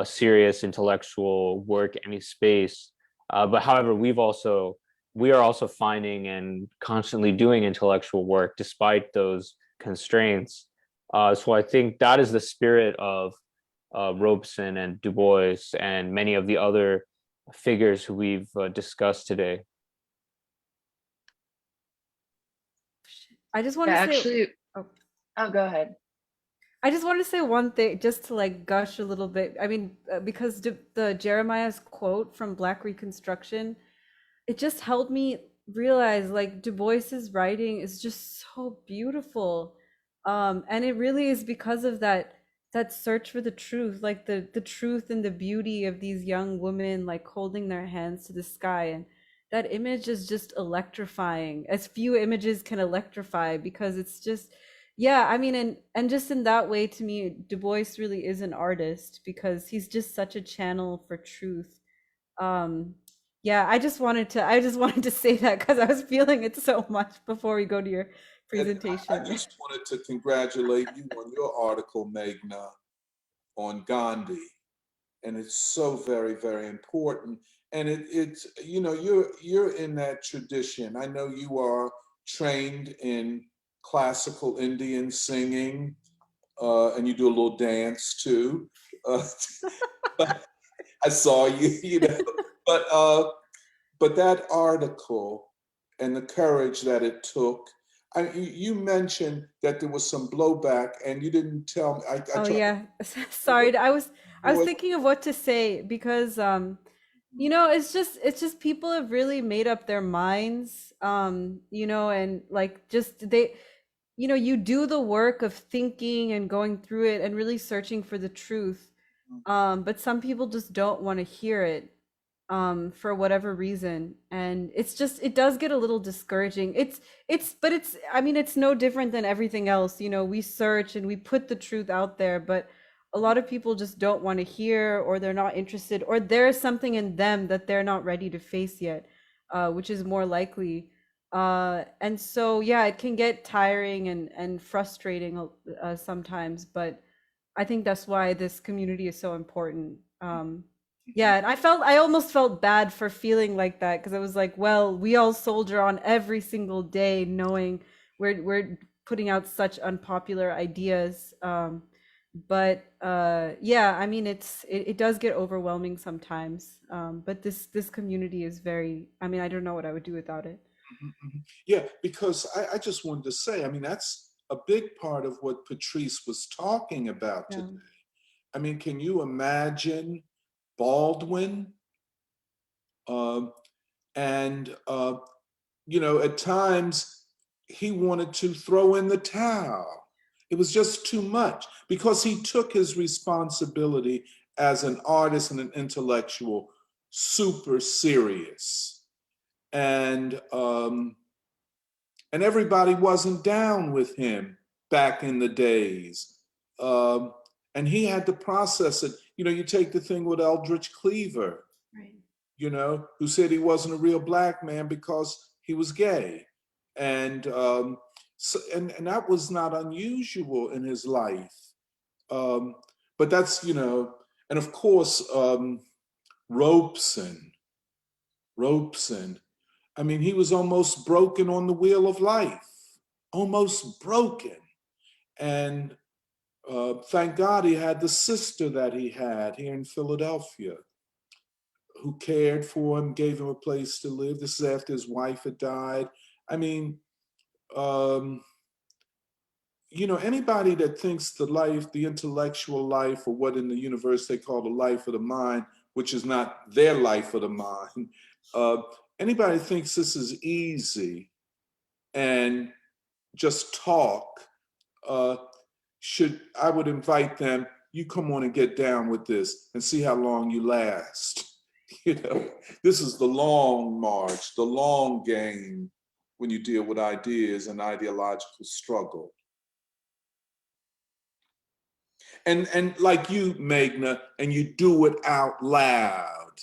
serious intellectual work any space. But however, we are also finding and constantly doing intellectual work despite those constraints. So I think that is the spirit of Robeson and Du Bois and many of the other figures who we've discussed today. I just want to say, actually, oh, go ahead. I just want to say one thing, just to like gush a little bit. I mean, because the Jeremiah's quote from Black Reconstruction, it just helped me realize like Du Bois's writing is just so beautiful. And it really is because of that search for the truth, like the truth and the beauty of these young women like holding their hands to the sky. And that image is just electrifying, as few images can electrify, because it's just, yeah, I mean, and just in that way, to me, Du Bois really is an artist because he's just such a channel for truth. Um, yeah, I just wanted to say that because I was feeling it so much before we go to your And I presentation. just wanted to congratulate you on your article, Meghna, on Gandhi. And it's so very, very important. And it's, you're in that tradition. I know you are trained in classical Indian singing, and you do a little dance too. But I saw you, But but that article and the courage that it took. You mentioned that there was some blowback, and you didn't tell me. I Oh tried. yeah. Sorry. I was thinking of what to say because it's just people have really made up their minds, and like just you do the work of thinking and going through it and really searching for the truth. But some people just don't want to hear it, for whatever reason. And it does get a little discouraging. But I mean, it's no different than everything else. We search and we put the truth out there, but a lot of people just don't want to hear, or they're not interested, or there's something in them that they're not ready to face yet, which is more likely. And so, yeah, it can get tiring and frustrating sometimes, but I think that's why this community is so important. Yeah, and I almost felt bad for feeling like that, because I was like, well, we all soldier on every single day, knowing we're putting out such unpopular ideas. But yeah, I mean, it does get overwhelming sometimes. But this community is very. I mean, I don't know what I would do without it. Yeah, because I just wanted to say, I mean, that's a big part of what Patrice was talking about Yeah. today. I mean, can you imagine Baldwin? You know, at times he wanted to throw in the towel. It was just too much because he took his responsibility as an artist and an intellectual super serious. And everybody wasn't down with him back in the days. And he had to process it. You know, you take the thing with Eldridge Cleaver, right, you know, who said he wasn't a real Black man because he was gay. And that was not unusual in his life. But that's, you know, and of course, Robeson. I mean, he was almost broken on the wheel of life, almost broken. And thank God he had the sister that he had here in Philadelphia who cared for him, gave him a place to live. This is after his wife had died. I mean, you know, anybody that thinks the life, the intellectual life, or what in the universe they call the life of the mind, which is not their life of the mind, anybody thinks this is easy and just talk, I would invite them, you come on and get down with this and see how long you last. You know, this is the long march, the long game when you deal with ideas and ideological struggle. And like you, Meghna, and you do it out loud.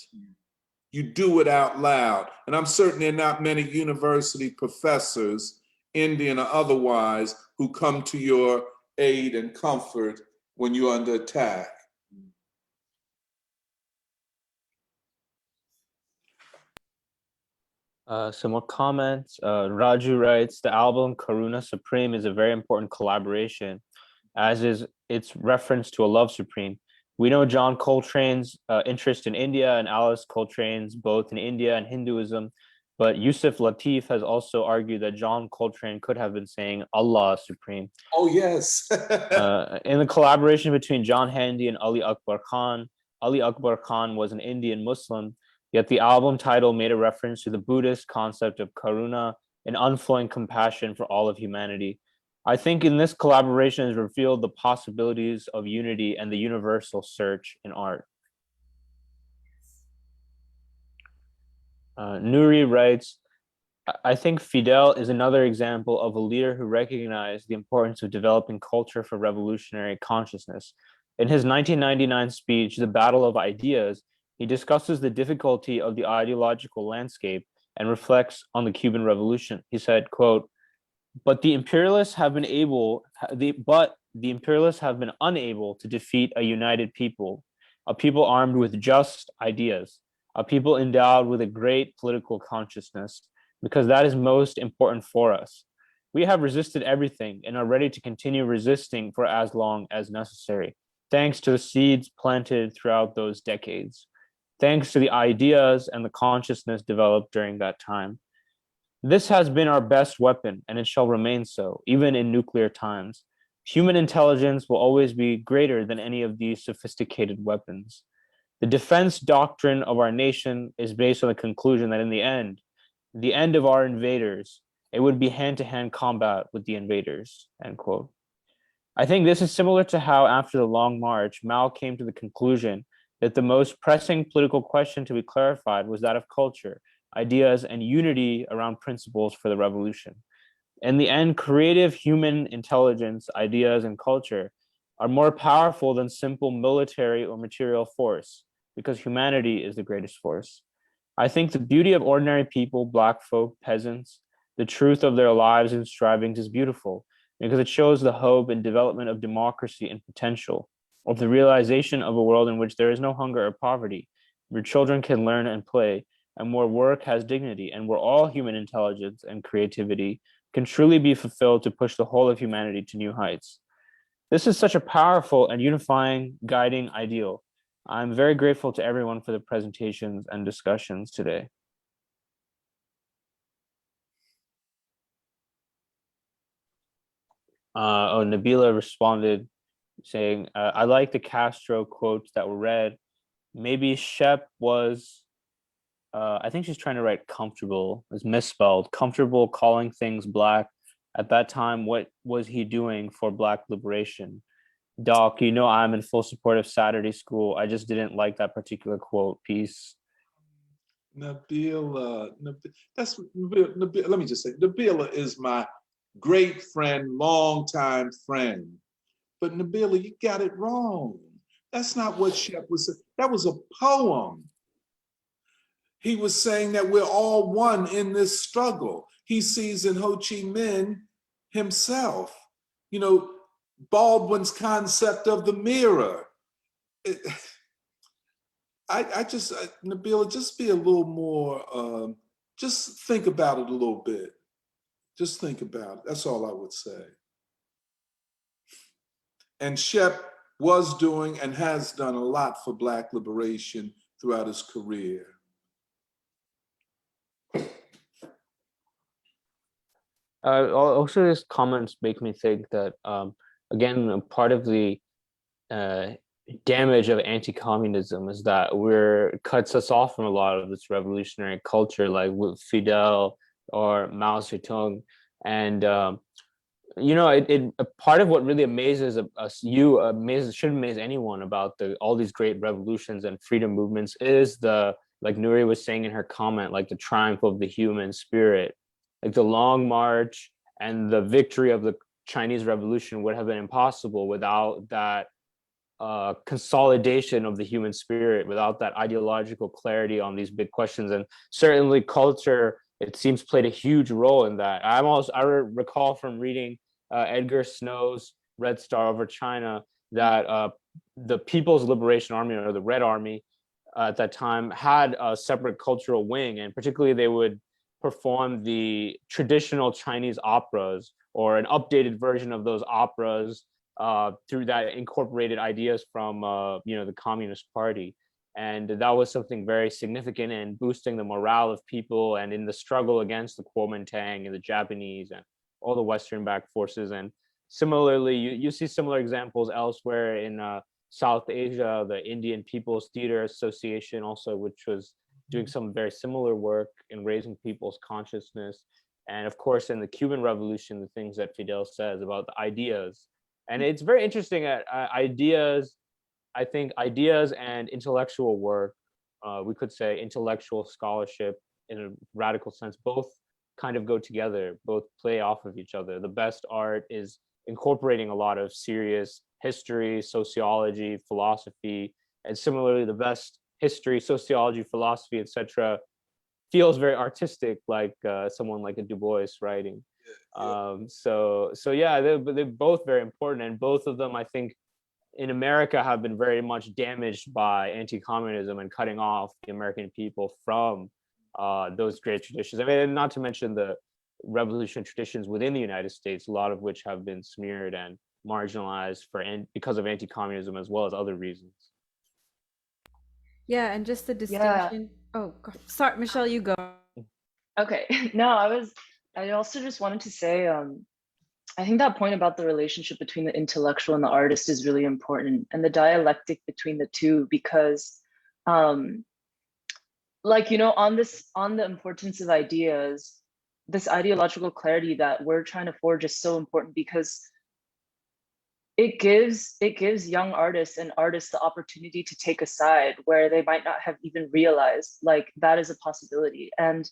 You do it out loud. And I'm certain there are not many university professors, Indian or otherwise, who come to your aid and comfort when you're under attack. Some more comments. Raju writes, the album Karuna Supreme is a very important collaboration, as is its reference to a love supreme. We know John Coltrane's interest in India and Alice Coltrane's both in India and Hinduism, but Yusuf Latif has also argued that John Coltrane could have been saying Allah Supreme. Oh, yes. In the collaboration between John Handy and Ali Akbar Khan was an Indian Muslim, yet the album title made a reference to the Buddhist concept of karuna, an unflowing compassion for all of humanity. I think in this collaboration has revealed the possibilities of unity and the universal search in art. Nuri writes, I think Fidel is another example of a leader who recognized the importance of developing culture for revolutionary consciousness. In his 1999 speech, The Battle of Ideas, he discusses the difficulty of the ideological landscape and reflects on the Cuban Revolution. He said, quote, but the imperialists have been unable to defeat a united people, a people armed with just ideas, a people endowed with a great political consciousness, because that is most important for us. We have resisted everything and are ready to continue resisting for as long as necessary, thanks to the seeds planted throughout those decades, thanks to the ideas and the consciousness developed during that time. This has been our best weapon, and it shall remain so, even in nuclear times. Human intelligence will always be greater than any of these sophisticated weapons. The defense doctrine of our nation is based on the conclusion that in the end of our invaders, it would be hand-to-hand combat with the invaders, end quote. I think this is similar to how after the Long March, Mao came to the conclusion that the most pressing political question to be clarified was that of culture, ideas, and unity around principles for the revolution. In the end, creative human intelligence, ideas, and culture are more powerful than simple military or material force, because humanity is the greatest force. I think the beauty of ordinary people, Black folk, peasants, the truth of their lives and strivings is beautiful, because it shows the hope and development of democracy and potential, of the realization of a world in which there is no hunger or poverty, where children can learn and play, and where work has dignity, and where all human intelligence and creativity can truly be fulfilled to push the whole of humanity to new heights. This is such a powerful and unifying guiding ideal. I'm very grateful to everyone for the presentations and discussions today. Nabila responded, saying, I like the Castro quotes that were read. Maybe Shep was, I think she's trying to write comfortable, is misspelled, comfortable calling things Black. At that time, what was he doing for Black liberation? Doc, you know I'm in full support of Saturday School. I just didn't like that particular quote. Peace. Nabila, that's Nabila, let me just say, Nabila is my great friend, longtime friend. But Nabila, you got it wrong. That's not what Shep was saying. That was a poem. He was saying that we're all one in this struggle. He sees in Ho Chi Minh himself, you know, Baldwin's concept of the mirror. Nabila, just be a little more, just think about it a little bit. Just think about it. That's all I would say. And Shep was doing and has done a lot for Black liberation throughout his career. Also, his comments make me think that, again, part of the damage of anti-communism is that it cuts us off from a lot of this revolutionary culture, like with Fidel or Mao Zedong. And you know, part of what really amazes us, should amaze anyone about all these great revolutions and freedom movements is like Nuri was saying in her comment, like the triumph of the human spirit. Like the Long March and the victory of the Chinese Revolution would have been impossible without that consolidation of the human spirit, without that ideological clarity on these big questions. And certainly culture, it seems, played a huge role in that. I recall from reading Edgar Snow's Red Star over China that the People's Liberation Army, or the Red Army at that time, had a separate cultural wing, and particularly they would perform the traditional Chinese operas, or an updated version of those operas, through that incorporated ideas from the Communist Party. And that was something very significant in boosting the morale of people and in the struggle against the Kuomintang and the Japanese and all the Western-backed forces. And similarly, you see similar examples elsewhere in South Asia. The Indian People's Theater Association also, which was doing some very similar work in raising people's consciousness. And of course, in the Cuban Revolution, the things that Fidel says about the ideas. And it's very interesting at ideas. I think ideas and intellectual work, we could say intellectual scholarship in a radical sense, both kind of go together, both play off of each other. The best art is incorporating a lot of serious history, sociology, philosophy, and similarly, the best history, sociology, philosophy, etc., feels very artistic, like someone like a Du Bois writing. So yeah, they're both very important, and both of them, I think, in America have been very much damaged by anti-communism and cutting off the American people from those great traditions. I mean, not to mention the revolution traditions within the United States, a lot of which have been smeared and marginalized because of anti-communism, as well as other reasons. Yeah, and just the distinction. Oh, sorry, Michelle, you go. Okay. No, I also just wanted to say, I think that point about the relationship between the intellectual and the artist is really important, and the dialectic between the two, because like, you know, on the importance of ideas, this ideological clarity that we're trying to forge is so important, because it gives young artists and artists the opportunity to take a side where they might not have even realized like that is a possibility. And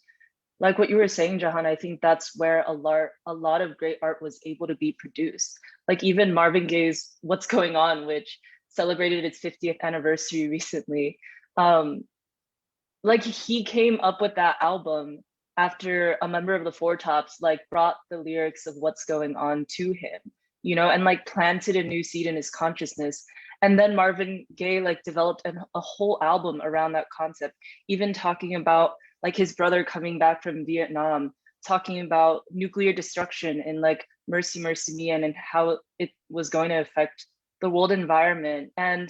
like what you were saying, Jahan, I think that's where a lot of great art was able to be produced. Like even Marvin Gaye's What's Going On, which celebrated its 50th anniversary recently. Like he came up with that album after a member of the Four Tops like brought the lyrics of What's Going On to him, you know, and like planted a new seed in his consciousness. And then Marvin Gaye like developed a whole album around that concept, even talking about like his brother coming back from Vietnam, talking about nuclear destruction and like Mercy Mercy Me, and how it was going to affect the world environment. And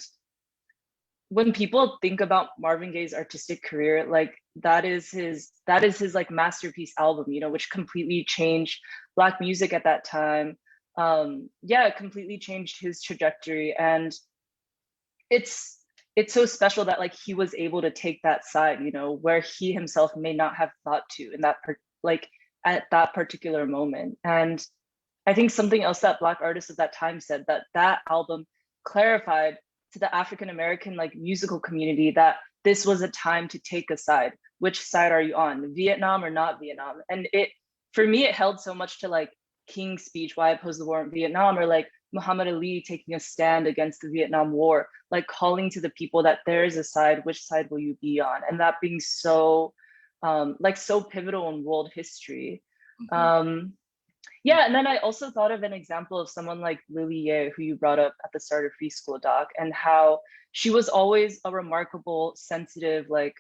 when people think about Marvin Gaye's artistic career, like that is his like masterpiece album, you know, which completely changed Black music at that time. yeah, it completely changed his trajectory. And it's so special that like he was able to take that side, you know, where he himself may not have thought to in that like at that particular moment. And I think something else that Black artists of that time said, that that album clarified to the African American like musical community that this was a time to take a side. Which side are you on, Vietnam or not Vietnam? And it, for me, it held so much to like King's speech, why oppose the war in Vietnam, or like Muhammad Ali taking a stand against the Vietnam War, like calling to the people that there is a side, which side will you be on? And that being so, like so pivotal in world history. Yeah, and then I also thought of an example of someone like Lily Ye, who you brought up at the start of Free School Doc, and how she was always a remarkable, sensitive, like,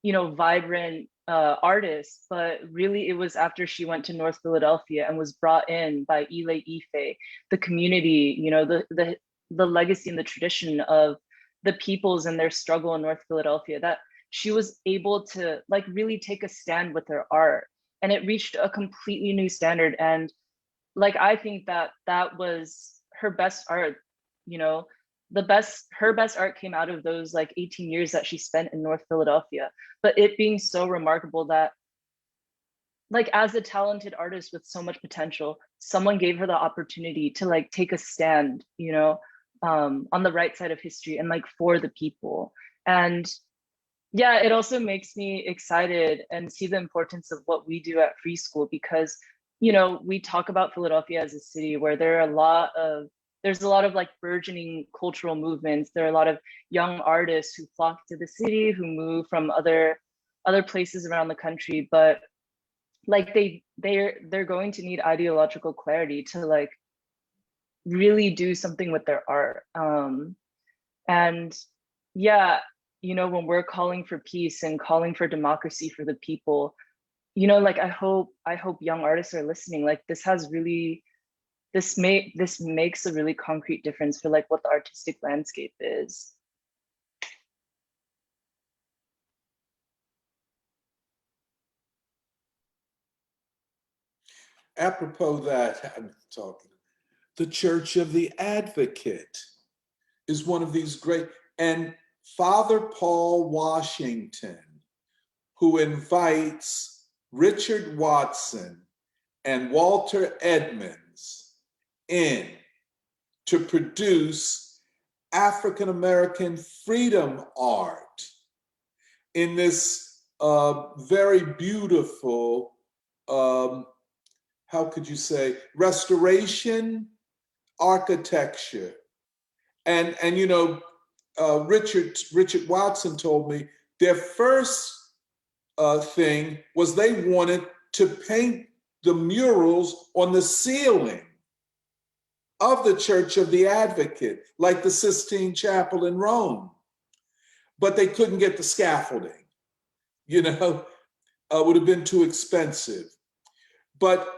you know, vibrant artist, but really it was after she went to North Philadelphia and was brought in by Ile Ife, the community, you know, the legacy and the tradition of the peoples and their struggle in North Philadelphia, that she was able to like really take a stand with her art, and it reached a completely new standard. And like I think that that was her best art, you know, her best art came out of those like 18 years that she spent in North Philadelphia. But it being so remarkable that like as a talented artist with so much potential, someone gave her the opportunity to like take a stand, you know, on the right side of history and like for the people. And yeah, it also makes me excited and see the importance of what we do at Free School, because, you know, we talk about Philadelphia as a city where there's a lot of like burgeoning cultural movements. There are a lot of young artists who flock to the city, who move from other places around the country, but like they're going to need ideological clarity to like really do something with their art. And yeah, you know, when we're calling for peace and calling for democracy for the people, you know, like I hope young artists are listening. Like this makes a really concrete difference for like what the artistic landscape is. Apropos that, I'm talking, the Church of the Advocate is one of these great, and Father Paul Washington, who invites Richard Watson and Walter Edmonds in to produce African American freedom art in this very beautiful, how could you say, restoration architecture. And you know, Richard Watson told me their first thing was they wanted to paint the murals on the ceiling of the Church of the Advocate, like the Sistine Chapel in Rome. But they couldn't get the scaffolding, you know, would have been too expensive. But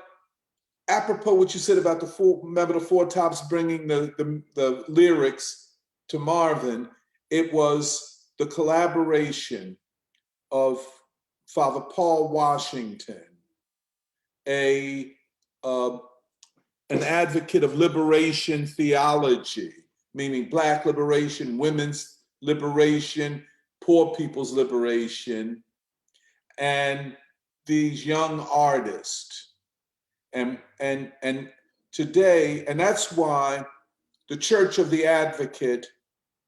apropos what you said about the Four Tops bringing the lyrics to Marvin, it was the collaboration of Father Paul Washington, an advocate of liberation theology, meaning Black liberation, women's liberation, poor people's liberation, and these young artists. And today, and that's why the Church of the Advocate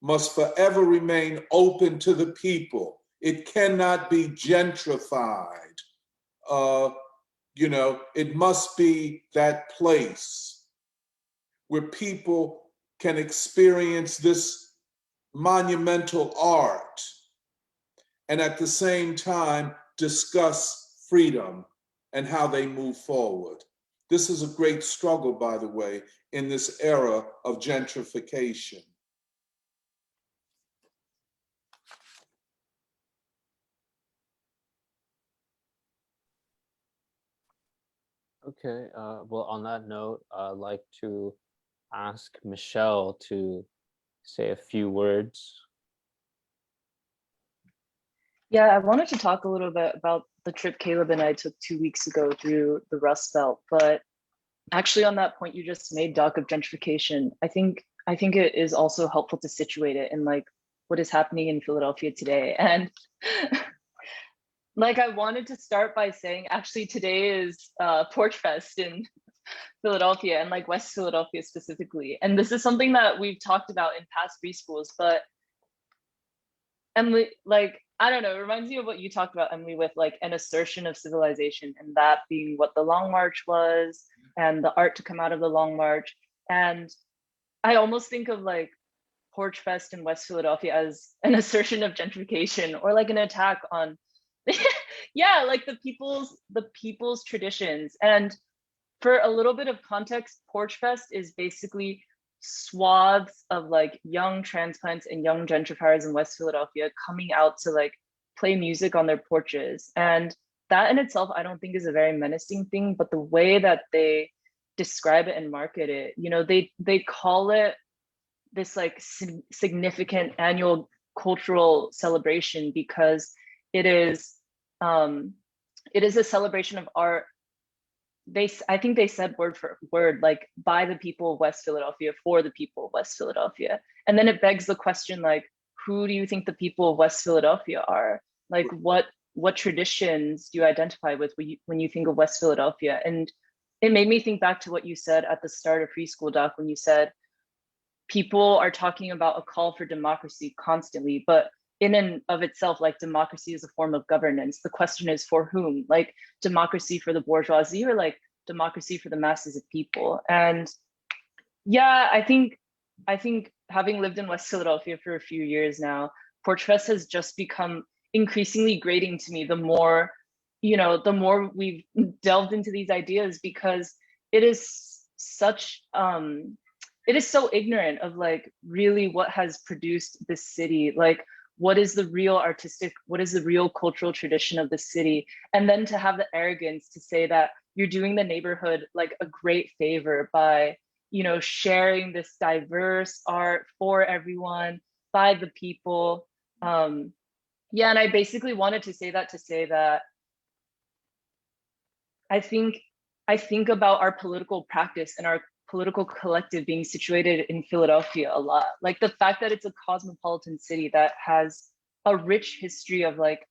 must forever remain open to the people. It cannot be gentrified. You know, it must be that place where people can experience this monumental art and at the same time discuss freedom and how they move forward. This is a great struggle, by the way, in this era of gentrification. Okay, well, on that note, I'd like to ask Michelle to say a few words. Yeah, I wanted to talk a little bit about the trip Caleb and I took 2 weeks ago through the Rust Belt, but actually on that point you just made, Doc, of gentrification, I think it is also helpful to situate it in like what is happening in Philadelphia today. And like I wanted to start by saying actually today is Porch Fest in Philadelphia, and like West Philadelphia specifically. And this is something that we've talked about in past preschools, but Emily, like, I don't know, it reminds me of what you talked about, Emily, with like an assertion of civilization, and that being what the Long March was and the art to come out of the Long March. And I almost think of like Porch Fest in West Philadelphia as an assertion of gentrification, or like an attack on yeah, like the people's traditions. And for a little bit of context, Porch Fest is basically swaths of like young transplants and young gentrifiers in West Philadelphia coming out to like play music on their porches. And that in itself, I don't think is a very menacing thing, but the way that they describe it and market it, you know, they call it this like significant annual cultural celebration because it is a celebration of art. I think they said word for word, like by the people of West Philadelphia, for the people of West Philadelphia. And then it begs the question, like, who do you think the people of West Philadelphia are? Like, what traditions do you identify with when you think of West Philadelphia? And it made me think back to what you said at the start of Preschool, Doc, when you said people are talking about a call for democracy constantly, but in and of itself, like democracy is a form of governance. The question is for whom? Like democracy for the bourgeoisie, or like democracy for the masses of people? And yeah, I think having lived in West Philadelphia for a few years now, Porch Fest has just become increasingly grating to me the more, you know, the more we've delved into these ideas, because it is such it is so ignorant of like really what has produced this city. Like, what is the real artistic, what is the real cultural tradition of the city? And then to have the arrogance to say that you're doing the neighborhood like a great favor by, you know, sharing this diverse art for everyone, by the people. Yeah, and I basically wanted to say that I think about our political practice and our political collective being situated in Philadelphia a lot. Like the fact that it's a cosmopolitan city that has a rich history of like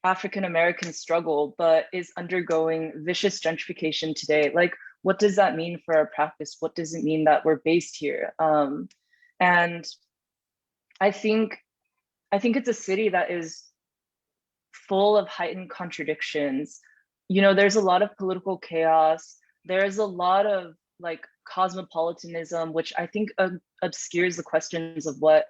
African American struggle, but is undergoing vicious gentrification today. Like, what does that mean for our practice? What does it mean that we're based here? And I think it's a city that is full of heightened contradictions. You know, there's a lot of political chaos. There's a lot of like cosmopolitanism, which I think obscures the questions of what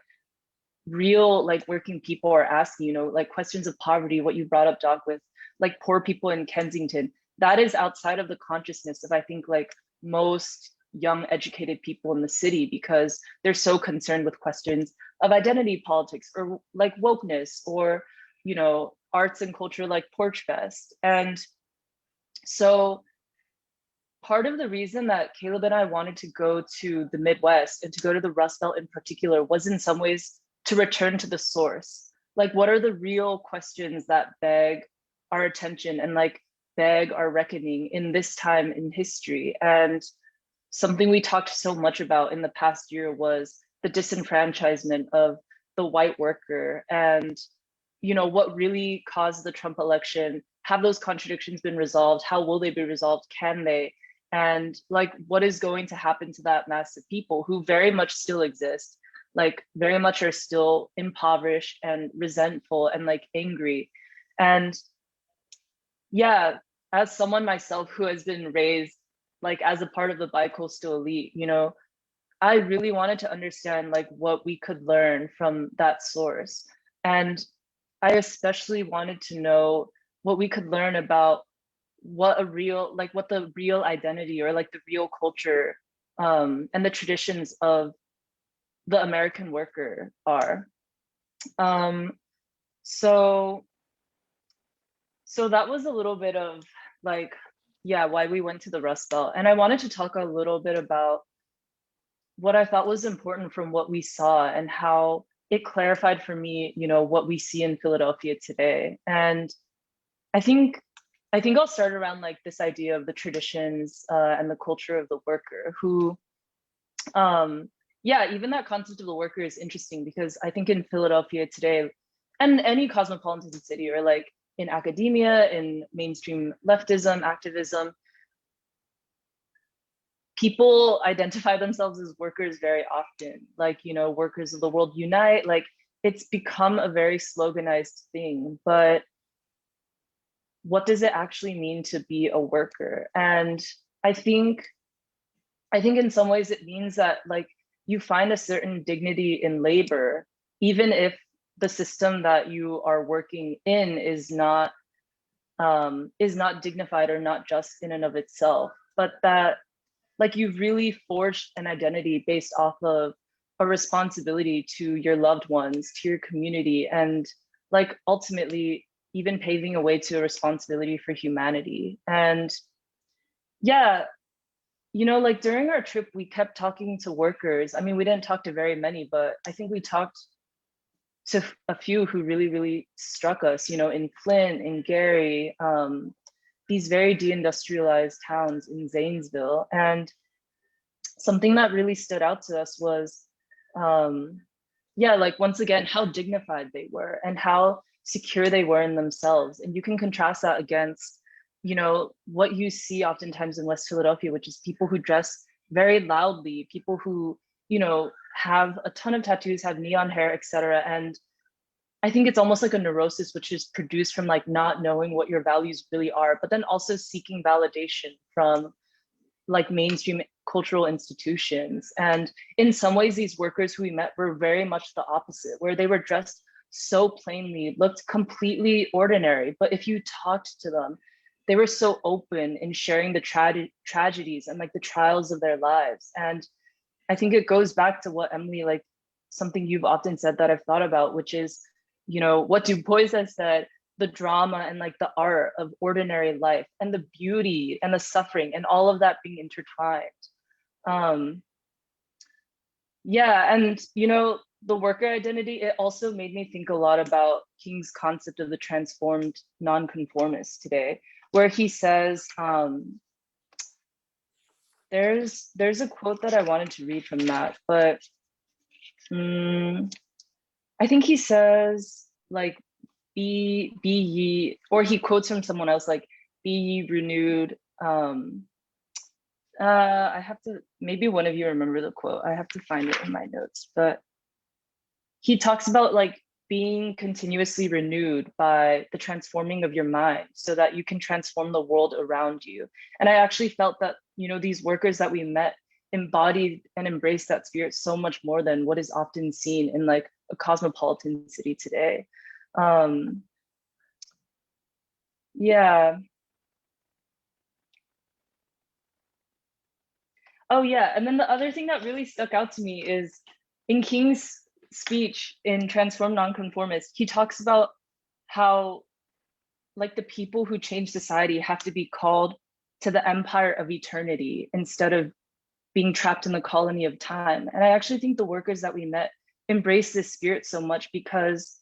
real like working people are asking, you know, like questions of poverty, what you brought up, Doc, with like poor people in Kensington. That is outside of the consciousness of, I think, like most young educated people in the city, because they're so concerned with questions of identity politics or like wokeness, or, you know, arts and culture like Porch Fest. And so part of the reason that Caleb and I wanted to go to the Midwest and to go to the Rust Belt in particular was in some ways to return to the source. Like, what are the real questions that beg our attention and like beg our reckoning in this time in history? And something we talked so much about in the past year was the disenfranchisement of the white worker, and, you know, what really caused the Trump election. Have those contradictions been resolved? How will they be resolved? Can they? And like, what is going to happen to that mass of people who very much still exist, like very much are still impoverished and resentful and like angry? And yeah, as someone myself who has been raised like as a part of the bi-coastal elite, you know, I really wanted to understand like what we could learn from that source. And I especially wanted to know what we could learn about what the real identity or like the real culture and the traditions of the American worker are. So that was a little bit of like, yeah, why we went to the Rust Belt. And I wanted to talk a little bit about what I thought was important from what we saw and how it clarified for me, you know, what we see in Philadelphia today. And I think I think I'll start around like this idea of the traditions and the culture of the worker who, yeah, even that concept of the worker is interesting because I think in Philadelphia today, and any cosmopolitan city or like in academia, in mainstream leftism, activism, people identify themselves as workers very often, like, you know, workers of the world unite, like it's become a very sloganized thing, but what does it actually mean to be a worker? And I think in some ways it means that like you find a certain dignity in labor, even if the system that you are working in is not dignified or not just in and of itself, but that like you've really forged an identity based off of a responsibility to your loved ones, to your community, and like ultimately even paving a way to a responsibility for humanity. And yeah, you know, like during our trip, we kept talking to workers. I mean, we didn't talk to very many, but I think we talked to a few who really, really struck us, you know, in Flint, in Gary, these very deindustrialized towns in Zanesville. And something that really stood out to us was, yeah, like once again, how dignified they were and how secure they were in themselves. And you can contrast that against, you know, what you see oftentimes in West Philadelphia, which is people who dress very loudly, people who, you know, have a ton of tattoos, have neon hair, etc. And I think it's almost like a neurosis, which is produced from like not knowing what your values really are, but then also seeking validation from like mainstream cultural institutions. And in some ways, these workers who we met were very much the opposite, where they were dressed so plainly, looked completely ordinary. But if you talked to them, they were so open in sharing the tragedies and like the trials of their lives. And I think it goes back to what Emily, like something you've often said that I've thought about, which is, you know, what Du Bois has said, the drama and like the art of ordinary life and the beauty and the suffering and all of that being intertwined. Yeah, and you know, the worker identity, it also made me think a lot about King's concept of the transformed nonconformist today, where he says, there's a quote that I wanted to read from that, but I think he says like, be ye, or he quotes from someone else like, be ye renewed. I have to, maybe one of you remember the quote. I have to find it in my notes, but he talks about like being continuously renewed by the transforming of your mind so that you can transform the world around you. And I actually felt that, you know, these workers that we met embodied and embraced that spirit so much more than what is often seen in like a cosmopolitan city today. Yeah. Oh yeah, and then the other thing that really stuck out to me is in King's speech in Transform Nonconformist, he talks about how like the people who change society have to be called to the empire of eternity instead of being trapped in the colony of time. And I actually think the workers that we met embrace this spirit so much because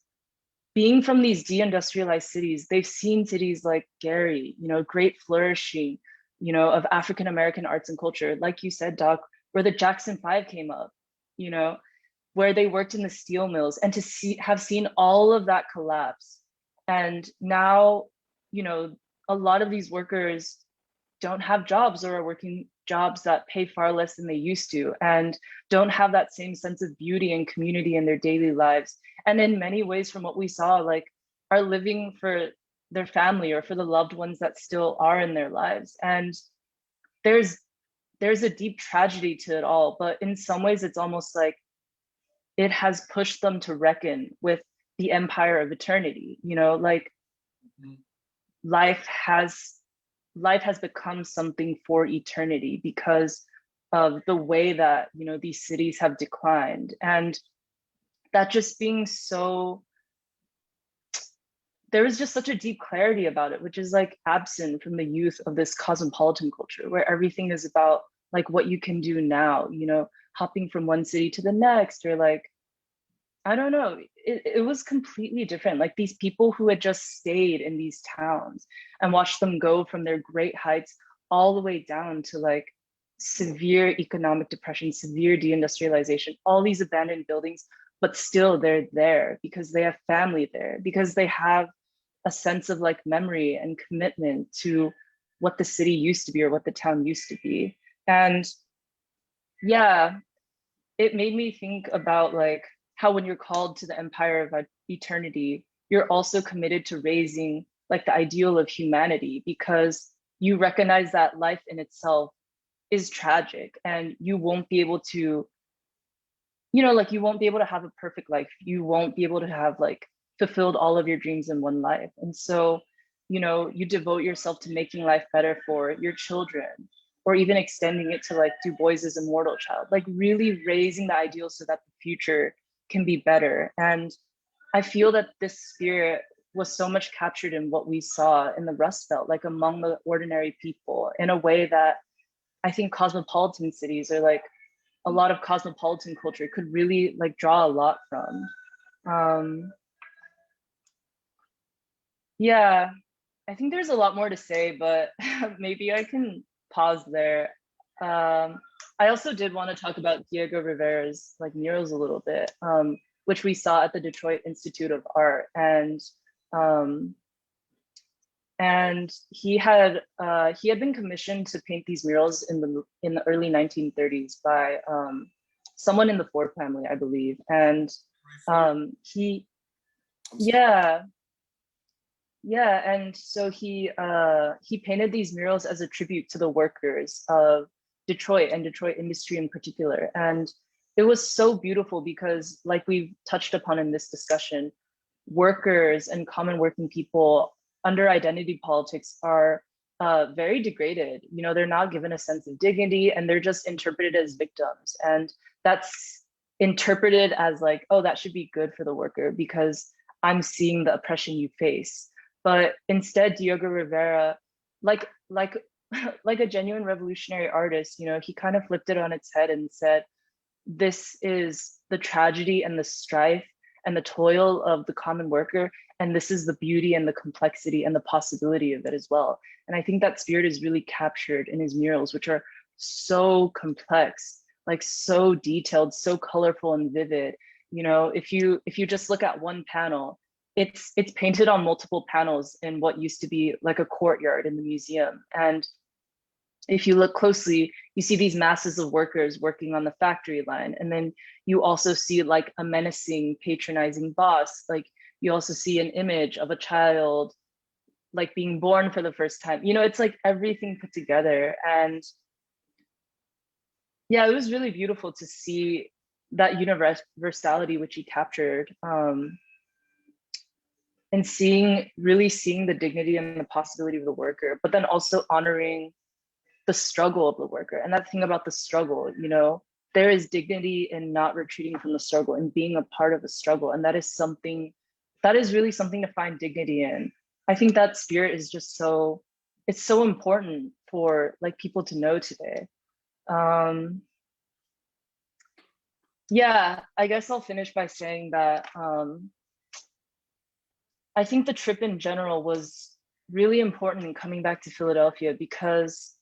being from these deindustrialized cities, they've seen cities like Gary, you know, great flourishing, you know, of African American arts and culture, like you said, Doc, where the Jackson Five came up, you know, where they worked in the steel mills, and to have seen all of that collapse. And now, you know, a lot of these workers don't have jobs or are working jobs that pay far less than they used to and don't have that same sense of beauty and community in their daily lives. And in many ways, from what we saw, like are living for their family or for the loved ones that still are in their lives. And there's a deep tragedy to it all, but in some ways it's almost like it has pushed them to reckon with the empire of eternity, you know, like life has become something for eternity because of the way that, you know, these cities have declined. And that just being so, there was just such a deep clarity about it, which is like absent from the youth of this cosmopolitan culture where everything is about like what you can do now, you know, hopping from one city to the next, or like I don't know, it was completely different. Like these people who had just stayed in these towns and watched them go from their great heights all the way down to like severe economic depression, severe deindustrialization, all these abandoned buildings, but still they're there because they have family there, because they have a sense of like memory and commitment to what the city used to be or what the town used to be. And yeah, it made me think about like how when you're called to the empire of eternity, you're also committed to raising like the ideal of humanity, because you recognize that life in itself is tragic and you won't be able to, like you won't be able to have a perfect life. You won't be able to have like fulfilled all of your dreams in one life. And so, you devote yourself to making life better for your children, or even extending it to like Du Bois's immortal child, like really raising the ideal so that the future can be better. And I feel that this spirit was so much captured in what we saw in the Rust Belt, like among the ordinary people, in a way that I think cosmopolitan cities, or like a lot of cosmopolitan culture, could really like draw a lot from. Yeah, I think there's a lot more to say, but maybe I can pause there. I also did want to talk about Diego Rivera's like murals a little bit, which we saw at the Detroit Institute of Art, and he had been commissioned to paint these murals in the early 1930s by someone in the Ford family, I believe, and and so he painted these murals as a tribute to the workers of Detroit and Detroit industry in particular. And it was so beautiful because, like we've touched upon in this discussion, workers and common working people under identity politics are very degraded. They're not given a sense of dignity, and they're just interpreted as victims. And that's interpreted as like, oh, that should be good for the worker because I'm seeing the oppression you face. But instead, Diego Rivera, like a genuine revolutionary artist, he kind of flipped it on its head and said, this is the tragedy and the strife and the toil of the common worker, and this is the beauty and the complexity and the possibility of it as well. And I think that spirit is really captured in his murals, which are so complex, like so detailed, so colorful and vivid. If you just look at one panel, it's painted on multiple panels in what used to be like a courtyard in the museum. And if you look closely, you see these masses of workers working on the factory line. And then you also see like a menacing, patronizing boss. Like you also see an image of a child like being born for the first time. It's like everything put together. And yeah, it was really beautiful to see that universality which he captured. And really seeing the dignity and the possibility of the worker, but then also honoring the struggle of the worker. And that thing about the struggle, there is dignity in not retreating from the struggle and being a part of the struggle. And that is really something to find dignity in. I think that spirit is just it's so important for like people to know today. Yeah, I guess I'll finish by saying that I think the trip in general was really important in coming back to Philadelphia, because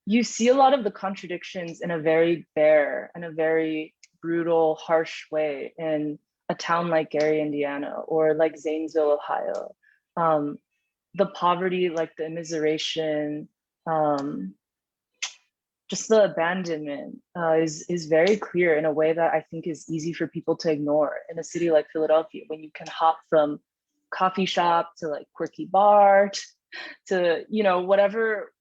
you see a lot of the contradictions in a very bare and a very brutal, harsh way in a town like Gary, Indiana, or like Zanesville, Ohio. The poverty, like the immiseration, just the abandonment is very clear in a way that I think is easy for people to ignore in a city like Philadelphia, when you can hop from coffee shop to like quirky bar to whatever,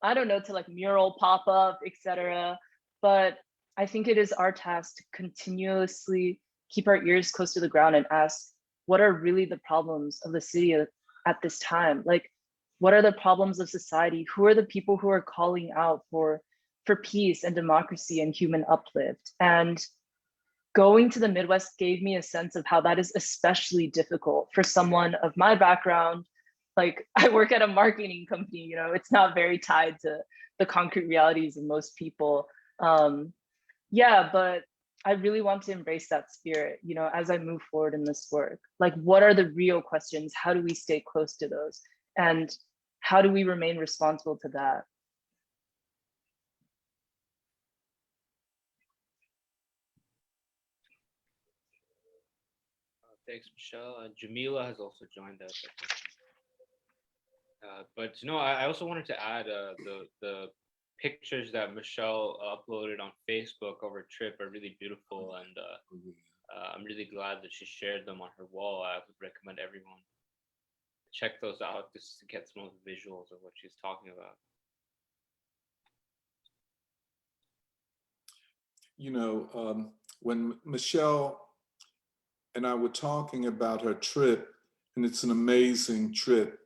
I don't know, to like mural pop up, etc. But I think it is our task to continuously keep our ears close to the ground and ask, what are really the problems of the city at this time? Like, what are the problems of society? Who are the people who are calling out for peace and democracy and human uplift? And going to the Midwest gave me a sense of how that is especially difficult for someone of my background. Like, I work at a marketing company, it's not very tied to the concrete realities of most people. Yeah, but I really want to embrace that spirit, as I move forward in this work. Like, what are the real questions? How do we stay close to those? And how do we remain responsible to that? Thanks, Michelle. Jamila has also joined us. But I also wanted to add the pictures that Michelle uploaded on Facebook of her trip are really beautiful, and I'm really glad that she shared them on her wall. I would recommend everyone check those out just to get some of the visuals of what she's talking about. When Michelle and I were talking about her trip, and it's an amazing trip,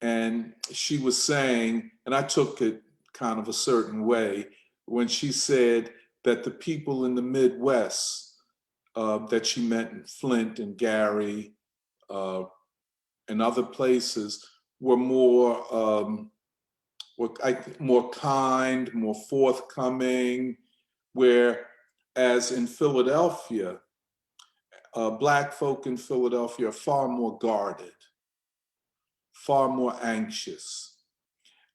and she was saying, and I took it kind of a certain way, when she said that the people in the Midwest that she met in Flint and Gary and other places were more kind, more forthcoming, whereas in Philadelphia, Black folk in Philadelphia are far more guarded, far more anxious.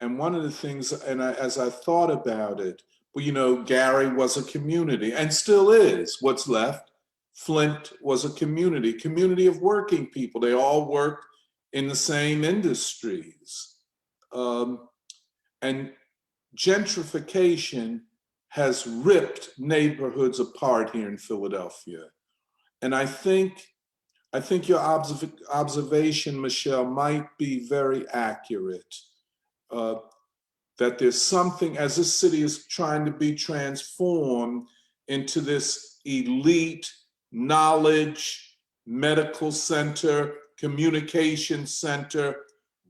And one of the things, as I thought about it, Gary was a community and still is what's left. Flint was a community of working people. They all worked in the same industries. And gentrification has ripped neighborhoods apart here in Philadelphia. And I think your observation, Michelle, might be very accurate. That there's something, as this city is trying to be transformed into this elite knowledge, medical center, communication center,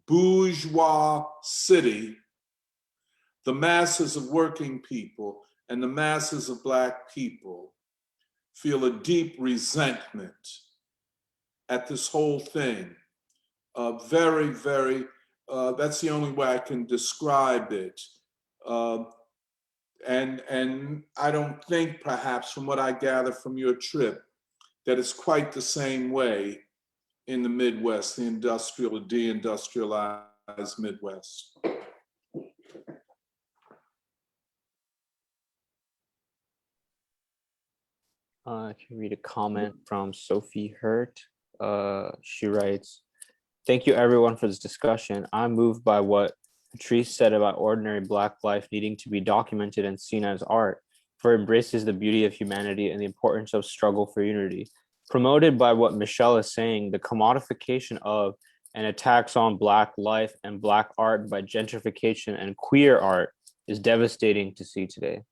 bourgeois city, the masses of working people and the masses of Black people feel a deep resentment at this whole thing. Very, very, that's the only way I can describe it. And I don't think, perhaps, from what I gather from your trip, that it's quite the same way in the Midwest, the industrial, deindustrialized Midwest. I can read a comment from Sophie Hurt. She writes, "Thank you everyone for this discussion. I'm moved by what Patrice said about ordinary Black life needing to be documented and seen as art, for it embraces the beauty of humanity and the importance of struggle for unity. Promoted by what Michelle is saying, the commodification of and attacks on Black life and Black art by gentrification and queer art is devastating to see today."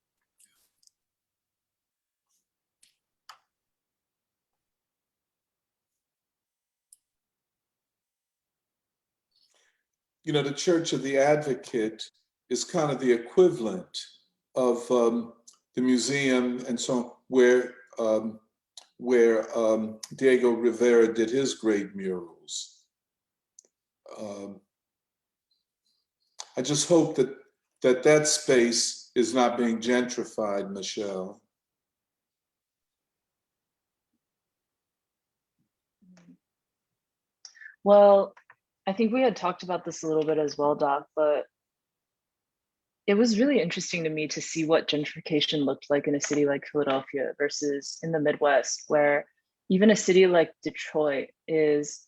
The Church of the Advocate is kind of the equivalent of the museum and so on, where Diego Rivera did his great murals. I just hope that space is not being gentrified, Michelle. Well, I think we had talked about this a little bit as well, Doc, but it was really interesting to me to see what gentrification looked like in a city like Philadelphia versus in the Midwest, where even a city like Detroit is,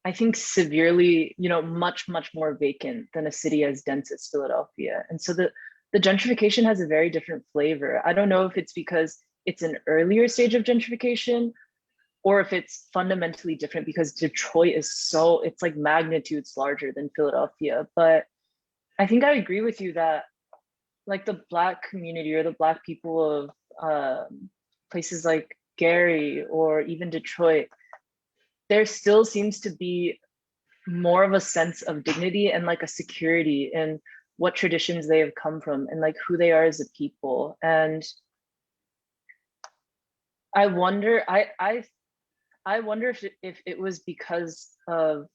I think, severely, much, much more vacant than a city as dense as Philadelphia. And so the gentrification has a very different flavor. I don't know if it's because it's an earlier stage of gentrification or if it's fundamentally different because Detroit is it's like magnitudes larger than Philadelphia. But I think I agree with you that like the Black community or the Black people of places like Gary or even Detroit, there still seems to be more of a sense of dignity and like a security in what traditions they have come from and like who they are as a people. And I wonder, I wonder if it was because of,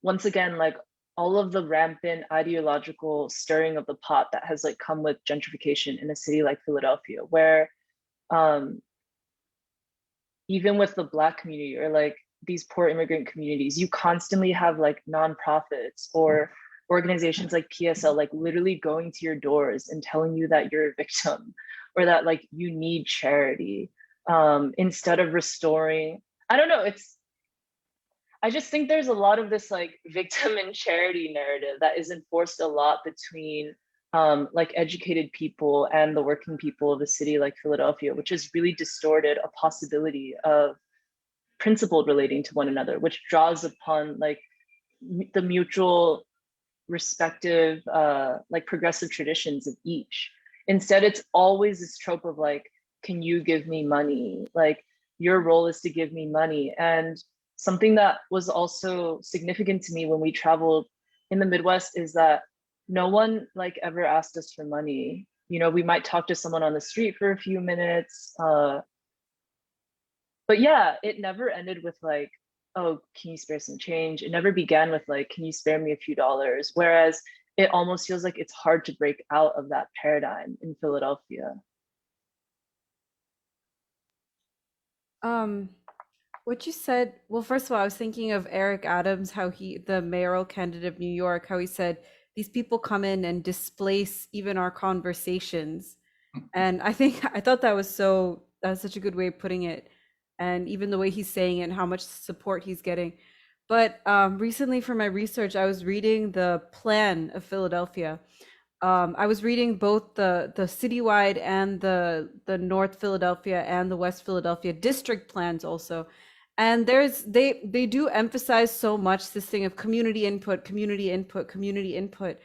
once again, like all of the rampant ideological stirring of the pot that has like come with gentrification in a city like Philadelphia, where even with the Black community or like these poor immigrant communities, you constantly have like nonprofits or organizations like PSL like literally going to your doors and telling you that you're a victim or that like you need charity, instead of restoring. I don't know, I just think there's a lot of this like victim and charity narrative that is enforced a lot between like educated people and the working people of a city like Philadelphia, which has really distorted a possibility of principled relating to one another, which draws upon like the mutual respective like progressive traditions of each. Instead, it's always this trope of like, can you give me money? Like your role is to give me money. And something that was also significant to me when we traveled in the Midwest is that no one like ever asked us for money. You know, we might talk to someone on the street for a few minutes, but yeah, it never ended with like, oh, can you spare some change? It never began with like, can you spare me a few dollars? Whereas it almost feels like it's hard to break out of that paradigm in Philadelphia. What you said, well, first of all, I was thinking of Eric Adams, how the mayoral candidate of New York, how he said, these people come in and displace even our conversations. And I thought that was such a good way of putting it. And even the way he's saying it and how much support he's getting. But recently for my research, I was reading the plan of Philadelphia. I was reading both the citywide and the North Philadelphia and the West Philadelphia district plans also. And they do emphasize so much this thing of community input, community input, community input.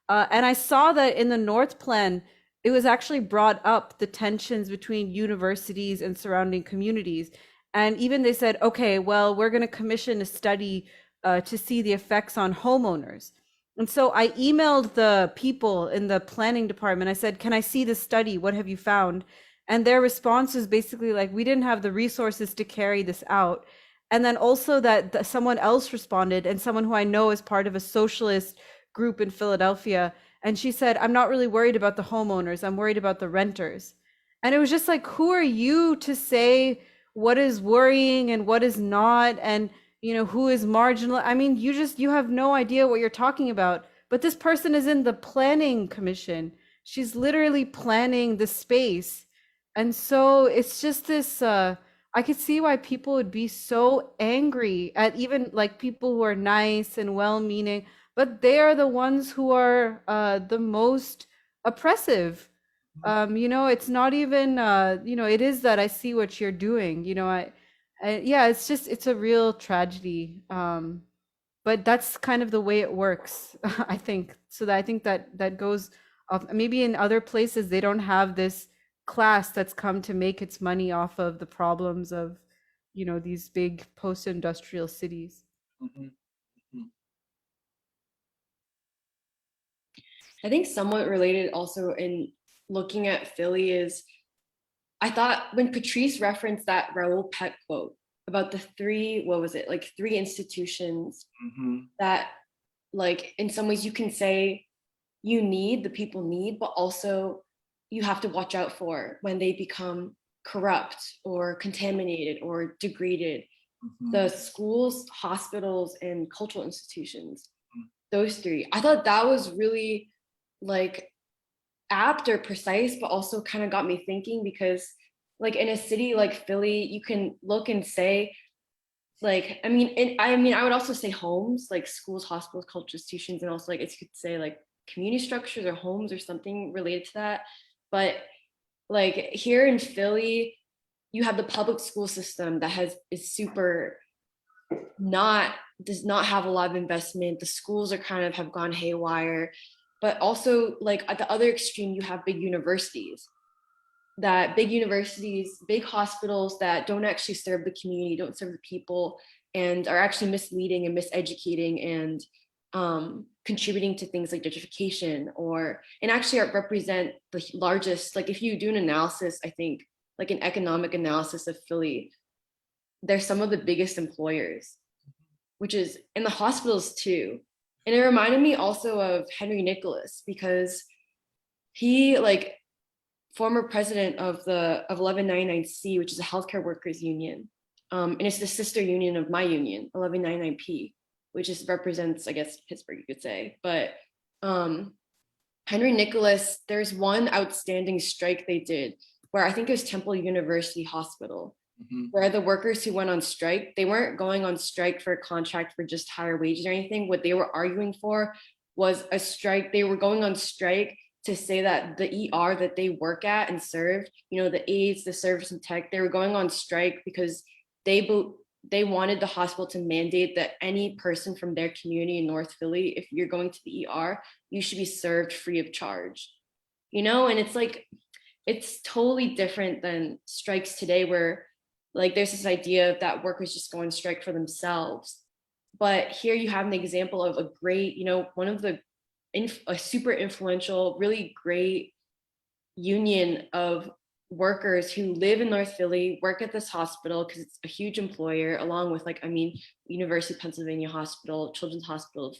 And I saw that in the North Plan, it was actually brought up the tensions between universities and surrounding communities. And even they said, okay, well, we're going to commission a study to see the effects on homeowners. And so I emailed the people in the planning department. I said, can I see the study? What have you found? And their response was basically like, we didn't have the resources to carry this out. And then also that someone else responded, and someone who I know is part of a socialist group in Philadelphia. And she said, I'm not really worried about the homeowners. I'm worried about the renters. And it was just like, who are you to say what is worrying and what is not? And, you know, who is marginal? I mean, you have no idea what you're talking about. But this person is in the planning commission. She's literally planning the space. And so it's just this, I could see why people would be so angry at even like people who are nice and well-meaning, but they are the ones who are the most oppressive. You know, it's not even, you know, it is that I see what you're doing, you know, yeah, it's a real tragedy. But that's kind of the way it works, I think. So that I think that goes off. Maybe in other places, they don't have this class that's come to make its money off of the problems of, you know, these big post-industrial cities. I think somewhat related also in looking at Philly is, I thought when Patrice referenced that Raoul Peck quote about the three institutions that, like, in some ways you can say the people need, but also you have to watch out for when they become corrupt or contaminated or degraded. The schools, hospitals, and cultural institutions, those three. I thought that was really like apt or precise, but also kind of got me thinking, because like in a city like Philly, you can look and say, like, I mean, I would also say homes, like schools, hospitals, cultural institutions, and also like you could say like community structures or homes or something related to that. But like here in Philly, you have the public school system that does not have a lot of investment. The schools are kind of have gone haywire. But also, like at the other extreme, you have big universities, big hospitals that don't actually serve the community, don't serve the people, and are actually misleading and miseducating and contributing to things like gentrification, and actually represent the largest, like if you do an analysis, I think like an economic analysis of Philly, they're some of the biggest employers, which is in the hospitals too. And it reminded me also of Henry Nicholas, because he, like, former president of 1199C, which is a healthcare workers union. And it's the sister union of my union, 1199P, which represents, I guess, Pittsburgh, you could say. But Henry Nicholas, there's one outstanding strike they did where I think it was Temple University Hospital, where the workers who went on strike, they weren't going on strike for a contract for just higher wages or anything. What they were arguing for was a strike. They were going on strike to say that the ER that they work at and serve, you know, the aides, the service and tech, they were going on strike because they wanted the hospital to mandate that any person from their community in North Philly, if you're going to the ER, you should be served free of charge, you know? And it's like, it's totally different than strikes today where like there's this idea that workers just go on strike for themselves. But here you have an example of a great, you know, one of the, a super influential, really great union of workers who live in North Philly, work at this hospital because it's a huge employer, along with like, I mean, University of Pennsylvania Hospital, Children's Hospital,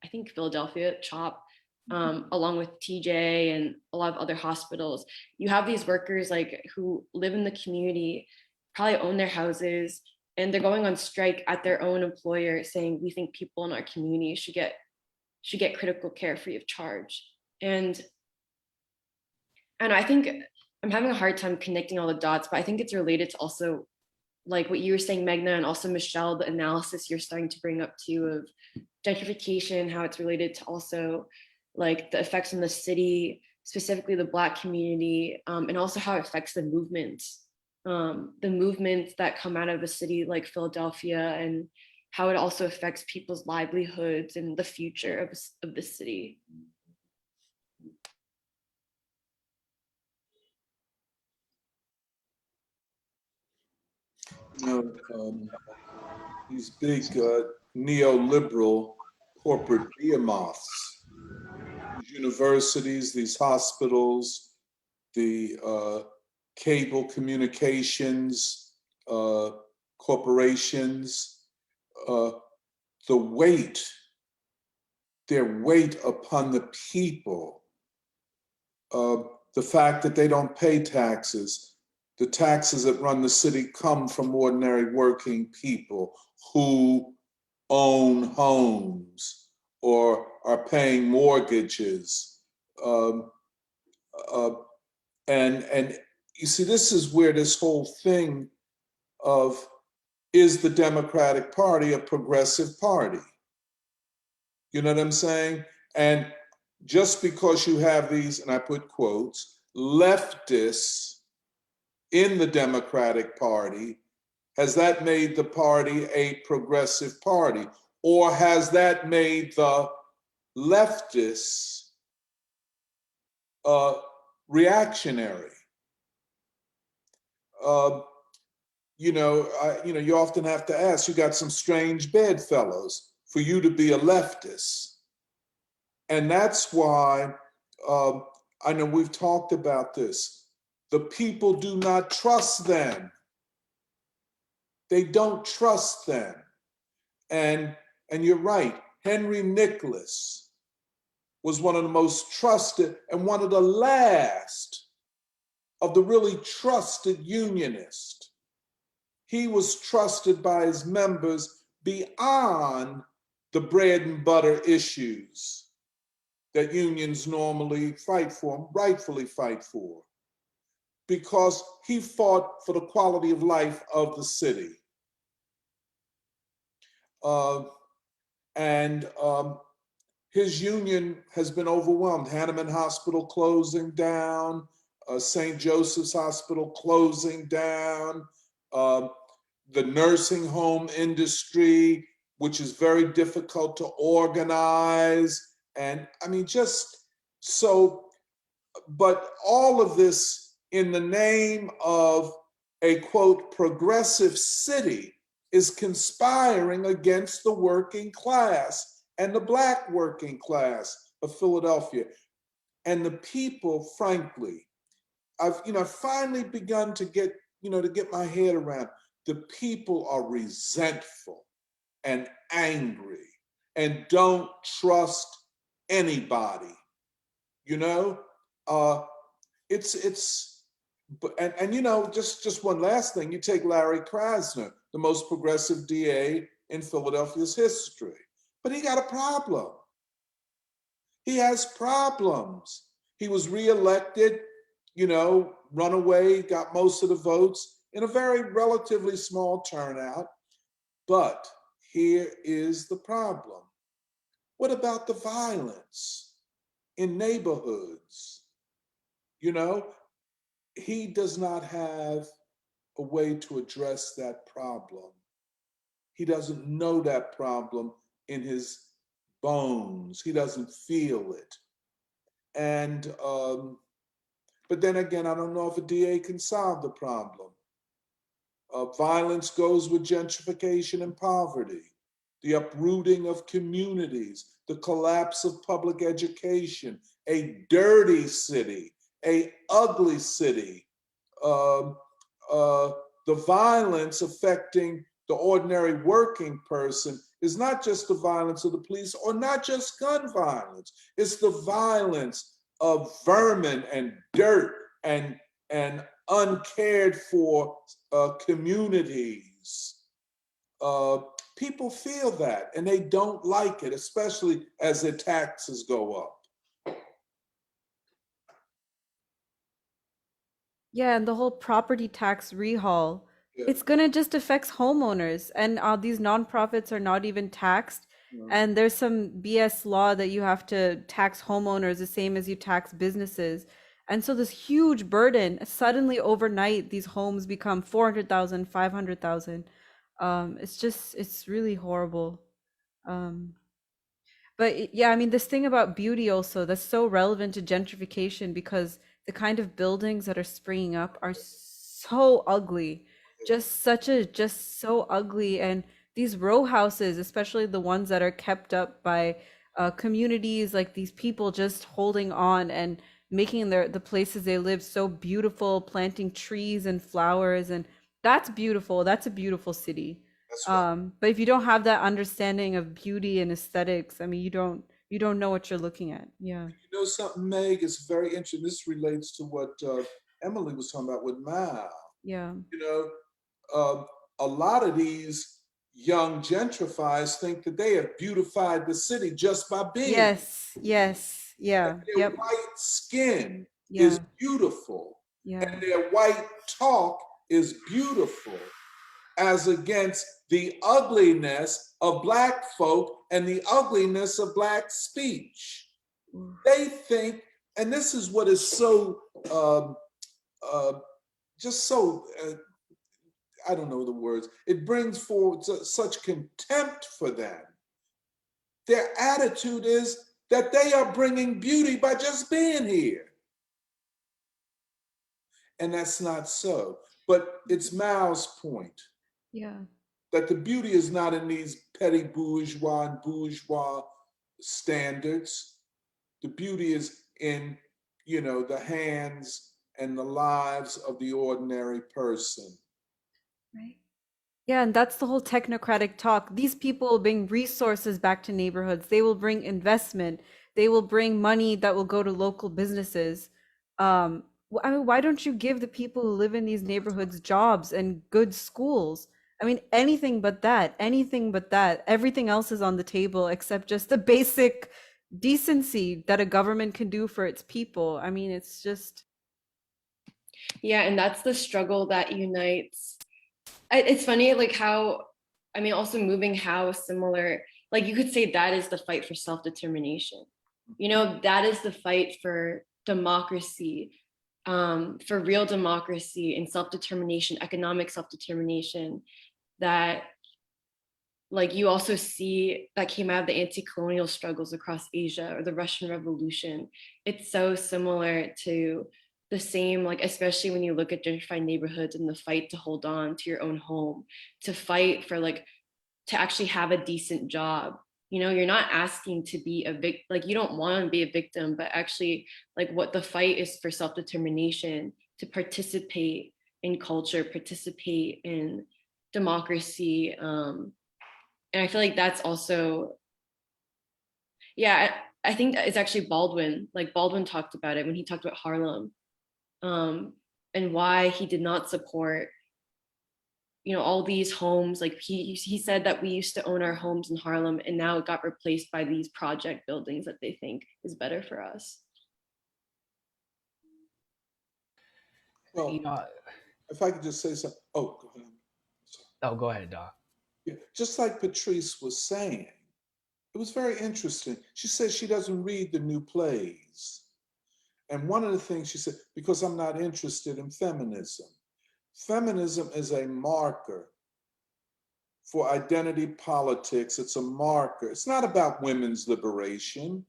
I think Philadelphia, CHOP, along with TJ and a lot of other hospitals. You have these workers like who live in the community, probably own their houses, and they're going on strike at their own employer saying, we think people in our community should get critical care free of charge. And I think I'm having a hard time connecting all the dots, but I think it's related to also like what you were saying, Meghna, and also Michelle, the analysis you're starting to bring up too of gentrification, how it's related to also like the effects on the city, specifically the Black community, and also how it affects the movements that come out of a city like Philadelphia, and how it also affects people's livelihoods and the future of the city. You know, these big neoliberal corporate behemoths, these universities, these hospitals, the cable communications corporations, their weight upon the people, the fact that they don't pay taxes. The taxes that run the city come from ordinary working people who own homes or are paying mortgages. And you see, this is where this whole thing of, is the Democratic Party a progressive party? You know what I'm saying? And just because you have these, and I put quotes, leftists in the Democratic Party, has that made the party a progressive party? Or has that made the leftists reactionary? You often have to ask, you got some strange bedfellows for you to be a leftist. And that's why, I know we've talked about this, the people do not trust them. They don't trust them. And you're right, Henry Nicholas was one of the most trusted and one of the last of the really trusted unionists. He was trusted by his members beyond the bread and butter issues that unions normally fight for, rightfully fight for, because he fought for the quality of life of the city. His union has been overwhelmed. Hahnemann Hospital closing down, St. Joseph's Hospital closing down, the nursing home industry, which is very difficult to organize. And I mean, just so, but all of this in the name of a quote, progressive city is conspiring against the working class and the Black working class of Philadelphia. And the people, frankly, I've finally begun to get my head around, the people are resentful and angry and don't trust anybody. It's and you know, just one last thing. You take Larry Krasner, the most progressive DA in Philadelphia's history, but he got a problem. He has problems. He was reelected, you know, runaway, got most of the votes in a very relatively small turnout. But here is the problem. What about the violence in neighborhoods? You know, he does not have a way to address that problem. He doesn't know that problem in his bones. He doesn't feel it. And, but then again, I don't know if a DA can solve the problem. Violence goes with gentrification and poverty, the uprooting of communities, the collapse of public education, a dirty city, a ugly city, the violence affecting the ordinary working person is not just the violence of the police or not just gun violence. It's the violence of vermin and dirt and uncared for communities. People feel that and they don't like it, especially as their taxes go up. Yeah, and the whole property tax rehaul, it's gonna just affect homeowners, and these nonprofits are not even taxed. And there's some BS law that you have to tax homeowners the same as you tax businesses. And so this huge burden, suddenly overnight, these homes become 400,000, 500,000. It's really horrible. But yeah, I mean, this thing about beauty also, that's so relevant to gentrification because the kind of buildings that are springing up are so ugly, just so ugly. And these row houses, especially the ones that are kept up by communities, like these people just holding on and making the places they live so beautiful, planting trees and flowers, and that's beautiful. That's a beautiful city. That's right. But if you don't have that understanding of beauty and aesthetics, I mean, you don't know what you're looking at. Yeah. You know something, Meg, is very interesting. This relates to what Emily was talking about with Mao. Yeah. You know, a lot of these young gentrifiers think that they have beautified the city just by being. Yes. Yes. Yeah. Their Yep. white skin Yeah. is beautiful, Yeah. and their white talk is beautiful, as against the ugliness of Black folk and the ugliness of Black speech. They think, and this is what is so, just so, I don't know the words, it brings forward such contempt for them. Their attitude is that they are bringing beauty by just being here. And that's not so. But it's Mao's point. Yeah. That the beauty is not in these petty bourgeois and bourgeois standards. The beauty is in, you know, the hands and the lives of the ordinary person. Right. Yeah, and that's the whole technocratic talk. These people will bring resources back to neighborhoods. They will bring investment. They will bring money that will go to local businesses. I mean, why don't you give the people who live in these neighborhoods jobs and good schools? I mean, anything but that, anything but that. Everything else is on the table except just the basic decency that a government can do for its people. I mean, it's just. Yeah, and that's the struggle that unites. It's funny, like how, I mean, also moving how similar, like you could say that is the fight for self-determination. You know, that is the fight for democracy, for real democracy and self-determination, economic self-determination, that like you also see that came out of the anti-colonial struggles across Asia or the Russian Revolution. It's so similar to the same, like, especially when you look at gentrified neighborhoods and the fight to hold on to your own home, to fight for like, to actually have a decent job. You know, you're not asking to be a victim, like you don't want to be a victim, but actually like what the fight is for self-determination, to participate in culture, participate in democracy. And I feel like that's also, yeah, I think it's actually Baldwin, like Baldwin talked about it when he talked about Harlem. and why he did not support, all these homes. Like he said that we used to own our homes in Harlem, and now it got replaced by these project buildings that they think is better for us. Well, if I could just say something. Oh, go ahead. Oh, go ahead, Doc. Yeah, just like Patrice was saying, it was very interesting. She said she doesn't read the new plays. And one of the things she said, because I'm not interested in feminism. Feminism is a marker for identity politics. It's a marker. It's not about women's liberation.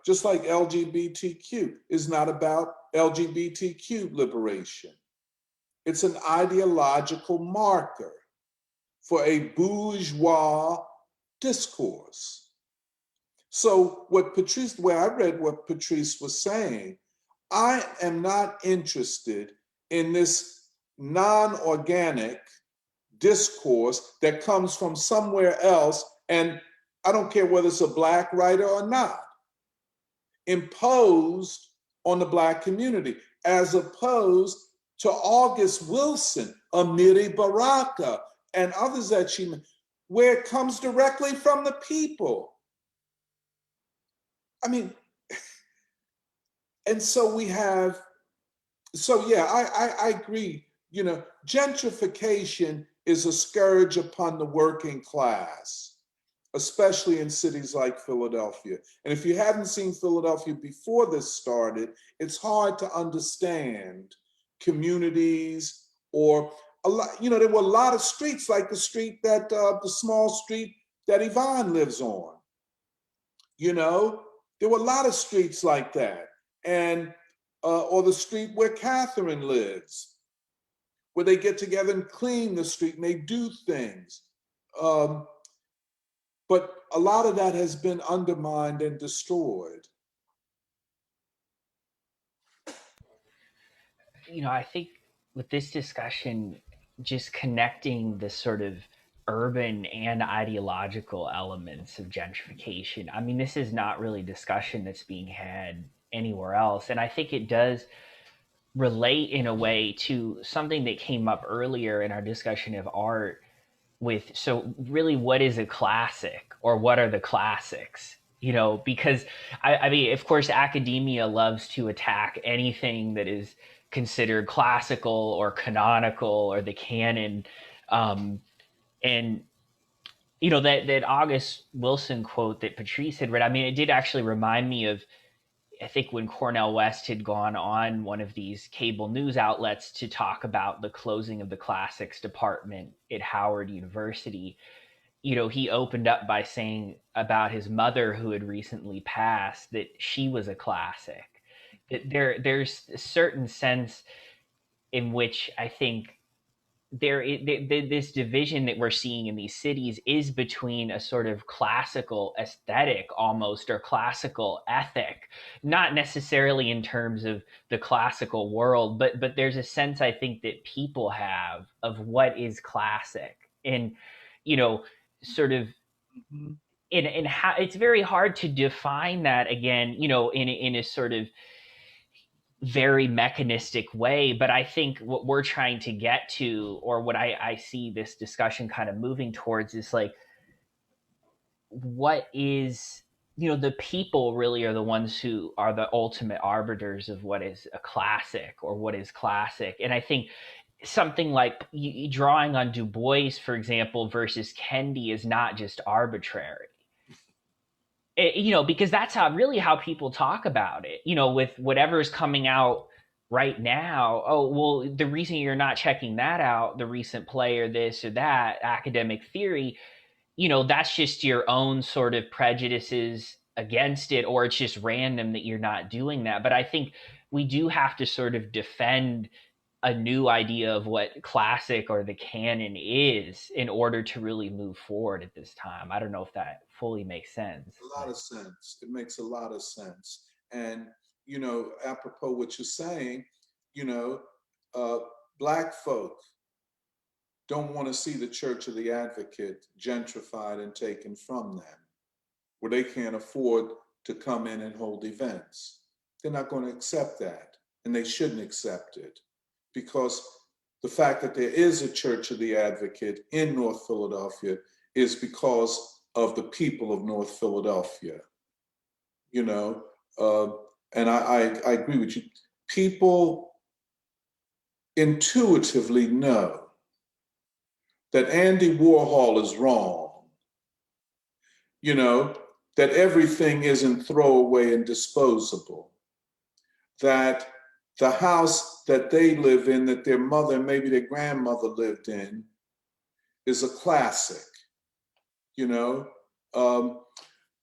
Just like LGBTQ is not about LGBTQ liberation. It's an ideological marker for a bourgeois discourse. So the way I read what Patrice was saying, I am not interested in this non-organic discourse that comes from somewhere else, and I don't care whether it's a Black writer or not, imposed on the Black community, as opposed to August Wilson, Amir Baraka, and others that she, where it comes directly from the people. I mean, and so yeah, I agree. Gentrification is a scourge upon the working class, especially in cities like Philadelphia. And if you hadn't seen Philadelphia before this started, it's hard to understand communities or a lot. There were a lot of streets, like the street that the small street that Yvonne lives on. There were a lot of streets like that, and or the street where Catherine lives, where they get together and clean the street and they do things. But a lot of that has been undermined and destroyed. I think with this discussion, just connecting the sort of urban and ideological elements of gentrification, I mean, this is not really discussion that's being had anywhere else. And I think it does relate in a way to something that came up earlier in our discussion of art so really, what is a classic, or what are the classics? Because I mean, of course, academia loves to attack anything that is considered classical or canonical or the canon. And that August Wilson quote that Patrice had read, I mean, it did actually remind me of, I think, when Cornel West had gone on one of these cable news outlets to talk about the closing of the classics department at Howard University. He opened up by saying about his mother, who had recently passed, that she was a classic. That there's a certain sense in which I think this division that we're seeing in these cities is between a sort of classical aesthetic almost, or classical ethic, not necessarily in terms of the classical world, but there's a sense, I think, that people have of what is classic, and sort of in how it's very hard to define that again, in a sort of very mechanistic way. But I think what we're trying to get to, or what I see this discussion kind of moving towards, is like, what is, the people really are the ones who are the ultimate arbiters of what is a classic or what is classic. And I think something like drawing on Du Bois, for example, versus Kendi is not just arbitrary. Because that's how people talk about it, with whatever's coming out right now. Oh, well, the reason you're not checking that out, the recent play or this or that, academic theory, that's just your own sort of prejudices against it, or it's just random that you're not doing that. But I think we do have to sort of defend a new idea of what classic or the canon is in order to really move forward at this time. I don't know if that fully makes sense. A lot of sense. It makes a lot of sense. And, apropos what you're saying, Black folk don't want to see the Church of the Advocate gentrified and taken from them, where they can't afford to come in and hold events. They're not going to accept that. and they shouldn't accept it, because the fact that there is a Church of the Advocate in North Philadelphia is because of the people of North Philadelphia, you know? And I agree with you. People intuitively know that Andy Warhol is wrong, you know, that everything isn't throwaway and disposable, that the house that they live in, that their mother and maybe their grandmother lived in, is a classic, you know,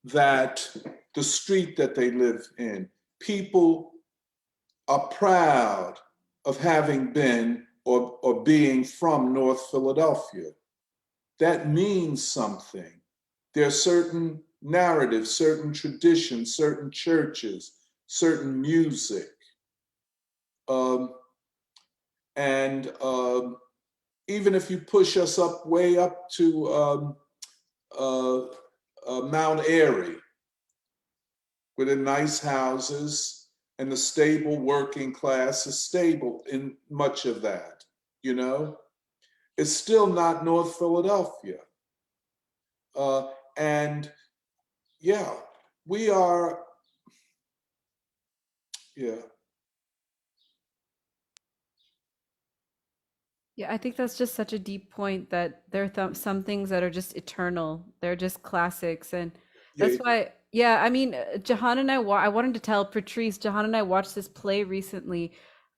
that the street that they live in, people are proud of having been or being from North Philadelphia. That means something. There are certain narratives, certain traditions, certain churches, certain music. Even if you push us up, way up to Mount Airy, with the nice houses and the stable working class is stable in much of that, you know? It's still not North Philadelphia. And yeah, we are, yeah. Yeah, I think that's just such a deep point, that there are some things that are just eternal. They're just classics. And that's Yeah. why, yeah, I mean, Jahan and I wanted to tell Patrice, Jahan and I watched this play recently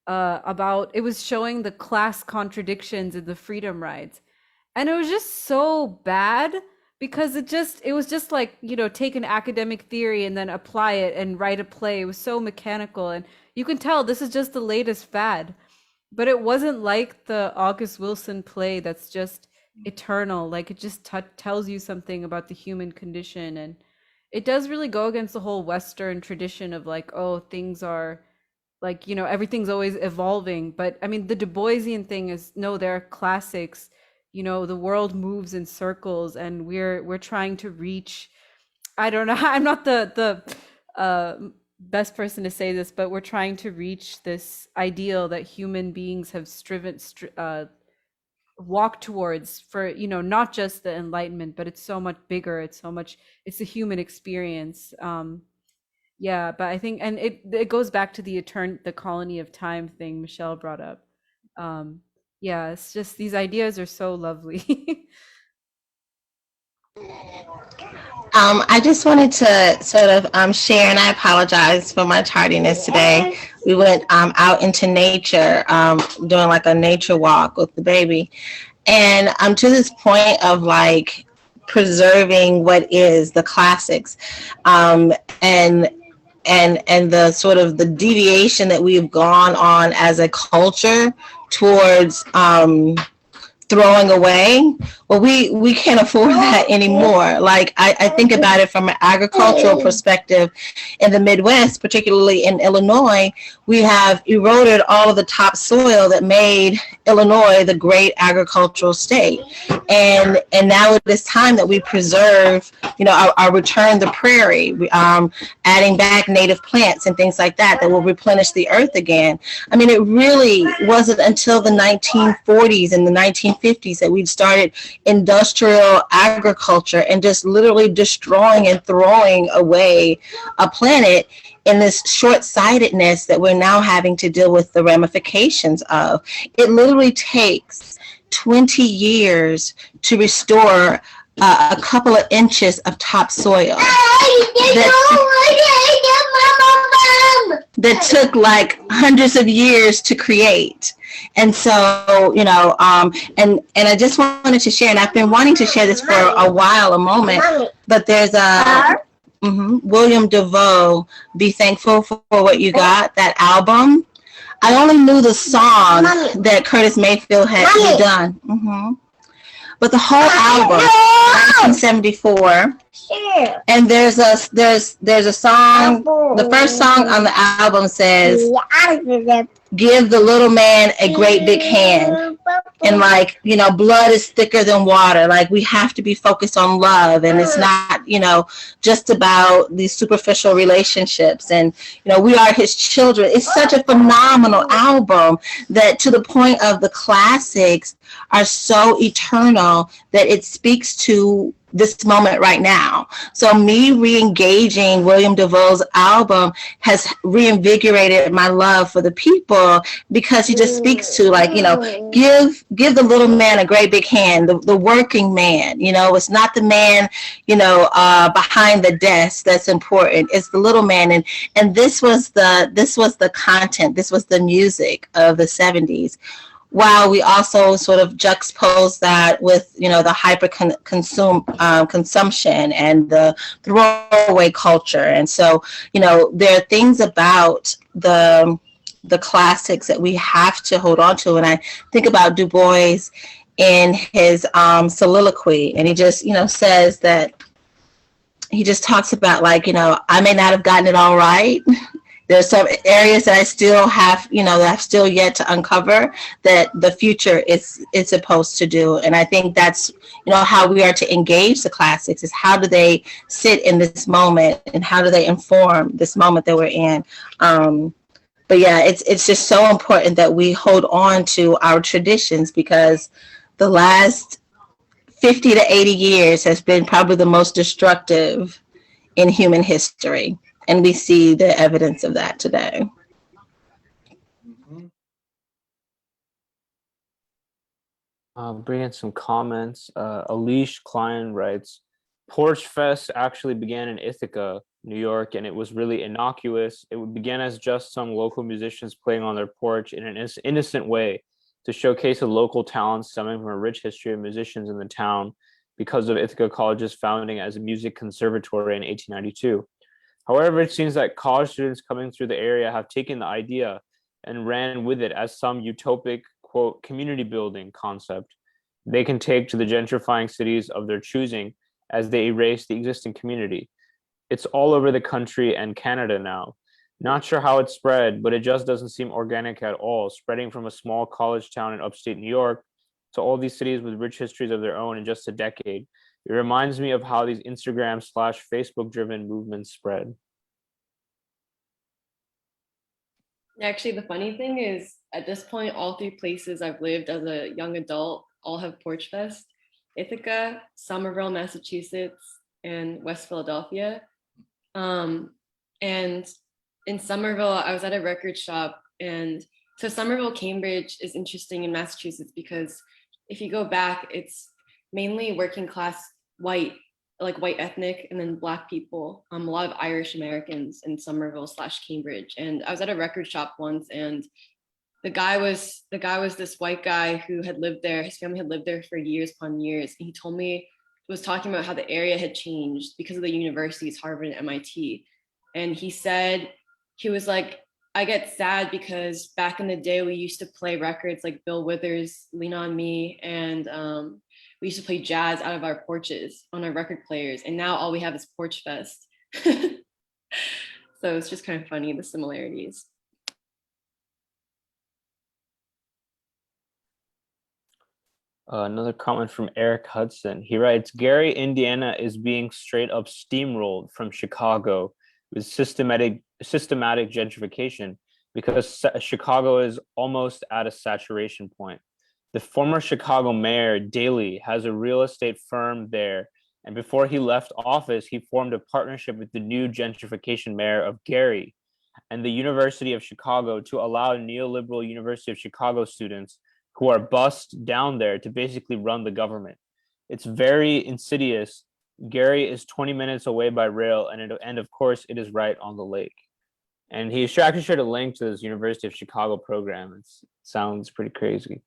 about, it was showing the class contradictions in the freedom rides. And it was just so bad, because it was just like, you know, take an academic theory and then apply it and write a play. It was so mechanical. And you can tell this is just the latest fad. But it wasn't like the August Wilson play that's just eternal. Like, it just tells you something about the human condition. And it does really go against the whole Western tradition of like, oh, things are like, you know, everything's always evolving. But I mean, the Du Boisian thing is, no, they're classics. You know, the world moves in circles, and we're trying to reach, I don't know, I'm not the best person to say this, but we're trying to reach this ideal that human beings have walked towards, for, you know, not just the Enlightenment, but it's so much bigger. It's the human experience. Yeah, but I think, and it goes back to the colony of time thing Michelle brought up. Yeah, it's just, these ideas are so lovely. I just wanted to sort of share, and I apologize for my tardiness today. We went out into nature, doing like a nature walk with the baby. And I'm to this point of like preserving what is the classics, and the sort of the deviation that we've gone on as a culture towards throwing away. Well, we can't afford that anymore. Like, I think about it from an agricultural perspective. In the Midwest, particularly in Illinois, we have eroded all of the topsoil that made Illinois the great agricultural state. And now it is time that we preserve, you know, our return the prairie, adding back native plants and things like that will replenish the earth again. I mean, it really wasn't until the 1940s and the 1950s that we'd started industrial agriculture and just literally destroying and throwing away a planet in this short-sightedness that we're now having to deal with the ramifications of. It literally takes 20 years to restore a couple of inches of topsoil that took like hundreds of years to create. And so, you know, and I just wanted to share, and I've been wanting to share this for a while, a moment, but there's William DeVoe, Be Thankful for What You Got, that album. I only knew the song that Curtis Mayfield had done. But the whole album, 1974, And there's a song, the first song on the album says, give the little man a great big hand. And like, you know, blood is thicker than water. Like we have to be focused on love, and it's not, you know, just about these superficial relationships. And, you know, we are his children. It's such a phenomenal album that to the point of the classics are so eternal that it speaks to this moment right now. So me re-engaging William DeVoe's album has reinvigorated my love for the people, because he just speaks to, like, you know, give the little man a great big hand, the working man. You know, it's not the man, you know, behind the desk that's important. It's the little man. And this was the content, this was the music of the 70s. While we also sort of juxtapose that with, you know, the consumption and the throwaway culture. And so, you know, there are things about the classics that we have to hold on to. And I think about Du Bois in his soliloquy, and he just, you know, says that, he just talks about, like, you know, I may not have gotten it all right. There's some areas that I still have, you know, that I've still yet to uncover, that the future is supposed to do. And I think that's, you know, how we are to engage the classics, is how do they sit in this moment, and how do they inform this moment that we're in. But yeah, it's just so important that we hold on to our traditions, because the last 50 to 80 years has been probably the most destructive in human history. And we see the evidence of that today. Bring in some comments. Alish Klein writes, Porch Fest actually began in Ithaca, New York, and it was really innocuous. It began as just some local musicians playing on their porch in an innocent way to showcase the local talents stemming from a rich history of musicians in the town because of Ithaca College's founding as a music conservatory in 1892. However, it seems that college students coming through the area have taken the idea and ran with it as some utopic, quote, community building concept they can take to the gentrifying cities of their choosing as they erase the existing community. It's all over the country and Canada now. Not sure how it spread, but it just doesn't seem organic at all, spreading from a small college town in upstate New York to all these cities with rich histories of their own in just a decade. It reminds me of how these Instagram/Facebook driven movements spread. Actually, the funny thing is, at this point, all three places I've lived as a young adult all have Porch Fest: Ithaca, Somerville, Massachusetts, and West Philadelphia. And in Somerville, I was at a record shop. And so Somerville, Cambridge is interesting in Massachusetts because if you go back, it's mainly working class white, like white ethnic, and then Black people, a lot of Irish Americans in Somerville/Cambridge. And I was at a record shop once, and the guy was this white guy who had lived there. His family had lived there for years upon years. And he was talking about how the area had changed because of the universities, Harvard and MIT. And he said, he was like, I get sad because back in the day, we used to play records like Bill Withers' Lean on Me, and we used to play jazz out of our porches on our record players. And now all we have is Porch Fest. So it's just kind of funny, the similarities. Another comment from Eric Hudson. He writes, Gary, Indiana is being straight up steamrolled from Chicago with systematic gentrification because Chicago is almost at a saturation point. The former Chicago mayor, Daley, has a real estate firm there. And before he left office, he formed a partnership with the new gentrification mayor of Gary and the University of Chicago to allow neoliberal University of Chicago students who are bussed down there to basically run the government. It's very insidious. Gary is 20 minutes away by rail, and of course, it is right on the lake. And he actually shared a link to this University of Chicago program. It sounds pretty crazy.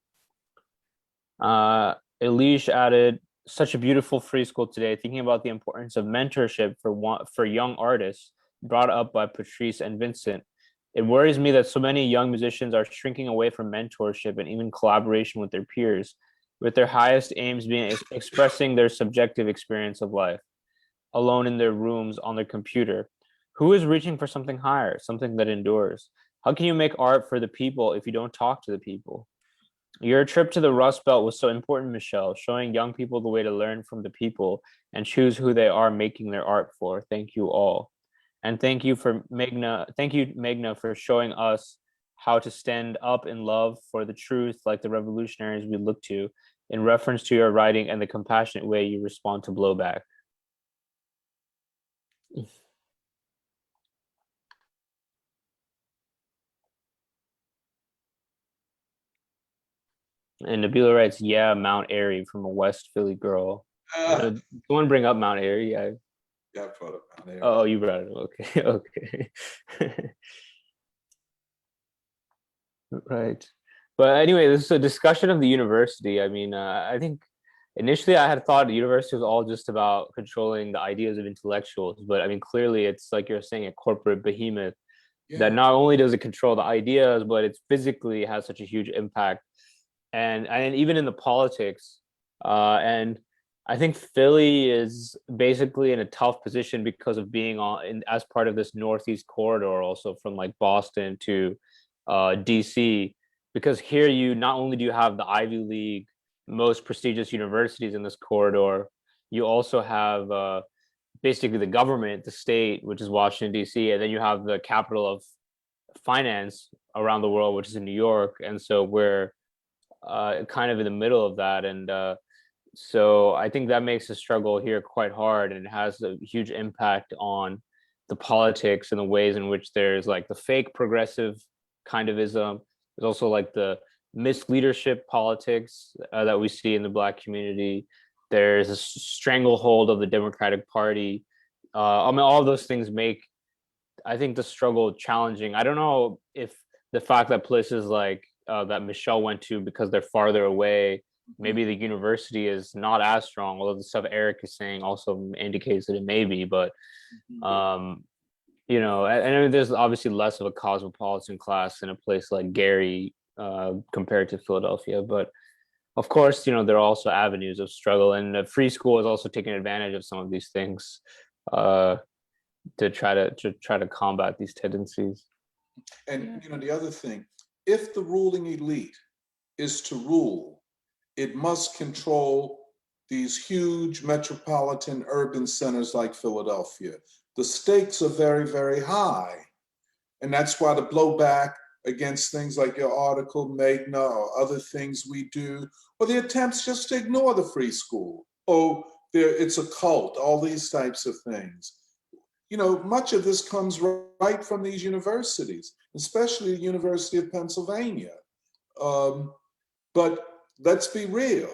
Elish added, such a beautiful free school today, thinking about the importance of mentorship for young artists, brought up by Patrice and Vincent. It worries me that so many young musicians are shrinking away from mentorship and even collaboration with their peers, with their highest aims being expressing their subjective experience of life. alone in their rooms on their computer? Who is reaching for something higher, something that endures? How can you make art for the people if you don't talk to the people? Your trip to the Rust Belt was so important, Michelle, showing young people the way to learn from the people and choose who they are making their art for. Thank you all. And thank you for Magna. Thank you, Magna, for showing us how to stand up in love for the truth like the revolutionaries we look to, in reference to your writing and the compassionate way you respond to blowback. And Nabila writes, yeah, Mount Airy from a West Philly girl. Someone bring up Mount Airy? Yeah, I brought up Mount Airy. Oh, you brought it. Okay, okay. Right. But anyway, this is a discussion of the university. I mean, I think initially I had thought the university was all just about controlling the ideas of intellectuals, but I mean, clearly it's like you're saying, a corporate behemoth that not only does it control the ideas, but it physically has such a huge impact. And even in the politics, and I think Philly is basically in a tough position because of being as part of this Northeast corridor, also from like Boston to DC, because here you not only do you have the Ivy League, most prestigious universities in this corridor, you also have basically the government, the state, which is Washington DC, and then you have the capital of finance around the world, which is in New York, and so we're kind of in the middle of that, and so I think that makes the struggle here quite hard, and it has a huge impact on the politics and the ways in which there's like the fake progressive kind of ism. There's also like the misleadership politics that we see in the Black community. There's a stranglehold of the Democratic Party. I mean, all of those things make, I think, the struggle challenging. I don't know if the fact that places like that Michelle went to, because they're farther away, maybe the university is not as strong, although the stuff Eric is saying also indicates that it may be, but you know, and there's obviously less of a cosmopolitan class in a place like Gary compared to Philadelphia, but of course, you know, there are also avenues of struggle, and the free school is also taking advantage of some of these things to try to combat these tendencies. And you know, the other thing, if the ruling elite is to rule, it must control these huge metropolitan urban centers like Philadelphia. The stakes are very, very high. And that's why the blowback against things like your article, Magna, or other things we do, or the attempts just to ignore the free school. Oh, it's a cult, all these types of things. You know, much of this comes right from these universities, especially the University of Pennsylvania. But let's be real.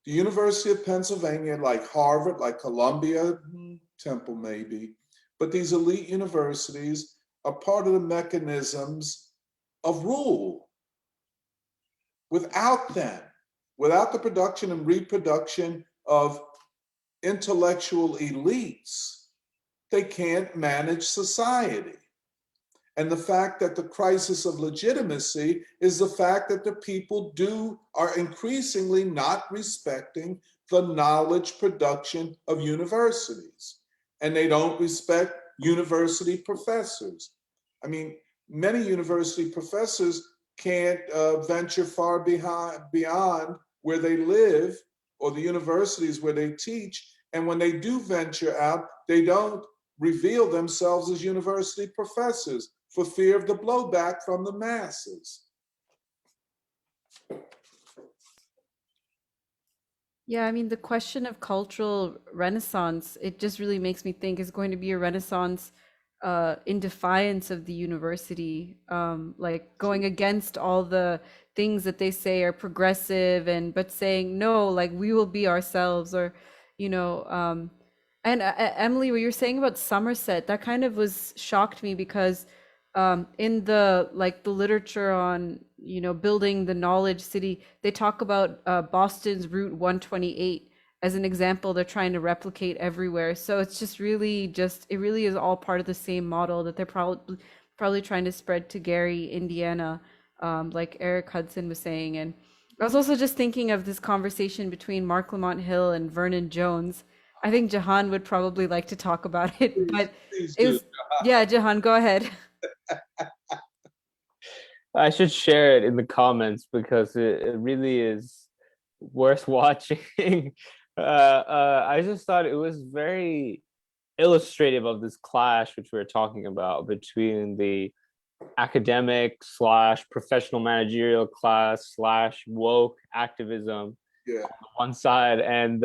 The University of Pennsylvania, like Harvard, like Columbia, Temple maybe, but these elite universities are part of the mechanisms of rule. Without them, without the production and reproduction of intellectual elites, they can't manage society. And the fact that the crisis of legitimacy is the fact that the people are increasingly not respecting the knowledge production of universities. And they don't respect university professors. I mean, many university professors can't venture far beyond where they live or the universities where they teach. And when they do venture out, they don't reveal themselves as university professors for fear of the blowback from the masses. Yeah, I mean, the question of cultural renaissance, it just really makes me think is going to be a renaissance in defiance of the university, like going against all the things that they say are progressive, but saying, no, like we will be ourselves, or, you know, and Emily, what you're saying about Somerset, that kind of shocked me because in the literature on, you know, building the knowledge city, they talk about Boston's Route 128 as an example they're trying to replicate everywhere. So it's just really it really is all part of the same model that they're probably trying to spread to Gary, Indiana, like Eric Hudson was saying. And I was also just thinking of this conversation between Mark Lamont Hill and Vernon Jones, I think Jahan would probably like to talk about it, but Please it do. was, yeah, Jahan, go ahead. I should share it in the comments because it really is worth watching. I just thought it was very illustrative of this clash which we were talking about between the academic slash professional managerial class slash woke activism Yeah. on one side and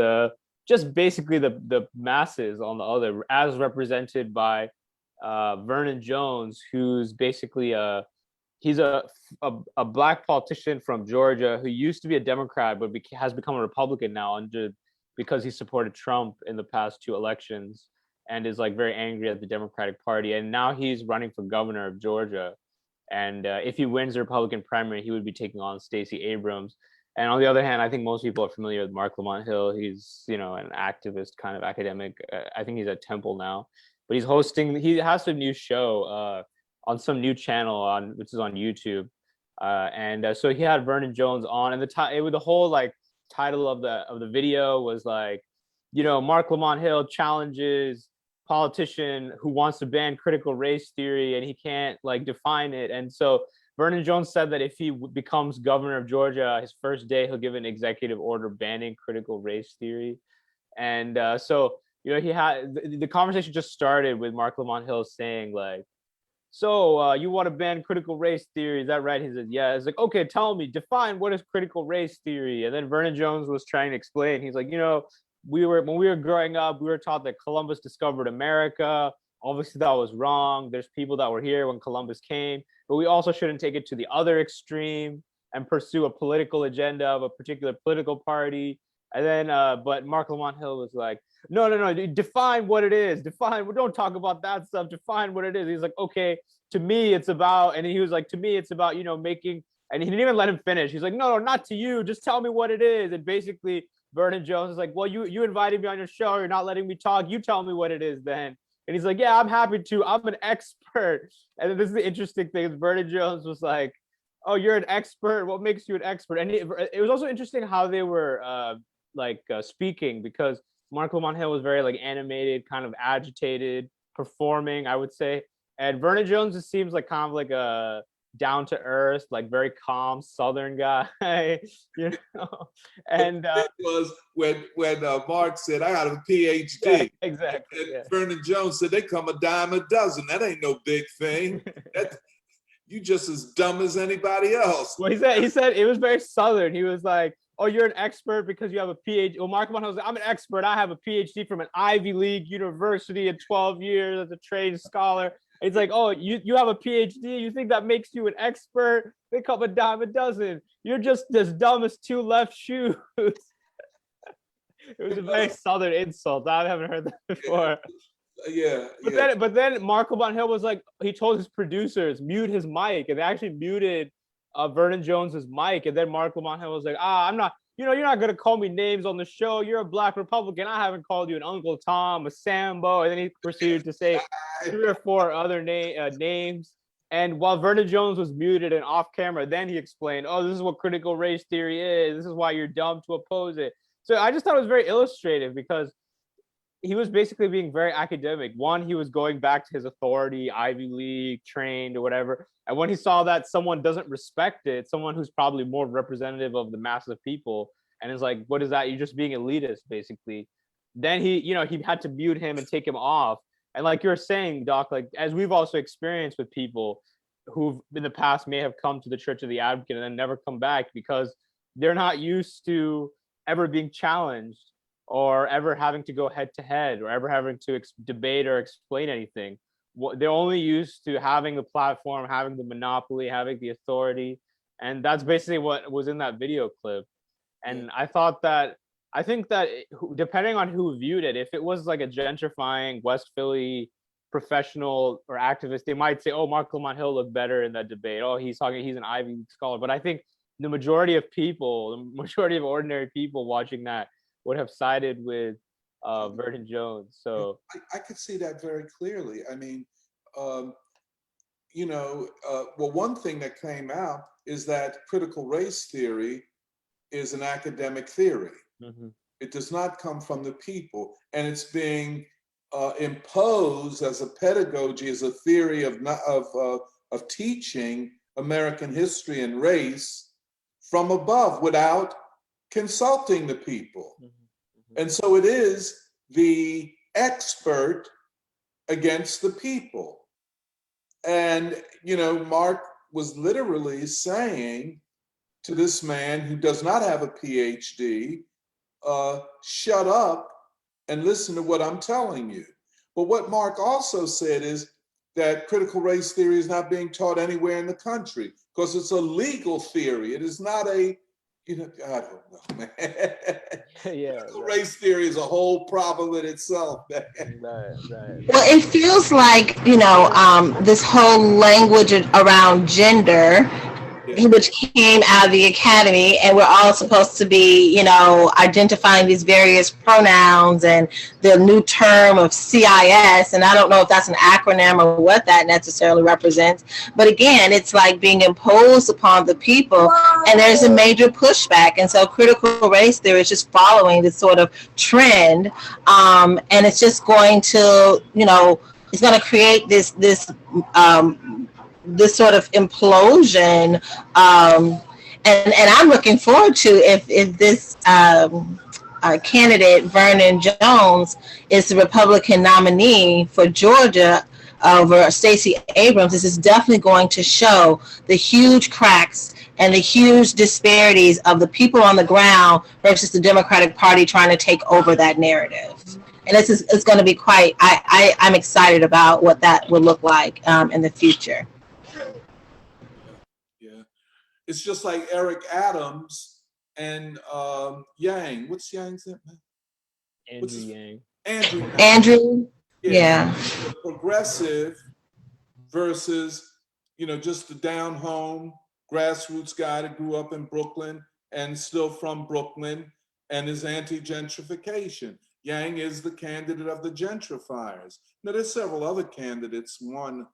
just basically the masses on the other, as represented by Vernon Jones, who's basically he's a black politician from Georgia who used to be a Democrat but has become a Republican now because he supported Trump in the past 2 elections and is like very angry at the Democratic Party, and now he's running for governor of Georgia. And if he wins the Republican primary, he would be taking on Stacey Abrams. And on the other hand, I think most people are familiar with Mark Lamont Hill. He's, you know, an activist kind of academic. I think he's at Temple now, but he has a new show on some new channel which is on YouTube. So he had Vernon Jones on, and the whole like title of the video was like, you know, Mark Lamont Hill challenges politician who wants to ban critical race theory and he can't like define it. And so Vernon Jones said that if he becomes governor of Georgia, his first day he'll give an executive order banning critical race theory. And so, you know, he had the conversation just started with Mark Lamont Hill saying like, so you want to ban critical race theory, is that right? He said, yeah. It's like, okay, tell me, define what is critical race theory. And then Vernon Jones was trying to explain. He's like, you know, when we were growing up, we were taught that Columbus discovered America. Obviously, that was wrong. There's people that were here when Columbus came, but we also shouldn't take it to the other extreme and pursue a political agenda of a particular political party. And then, but Mark Lamont Hill was like, no, define what it is. Don't talk about that stuff. Define what it is. He's like, okay, to me, it's about, and he was like, to me, it's about, you know, making, and he didn't even let him finish. He's like, no, not to you. Just tell me what it is. And basically, Vernon Jones is like, well, you invited me on your show. You're not letting me talk. You tell me what it is then. And he's like, yeah, I'm happy to. I'm an expert. And then this is the interesting thing is Vernon Jones was like, oh, you're an expert. What makes you an expert? And it was also interesting how they were speaking, because Mark Lamont Hill was very like animated, kind of agitated, performing, I would say. And Vernon Jones just seems like kind of like a down to earth, like very calm Southern guy, you know. And it was when Mark said, "I got a PhD." Yeah, exactly. And yeah. Vernon Jones said, "They come a dime a dozen. That ain't no big thing. You just as dumb as anybody else." Well, he said it was very Southern. He was like, "Oh, you're an expert because you have a PhD." Well, Mark Lamont was like, "I'm an expert. I have a PhD from an Ivy League university in 12 years as a trained scholar." It's like, oh, you have a PhD. You think that makes you an expert? They come a dime a dozen. You're just as dumb as 2 left shoes. It was a very Southern insult. I haven't heard that before. Yeah. But then Mark Lamont Hill was like, he told his producers mute his mic, and they actually muted Vernon Jones's mic. And then Mark Lamont Hill was like, I'm not. You know, you're not gonna call me names on the show. You're a black Republican. I haven't called you an Uncle Tom, a Sambo. And then he proceeded to say 3 or 4 other names. And while Vernon Jones was muted and off camera, then he explained, oh, this is what critical race theory is. This is why you're dumb to oppose it. So I just thought it was very illustrative because he was basically being very academic. One, he was going back to his authority, Ivy League trained or whatever. And when he saw that someone doesn't respect it, someone who's probably more representative of the mass of people, and is like, what is that? You're just being elitist, basically. Then he had to mute him and take him off. And like you're saying, Doc, like as we've also experienced with people who've in the past may have come to the Church of the Advocate and then never come back because they're not used to ever being challenged or ever having to go head to head or ever having to debate or explain anything. They're only used to having the platform, having the monopoly, having the authority. And that's basically what was in that video clip. And I think that depending on who viewed it, if it was like a gentrifying West Philly professional or activist, they might say, oh, Mark Lamont Hill looked better in that debate. Oh, he's an Ivy League scholar. But I think the majority of ordinary people watching that would have sided with Vernon Jones. So I could see that very clearly. I mean, well, one thing that came out is that critical race theory is an academic theory. Mm-hmm. It does not come from the people, and it's being imposed as a pedagogy, as a theory of teaching American history and race from above without consulting the people. And so it is the expert against the people. And, you know, Mark was literally saying to this man who does not have a PhD, shut up and listen to what I'm telling you. But what Mark also said is that critical race theory is not being taught anywhere in the country because it's a legal theory. It is not a, you know, I don't know, man. Yeah, Critical race theory is a whole problem in itself, man. Right. Well, it feels like, you know, this whole language around gender, which came out of the academy, and we're all supposed to be, you know, identifying these various pronouns and the new term of CIS, and I don't know if that's an acronym or what that necessarily represents, but again, it's like being imposed upon the people, and there's a major pushback, and so critical race theory is just following this sort of trend, and it's just going to, you know, it's going to create this sort of implosion, and I'm looking forward to if this candidate Vernon Jones is the Republican nominee for Georgia over Stacey Abrams. This is definitely going to show the huge cracks and the huge disparities of the people on the ground versus the Democratic Party trying to take over that narrative. And it's going to be quite, I'm excited about what that would look like in the future. It's just like Eric Adams and Yang. What's Yang's name? Andrew Yang. Andrew. Yeah. The progressive versus, you know, just the down home grassroots guy that grew up in Brooklyn and still from Brooklyn and is anti-gentrification. Yang is the candidate of the gentrifiers. Now, there's several other candidates. One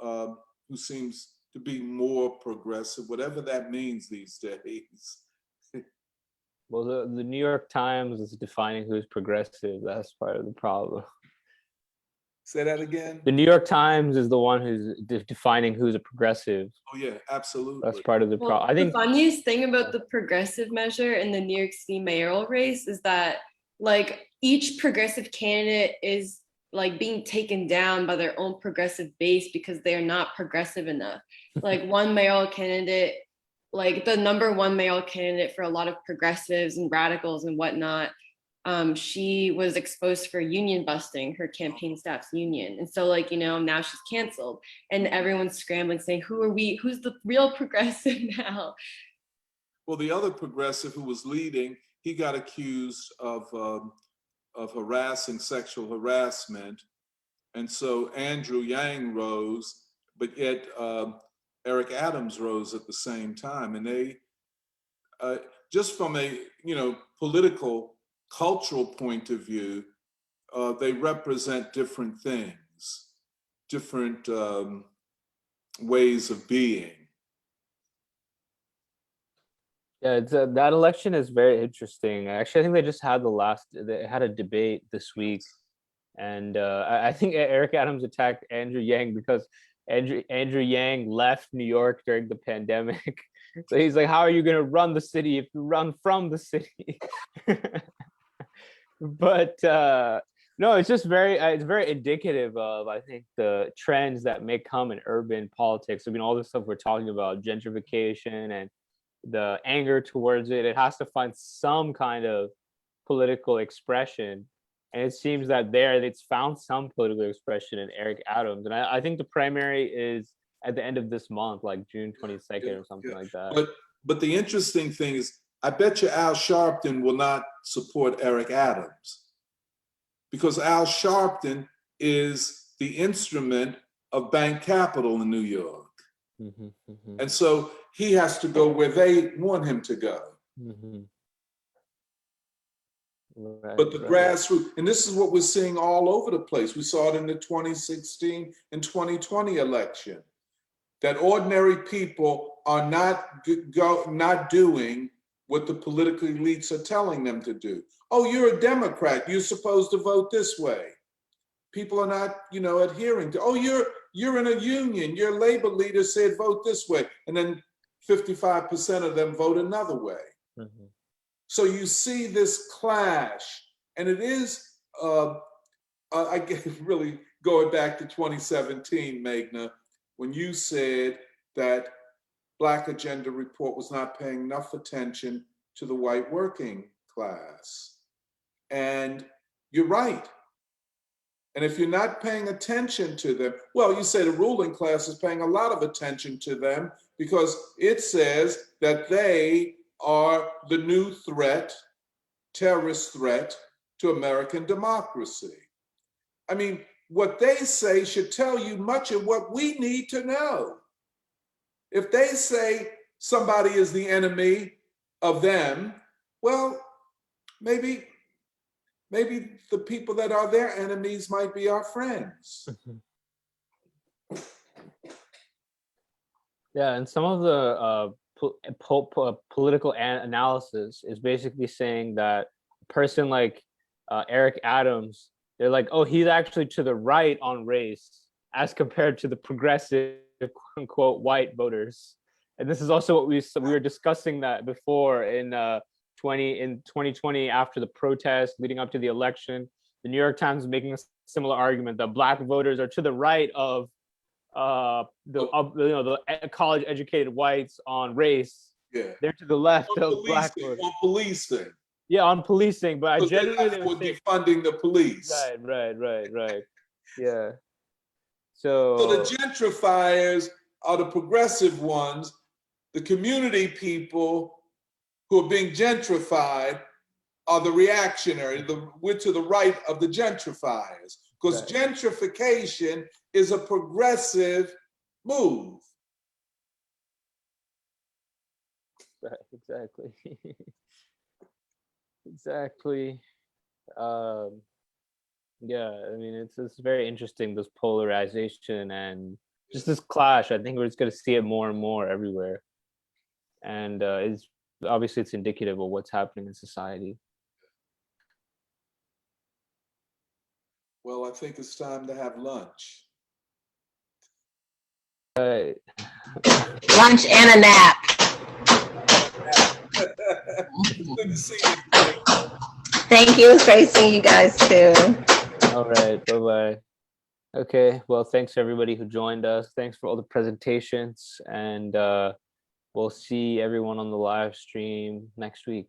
who seems to be more progressive, whatever that means these days. Well, the New York Times is defining who's progressive. That's part of the problem. Say that again? The New York Times is the one who's defining who's a progressive. Oh yeah, absolutely. That's part of the problem. I think the funniest thing about the progressive measure in the New York City mayoral race is that like each progressive candidate is like being taken down by their own progressive base because they are not progressive enough. Like one mayoral candidate, like the number one mayoral candidate for a lot of progressives and radicals and whatnot, she was exposed for union busting, her campaign staff's union. And so like, you know, now she's canceled and everyone's scrambling saying, who's the real progressive now? Well, the other progressive who was leading, he got accused of harassing, sexual harassment. And so Andrew Yang rose, but yet Eric Adams rose at the same time. And they, just from a, you know, political, cultural point of view, they represent different things, different ways of being. Yeah, that election is very interesting. Actually, I think they just had they had a debate this week, and I think Eric Adams attacked Andrew Yang because Andrew Yang left New York during the pandemic. So he's like, how are you going to run the city if you run from the city? But no, it's just it's very indicative of, I think, the trends that may come in urban politics. I mean, all the stuff we're talking about, gentrification and the anger towards it, it has to find some kind of political expression. And it seems that it's found some political expression in Eric Adams. And I think the primary is at the end of this month, like June 22nd or something like that. But the interesting thing is, I bet you Al Sharpton will not support Eric Adams because Al Sharpton is the instrument of bank capital in New York. Mm-hmm, mm-hmm. And so he has to go where they want him to go. Mm-hmm. Right, but the grassroots, and this is what we're seeing all over the place. We saw it in the 2016 and 2020 election, that ordinary people are not doing what the political elites are telling them to do. Oh, you're a Democrat, you're supposed to vote this way. People are not, adhering to, oh, you're in a union, your labor leader said vote this way, and then 55% of them vote another way. Mm-hmm. So you see this clash, and it is, I get really going back to 2017, Meghna, when you said that Black Agenda Report was not paying enough attention to the white working class. And you're right. And if you're not paying attention to them, well, you say the ruling class is paying a lot of attention to them because it says that they are the new threat, terrorist threat to American democracy. I mean, what they say should tell you much of what we need to know. If they say somebody is the enemy of them, well, maybe the people that are their enemies might be our friends. Yeah, and some of the political analysis is basically saying that a person like Eric Adams, they're like, oh, he's actually to the right on race as compared to the progressive, quote unquote, white voters. And this is also what we were discussing that before in 2020 after the protest leading up to the election. The New York Times is making a similar argument that Black voters are to the right of the college educated whites on race. Yeah, they're to the left of Black voters. On policing. Yeah, on policing, but I genuinely would be defunding the police. Right. Yeah. So the gentrifiers are the progressive ones. The community people who are being gentrified are the reactionary. We're to the right of the gentrifiers because gentrification is a progressive move. Right, exactly. Exactly. Yeah, I mean, it's very interesting, this polarization and just this clash. I think we're just going to see it more and more everywhere. And it's indicative of what's happening in society. Well, I think it's time to have lunch. Lunch and a nap. Good to see you. Thank you. It's great seeing you guys too. All right. Bye-bye. Okay. Well, thanks to everybody who joined us. Thanks for all the presentations. And we'll see everyone on the live stream next week.